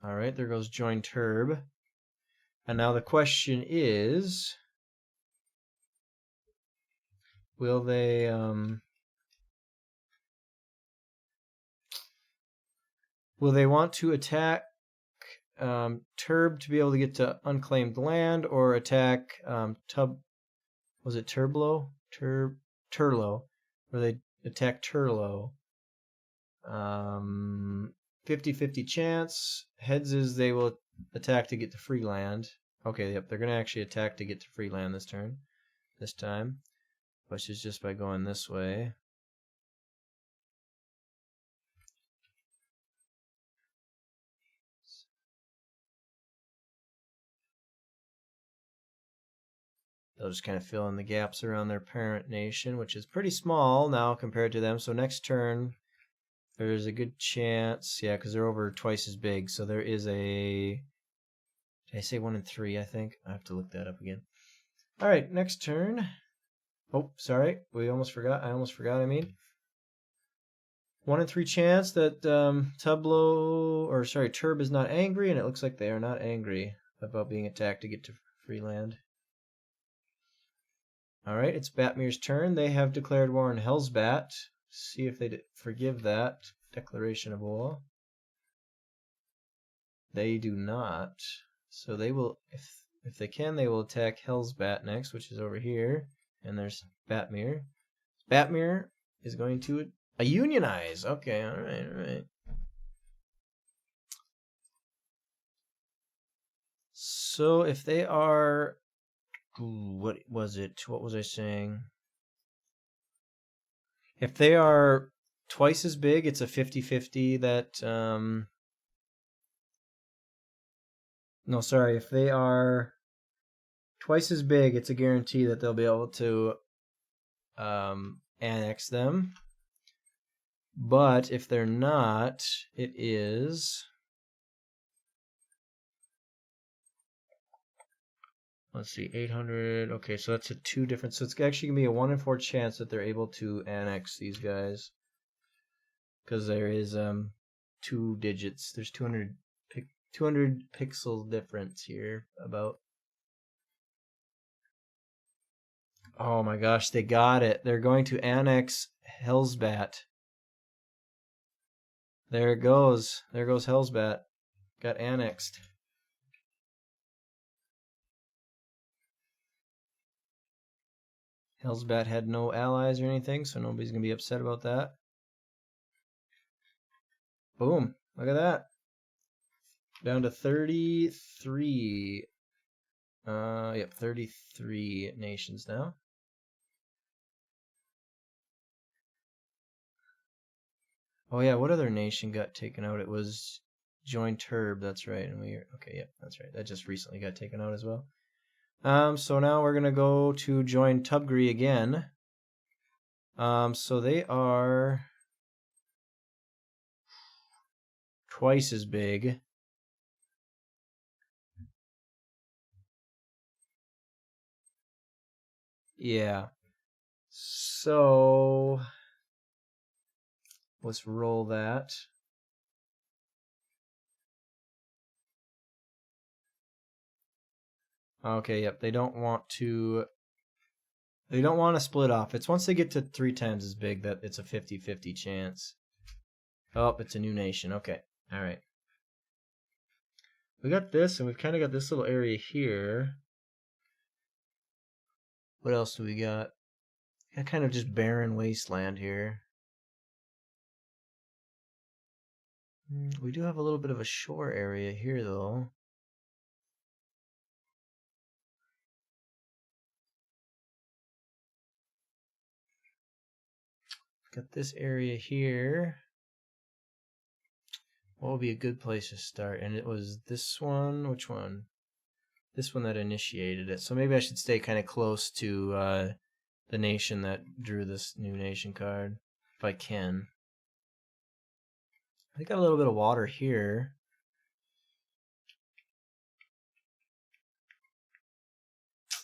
All right, there goes Join Turb. And now the question is, will they want to attack Turb to be able to get to unclaimed land, or attack was it Turlo? Where they attack Turlo. 50-50 chance. Heads is they will attack to get to free land. Okay, yep, they're going to actually attack to get to free land this time. Which is just by going this way. They'll just kind of fill in the gaps around their parent nation, which is pretty small now compared to them. So next turn, there's a good chance, yeah, because they're over twice as big. So there is a, did I say 1 in 3, I think? I have to look that up again. All right, next turn. Oh, sorry, I almost forgot, 1 in 3 chance that Turb is not angry, and it looks like they are not angry about being attacked to get to free land. All right, it's Batmir's turn. They have declared war on Hellsbat. See if they forgive that declaration of war. They do not. So they will, if they can, they will attack Hellsbat next, which is over here. And there's Batmir. Batmir is going to unionize. Okay, all right. So if they are, what was it? What was I saying? If they are twice as big, it's a 50-50 that, no, sorry, if they are twice as big, it's a guarantee that they'll be able to annex them. But if they're not, it is, let's see, 800. Okay, so that's a 2 different. So it's actually going to be a 1 in 4 chance that they're able to annex these guys. Because there is 2 digits. There's 200 pixel difference here about. Oh my gosh, they got it. They're going to annex Hellsbat. There it goes. There goes Hellsbat. Got annexed. Hellsbat had no allies or anything, so nobody's going to be upset about that. Boom. Look at that. Down to 33. Yep, 33 nations now. Oh yeah, what other nation got taken out? It was Join Turb, that's right. And okay, yep, that's right. That just recently got taken out as well. So now we're gonna go to join Tubgri again. So they are twice as big. Yeah. So let's roll that. Okay, yep. They don't want to split off. It's once they get to 3 times as big that it's a 50-50 chance. Oh, it's a new nation. Okay. All right. We got this, and we've kind of got this little area here. What else do we got? Got kind of just barren wasteland here. We do have a little bit of a shore area here, though. Got this area here. What would be a good place to start? And it was this one. Which one? This one that initiated it. So maybe I should stay kind of close to the nation that drew this new nation card, if I can. I got a little bit of water here.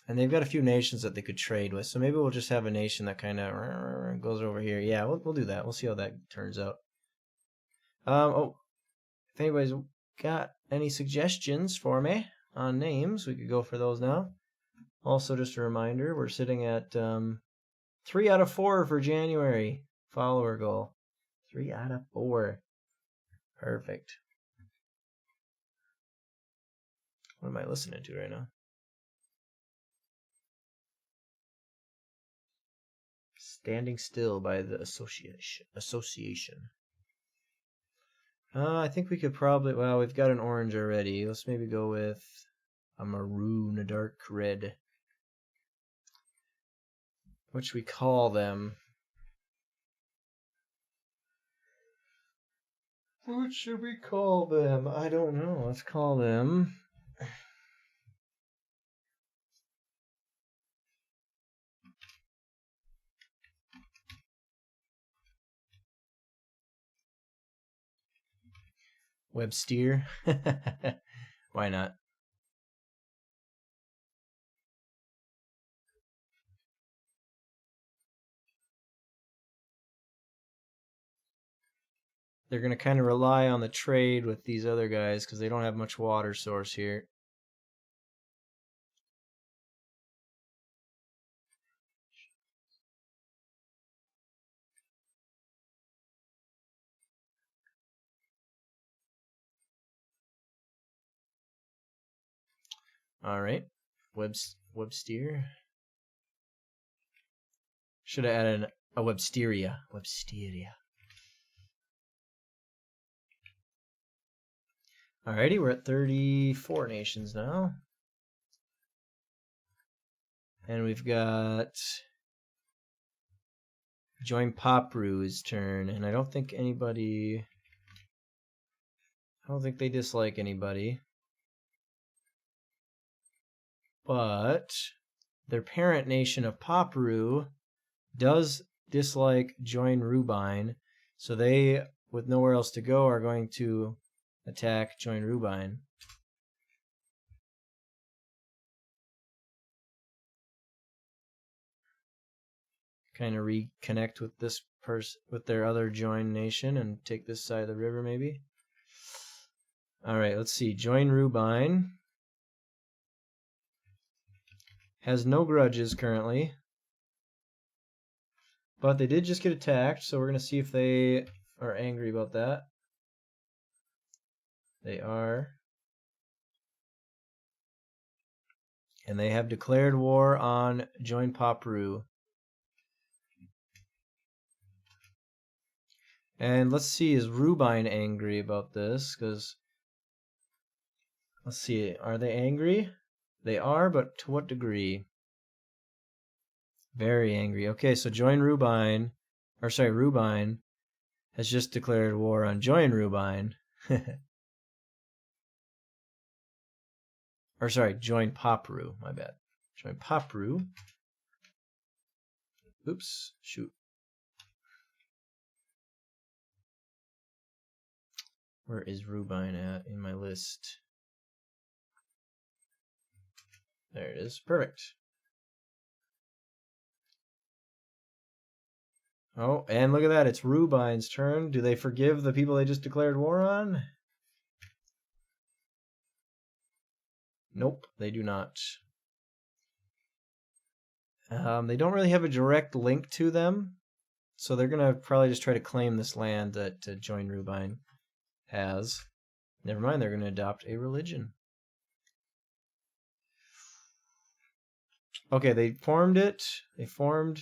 And they've got a few nations that they could trade with. So maybe we'll just have a nation that kind of goes over here. Yeah, we'll do that. We'll see how that turns out. Oh, if anybody's got any suggestions for me on names, we could go for those now. Also, just a reminder, we're sitting at 3 out of 4 for January follower goal. 3 out of 4. Perfect. What am I listening to right now? Standing Still by the Association. I think we could probably... Well, we've got an orange already. Let's maybe go with a maroon, a dark red. What should we call them? What should we call them? I don't know. Let's call them... Websteer. Why not? They're going to kind of rely on the trade with these other guys because they don't have much water source here. All right. Websteer. Should have added a Websteria. Websteria. Alrighty, we're at 34 nations now. And we've got Join Popru's turn. And I don't think they dislike anybody. But their parent nation of Popru does dislike Join Rubine. So they, with nowhere else to go, are going to attack Join Rubine. Kind of reconnect with this with their other join nation and take this side of the river maybe. All right, let's see. Join Rubine has no grudges currently, but they did just get attacked, so we're going to see if they are angry about that. They are. And they have declared war on Join Popru. And let's see, is Rubine angry about this? Because, let's see, are they angry? They are, but to what degree? Very angry. Okay, so Join Rubine, or sorry, Rubine has just declared war on Join Rubine. Or sorry, Join Popru, my bad. Join Popru. Oops, shoot. Where is Rubine at in my list? There it is. Perfect. Oh, and look at that. It's Rubine's turn. Do they forgive the people they just declared war on? Nope, they do not. They don't really have a direct link to them, so they're going to probably just try to claim this land that Join Rubine has. Never mind, they're going to adopt a religion. Okay, they formed it. They formed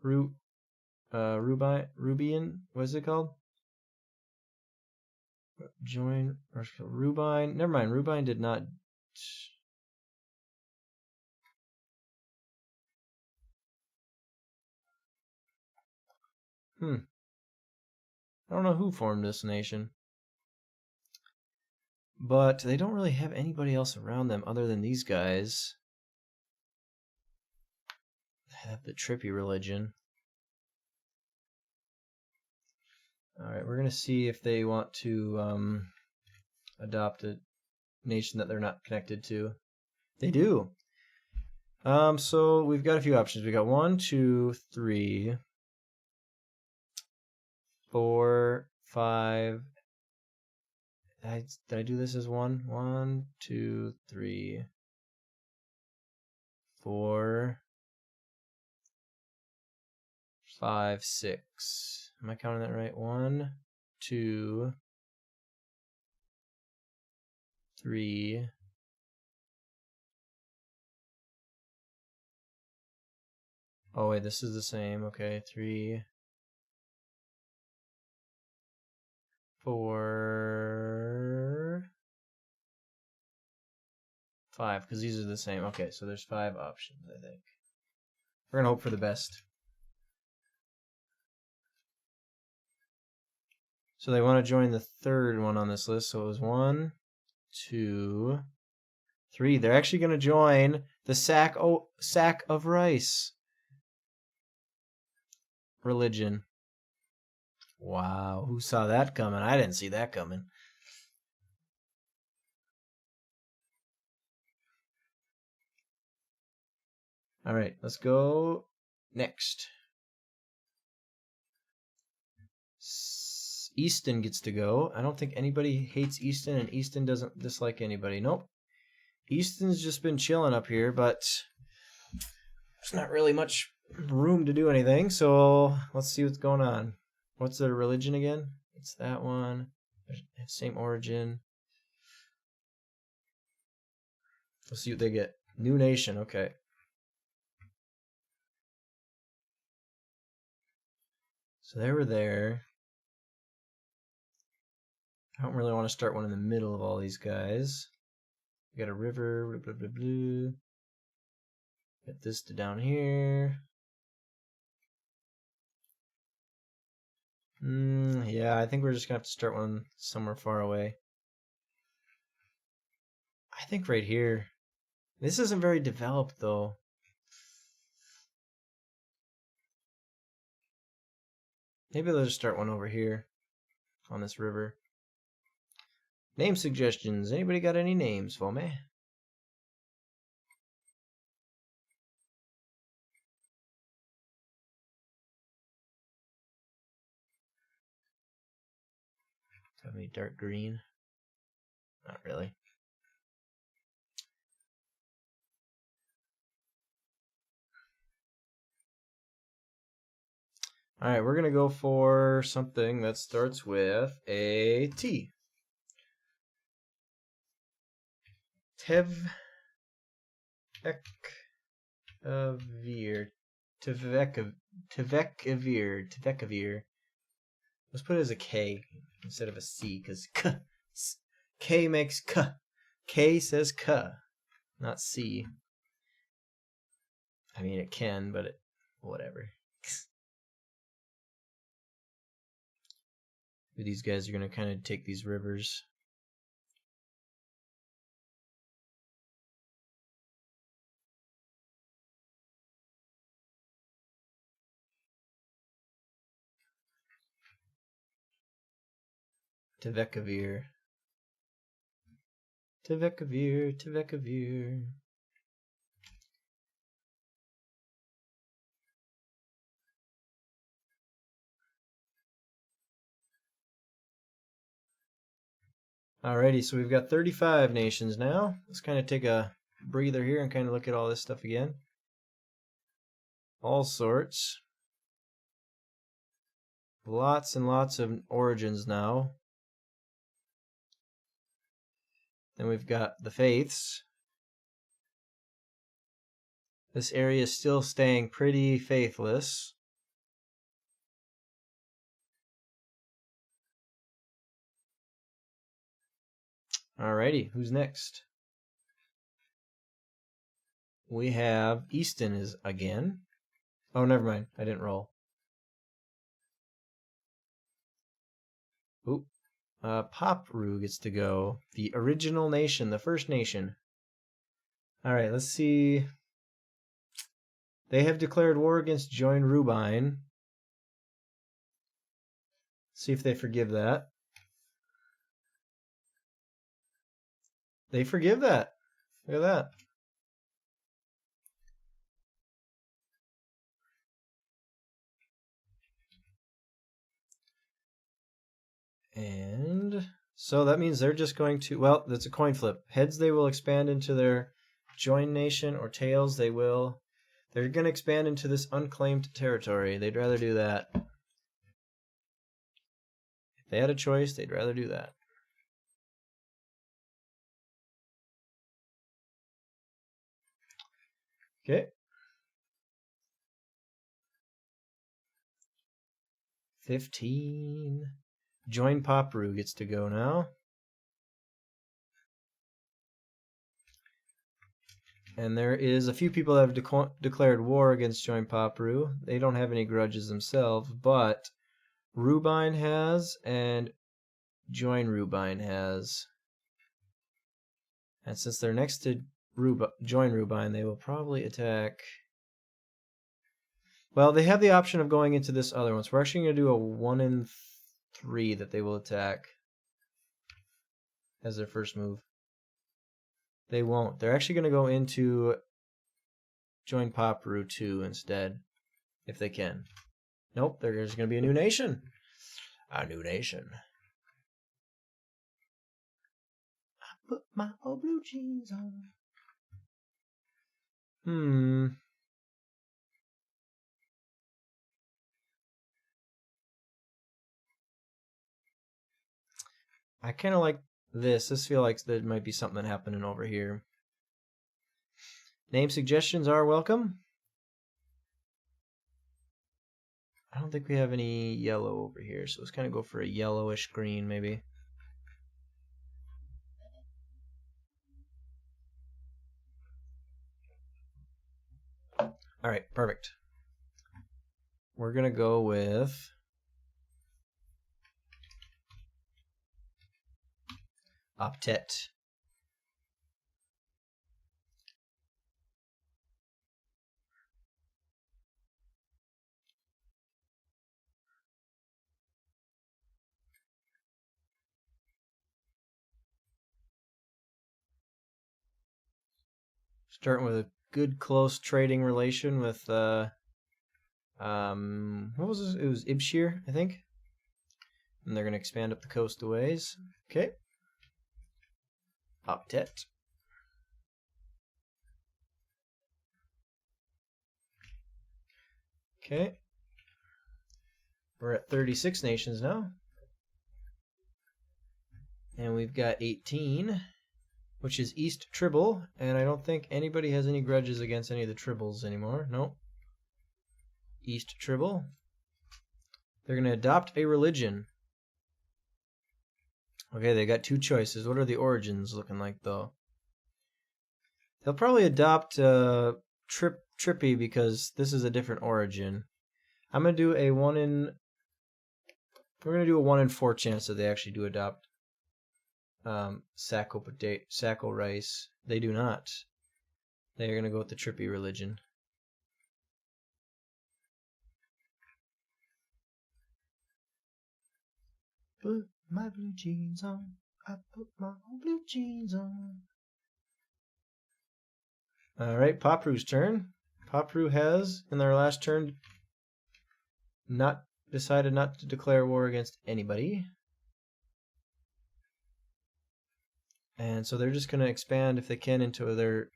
Rubian. What is it called? Join or Rubine. Never mind, Rubine did not. I don't know who formed this nation. But they don't really have anybody else around them other than these guys. They have the trippy religion. Alright, we're going to see if they want to adopt a nation that they're not connected to. They do. So we've got a few options. We got 1, 2, 3, 4, 5. Did I do this as 1? 1, 2, 3, 4, 5, 6. Am I counting that right? 1, 2, 3. Oh wait, this is the same. Okay, 3, 4, 5, because these are the same. Okay, so there's 5 options, I think. We're gonna hope for the best. So they want to join the third one on this list. So it was 1, 2, 3. They're actually gonna join the sack of rice religion. Wow, who saw that coming? I didn't see that coming. All right, let's go next. Easton gets to go. I don't think anybody hates Easton, and Easton doesn't dislike anybody. Nope. Easton's just been chilling up here, but there's not really much room to do anything, so let's see what's going on. What's their religion again? It's that one. Same origin. Let's see what they get. New nation, okay. So they were there. I don't really want to start one in the middle of all these guys. We got a river, blah, blah, blah, blah. Get this to down here. Yeah, I think we're just going to have to start one somewhere far away. I think right here. This isn't very developed, though. Maybe they'll just start one over here on this river. Name suggestions. Anybody got any names for me? Have any dark green? Not really. Alright, we're going to go for something that starts with a T. Tvekavir. Let's put it as a K instead of a C, because K makes K. K says K, not C. I mean, it can, but whatever. These guys are going to kind of take these rivers. Tvekavir. Tvekavir, Tvekavir. Alrighty, so we've got 35 nations now. Let's kind of take a breather here and kind of look at all this stuff again. All sorts. Lots and lots of origins now. Then we've got the faiths. This area is still staying pretty faithless. Alrighty, who's next? We have Easton is again. Oh, never mind. I didn't roll. Oop. Popru gets to go. The original nation, the first nation. Alright, let's see. They have declared war against Join Rubine. See if they forgive that. They forgive that. Look at that. And so that means they're just going to, well, that's a coin flip. Heads, they will expand into their join nation, or tails, they're going to expand into this unclaimed territory. They'd rather do that. If they had a choice, they'd rather do that. Okay. 15. Join Popru gets to go now. And there is a few people that have declared war against Join Popru. They don't have any grudges themselves, but Rubine has and Join Rubine has. And since they're next to Join Rubine, they will probably attack. Well, they have the option of going into this other one. So we're actually going to do a 1 in 3 that they will attack as their first move. They won't. They're actually going to go into Join Popru 2 instead, if they can. Nope, there's going to be a new nation. A new nation. I put my old blue jeans on. I kind of like this. This feels like there might be something happening over here. Name suggestions are welcome. I don't think we have any yellow over here, so let's kind of go for a yellowish green maybe. Alright, perfect. We're going to go with Optet. Starting with a good close trading relation with what was this? It was Ibshir, I think. And they're going to expand up the coast a ways. Okay. Optet. Okay. We're at 36 nations now. And we've got 18, which is East Tribble, and I don't think anybody has any grudges against any of the Tribbles anymore. Nope. East Tribble. They're going to adopt a religion. Okay, they got two choices. What are the origins looking like, though? They'll probably adopt Trippy because this is a different origin. I'm going to do a 1 in... We're going to do a 1 in 4 chance that they actually do adopt Sacco rice. They do not. They're going to go with the Trippy religion. Put my blue jeans on. I put my blue jeans on. Alright, Popru's turn. Popru has, in their last turn, decided not to declare war against anybody. And so they're just going to expand, if they can, into their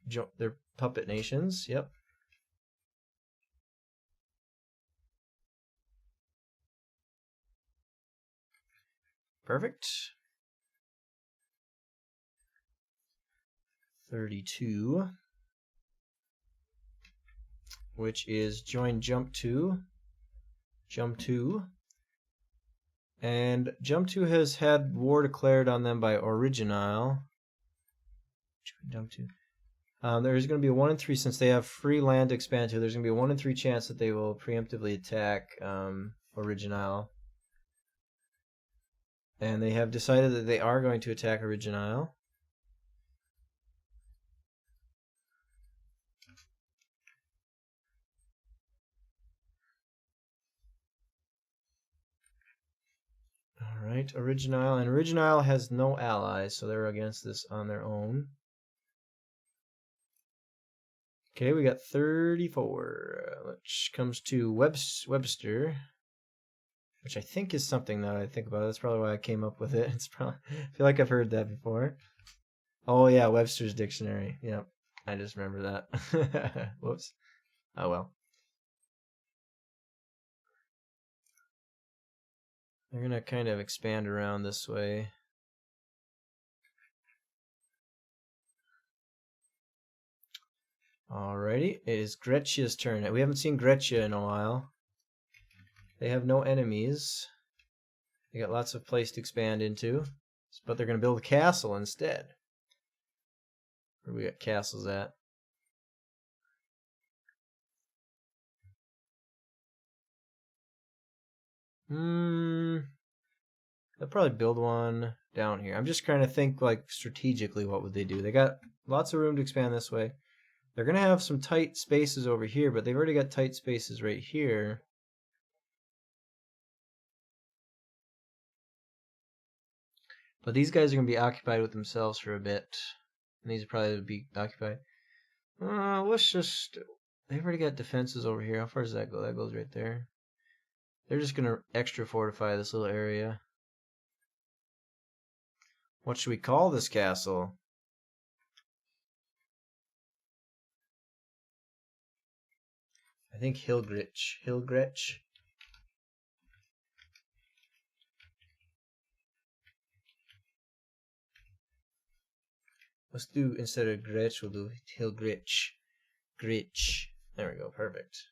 puppet nations. Yep. Perfect. 32. Which is join Jump 2. Jump 2. And Jump 2 has had war declared on them by Original. Join Jump 2. There's going to be a 1 in 3, since they have free land to expand to. There's going to be a 1 in 3 chance that they will preemptively attack Original. And they have decided that they are going to attack Original. Alright, Original. And Original has no allies, so they're against this on their own. Okay, we got 34, which comes to Webster, which I think is something that I think about. That's probably why I came up with it. It's probably, I feel like I've heard that before. Oh yeah, Webster's dictionary. Yep, I just remember that. Whoops. Oh well. They're gonna kind of expand around this way. Alrighty, it is Gretchia's turn. We haven't seen Gretchia in a while. They have no enemies. They got lots of place to expand into, but they're going to build a castle instead. Where we got castles at? They'll probably build one down here. I'm just trying to think, like, strategically, what would they do? They got lots of room to expand this way. They're going to have some tight spaces over here, but they've already got tight spaces right here. But these guys are going to be occupied with themselves for a bit. And these will probably be occupied. Let's just... They've already got defenses over here. How far does that go? That goes right there. They're just going to extra fortify this little area. What should we call this castle? I think Hillgretch. Hillgretch? Let's do, instead of Gretch, we'll do Hillgretch. Gritch. There we go, perfect.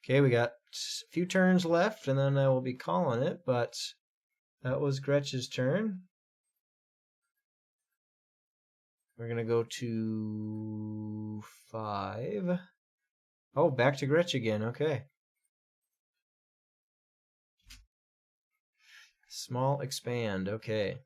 Okay, we got a few turns left, and then I will be calling it, but that was Gretch's turn. We're going to go to 5. Oh, back to Gretch again, okay. Small expand, okay.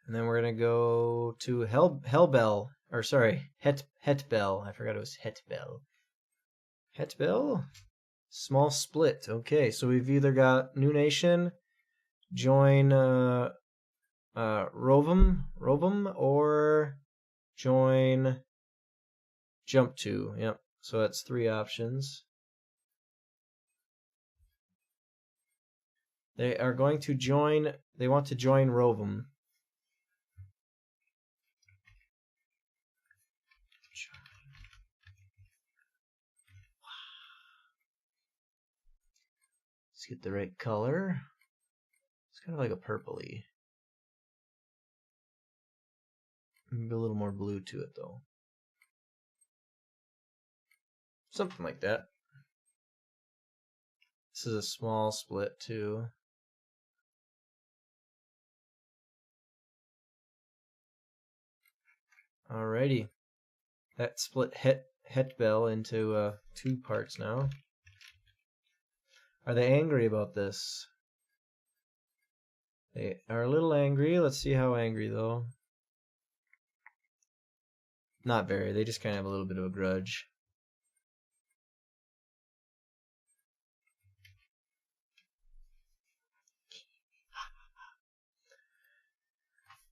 And then we're going to go to Hellbell, or sorry, Hetbell. I forgot it was Hetbell. Hetbell? Small split, okay. So we've either got New Nation, join Rovum, or join Jump 2. Yep, so that's 3 options. They are going to join, they want to join Rovum. Let's get the right color. It's kind of like a purpley. Maybe a little more blue to it though. Something like that. This is a small split too. Alrighty. That split het bell into 2 parts now. Are they angry about this? They are a little angry. Let's see how angry though. Not very. They just kind of have a little bit of a grudge.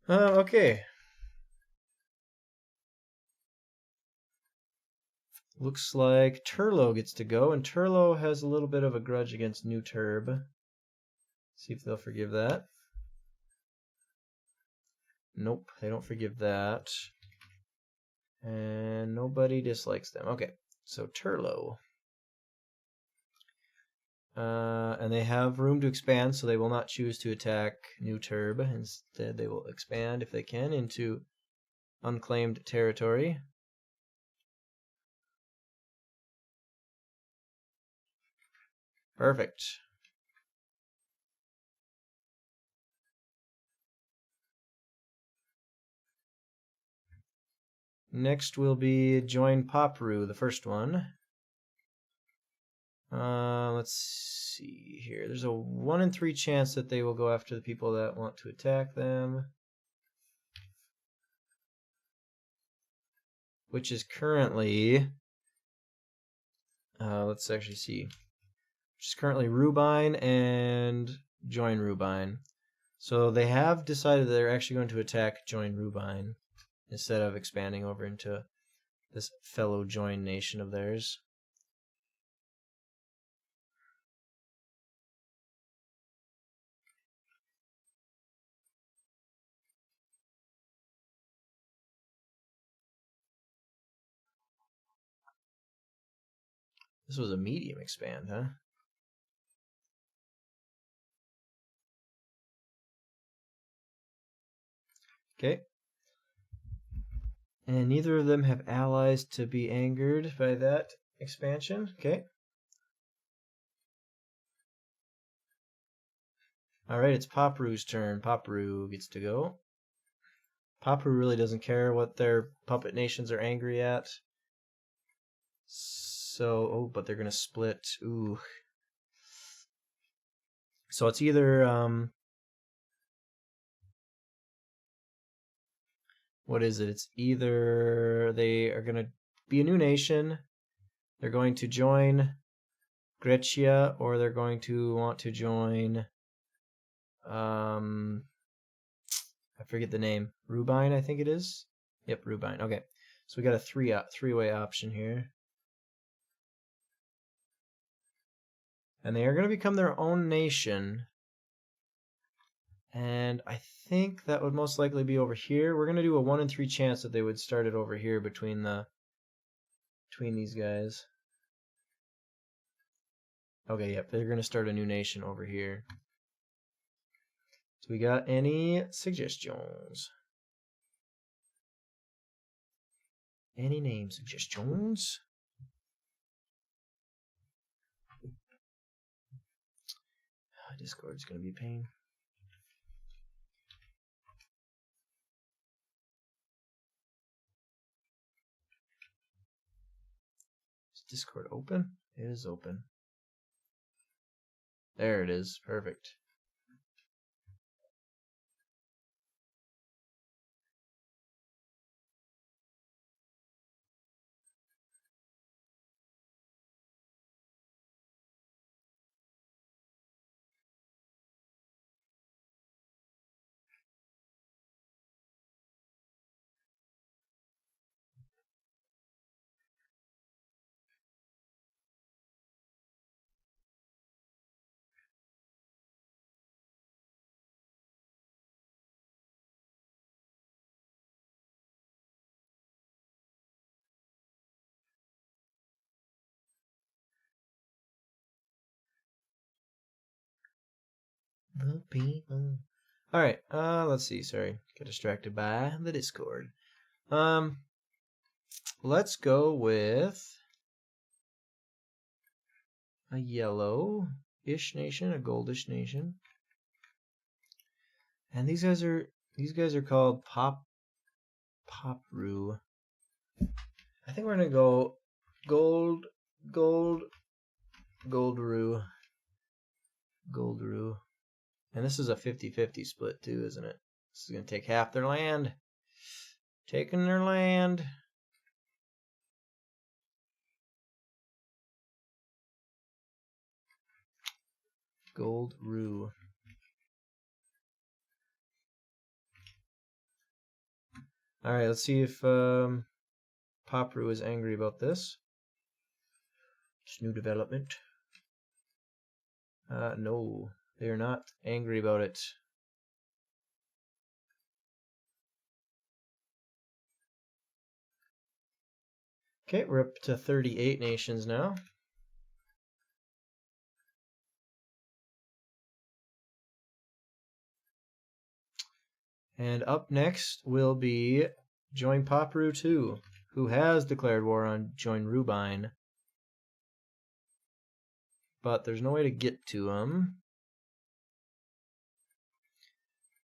Okay. Looks like Turlo gets to go, and Turlo has a little bit of a grudge against New Turb. See if they'll forgive that. Nope, they don't forgive that. And nobody dislikes them. Okay, so Turlo. And they have room to expand, so they will not choose to attack New Turb. Instead, they will expand, if they can, into unclaimed territory. Perfect. Next will be Join Popru, the first one. Let's see here. There's a 1 in 3 chance that they will go after the people that want to attack them. Which is currently... let's actually see. Which is currently Rubine and Join Rubine. So they have decided they're actually going to attack Join Rubine instead of expanding over into this fellow Join nation of theirs. This was a medium expand, huh? Okay. And neither of them have allies to be angered by that expansion. Okay. Alright, it's Popru's turn. Popru gets to go. Popru really doesn't care what their puppet nations are angry at. So, oh, but they're going to split. Ooh. So it's either, what is it? It's either they are going to be a new nation, they're going to join Grecia, or they're going to want to join, I forget the name. Rubine, I think it is. Yep, Rubine. Okay, so we got a three-way option here. And they are going to become their own nation. And I think that would most likely be over here. We're going to do a 1 in 3 chance that they would start it over here between these guys. Okay, yep, they're going to start a new nation over here. So we got any suggestions? Any name suggestions? Discord's going to be a pain. Is Discord open? It is open. There it is. Perfect. The people. All right. Let's see. Sorry, got distracted by the Discord. Let's go with a yellow-ish nation, a goldish nation, and these guys are called Popru. I think we're gonna go Goldru. And this is a 50-50 split too, isn't it? This is gonna take half their land. Taking their land. Goldru. Alright, let's see if Popru is angry about this. It's new development. No, they are not angry about it. Okay, we're up to 38 nations now. And up next will be Join Popru 2, who has declared war on Join Rubine. But there's no way to get to him.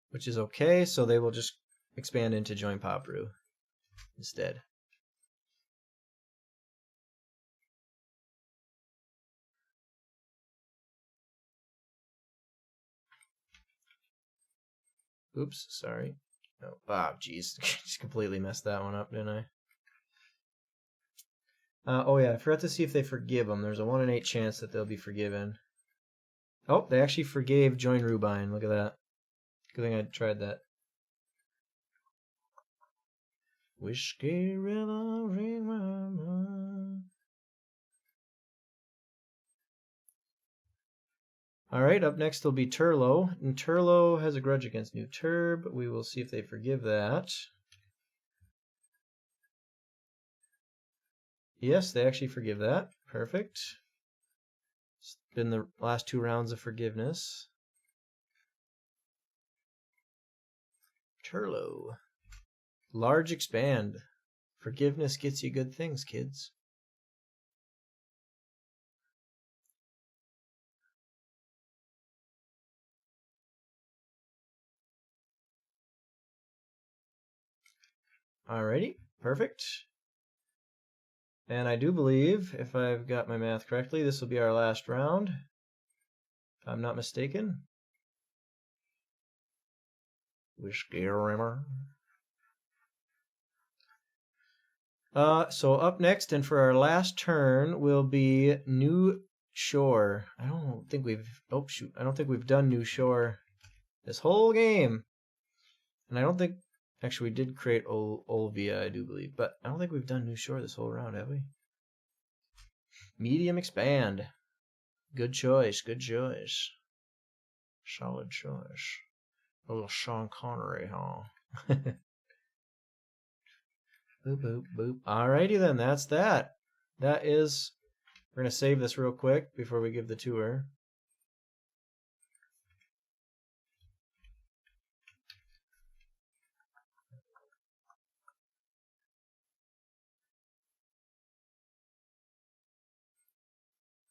Which is okay, so they will just expand into Join Popru instead. Oops, sorry. Oh, jeez. Just completely messed that one up, didn't I? Oh yeah, I forgot to see if they forgive them. There's a 1 in 8 chance that they'll be forgiven. Oh, they actually forgave Join Rubine. Look at that. Good thing I tried that. Whiskey River, ring my mind. Alright, up next will be Turlo. And Turlo has a grudge against New Turb. We will see if they forgive that. Yes, they actually forgive that. Perfect. It's been the last 2 rounds of forgiveness. Turlo. Large expand. Forgiveness gets you good things, kids. Alrighty, perfect. And I do believe, if I've got my math correctly, this will be our last round, if I'm not mistaken. Whiskey Rimmer. So up next, and for our last turn, will be New Shore. I don't think we've done New Shore this whole game. And I don't think, actually we did create Olvia, I do believe, but I don't think we've done New Shore this whole round, have we? Medium expand. Good choice, good choice. Solid choice. A little Sean Connery, huh? Boop, boop, boop. Alrighty then, that's that. That is, we're going to save this real quick before we give the tour.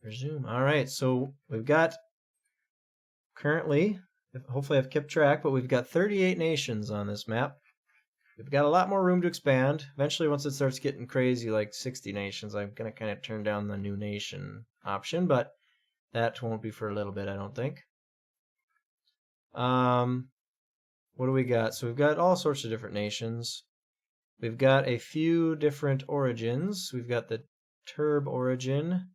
Resume. Alright, so we've got, currently, hopefully I've kept track, but we've got 38 nations on this map. We've got a lot more room to expand. Eventually, once it starts getting crazy, like 60 nations, I'm going to kind of turn down the new nation option, but that won't be for a little bit, I don't think. What do we got? So we've got all sorts of different nations. We've got a few different origins. We've got the Turb origin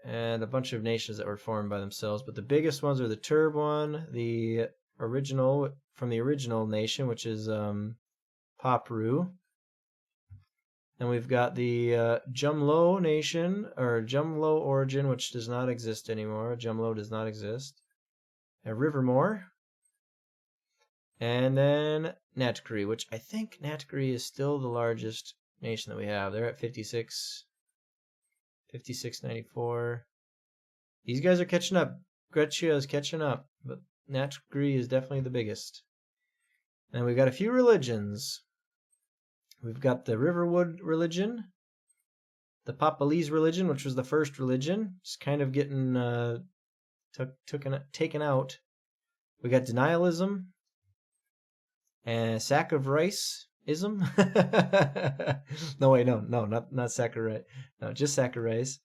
and a bunch of nations that were formed by themselves, but the biggest ones are the Turb one, the original from the original nation, which is Popru. And we've got the Jumlo nation, or Jumlo origin, which does not exist anymore. Jumlo does not exist. Rivermore. And then Natgri, which I think Natgri is still the largest nation that we have. They're at 56.94. These guys are catching up. Grecia is catching up, but natural degree is definitely the biggest. And we've got a few religions. We've got the Riverwood religion, the Papalese religion, which was the first religion. It's kind of getting taken out. We got denialism and sack of rice-ism. No, wait, no, not sack of rice. No, just sack of rice.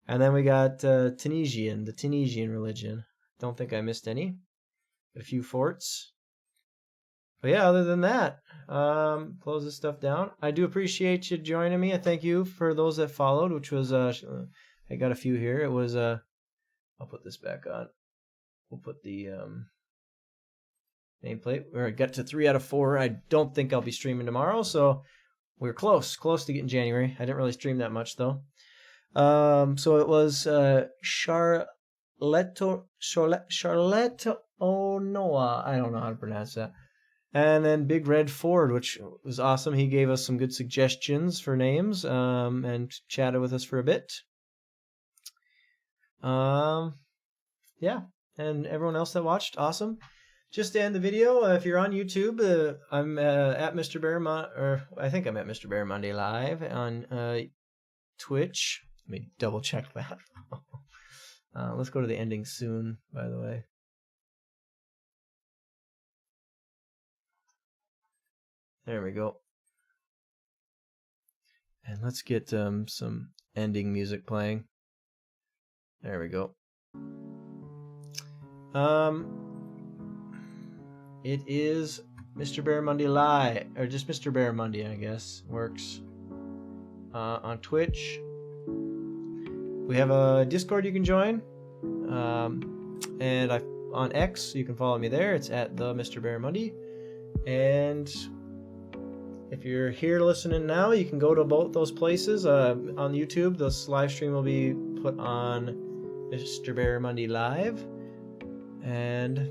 And then we got the Tunisian religion. Don't think I missed any. A few forts. But yeah, other than that, close this stuff down. I do appreciate you joining me. I thank you for those that followed, which was, I got a few here. It was, I'll put this back on. We'll put the nameplate. We got to 3 out of 4. I don't think I'll be streaming tomorrow, so we're close to getting January. I didn't really stream that much, though. So it was Charlotte Onoa. I don't know how to pronounce that. And then Big Red Ford, which was awesome. He gave us some good suggestions for names and chatted with us for a bit. Yeah, and everyone else that watched, awesome. Just to end the video, if you're on YouTube, I'm at MrBarramundi, or I think I'm at MrBarramundi live on Twitch. Let me double check that. Let's go to the ending soon, by the way. There we go. And let's get some ending music playing. There we go. It is MrBarramundi Live, or just MrBarramundi, I guess, works. On Twitch. We have a Discord you can join. And on X, you can follow me there. It's at the MrBarramundi. And if you're here listening now, you can go to both those places. On YouTube, this live stream will be put on MrBarramundi Live. And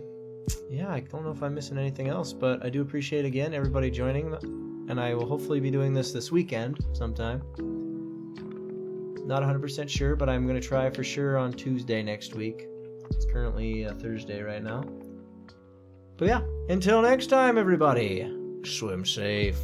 yeah, I don't know if I'm missing anything else, but I do appreciate again everybody joining. And I will hopefully be doing this weekend sometime. Not 100% sure, but I'm going to try for sure on Tuesday next week. It's currently Thursday right now. But yeah, until next time, everybody, swim safe.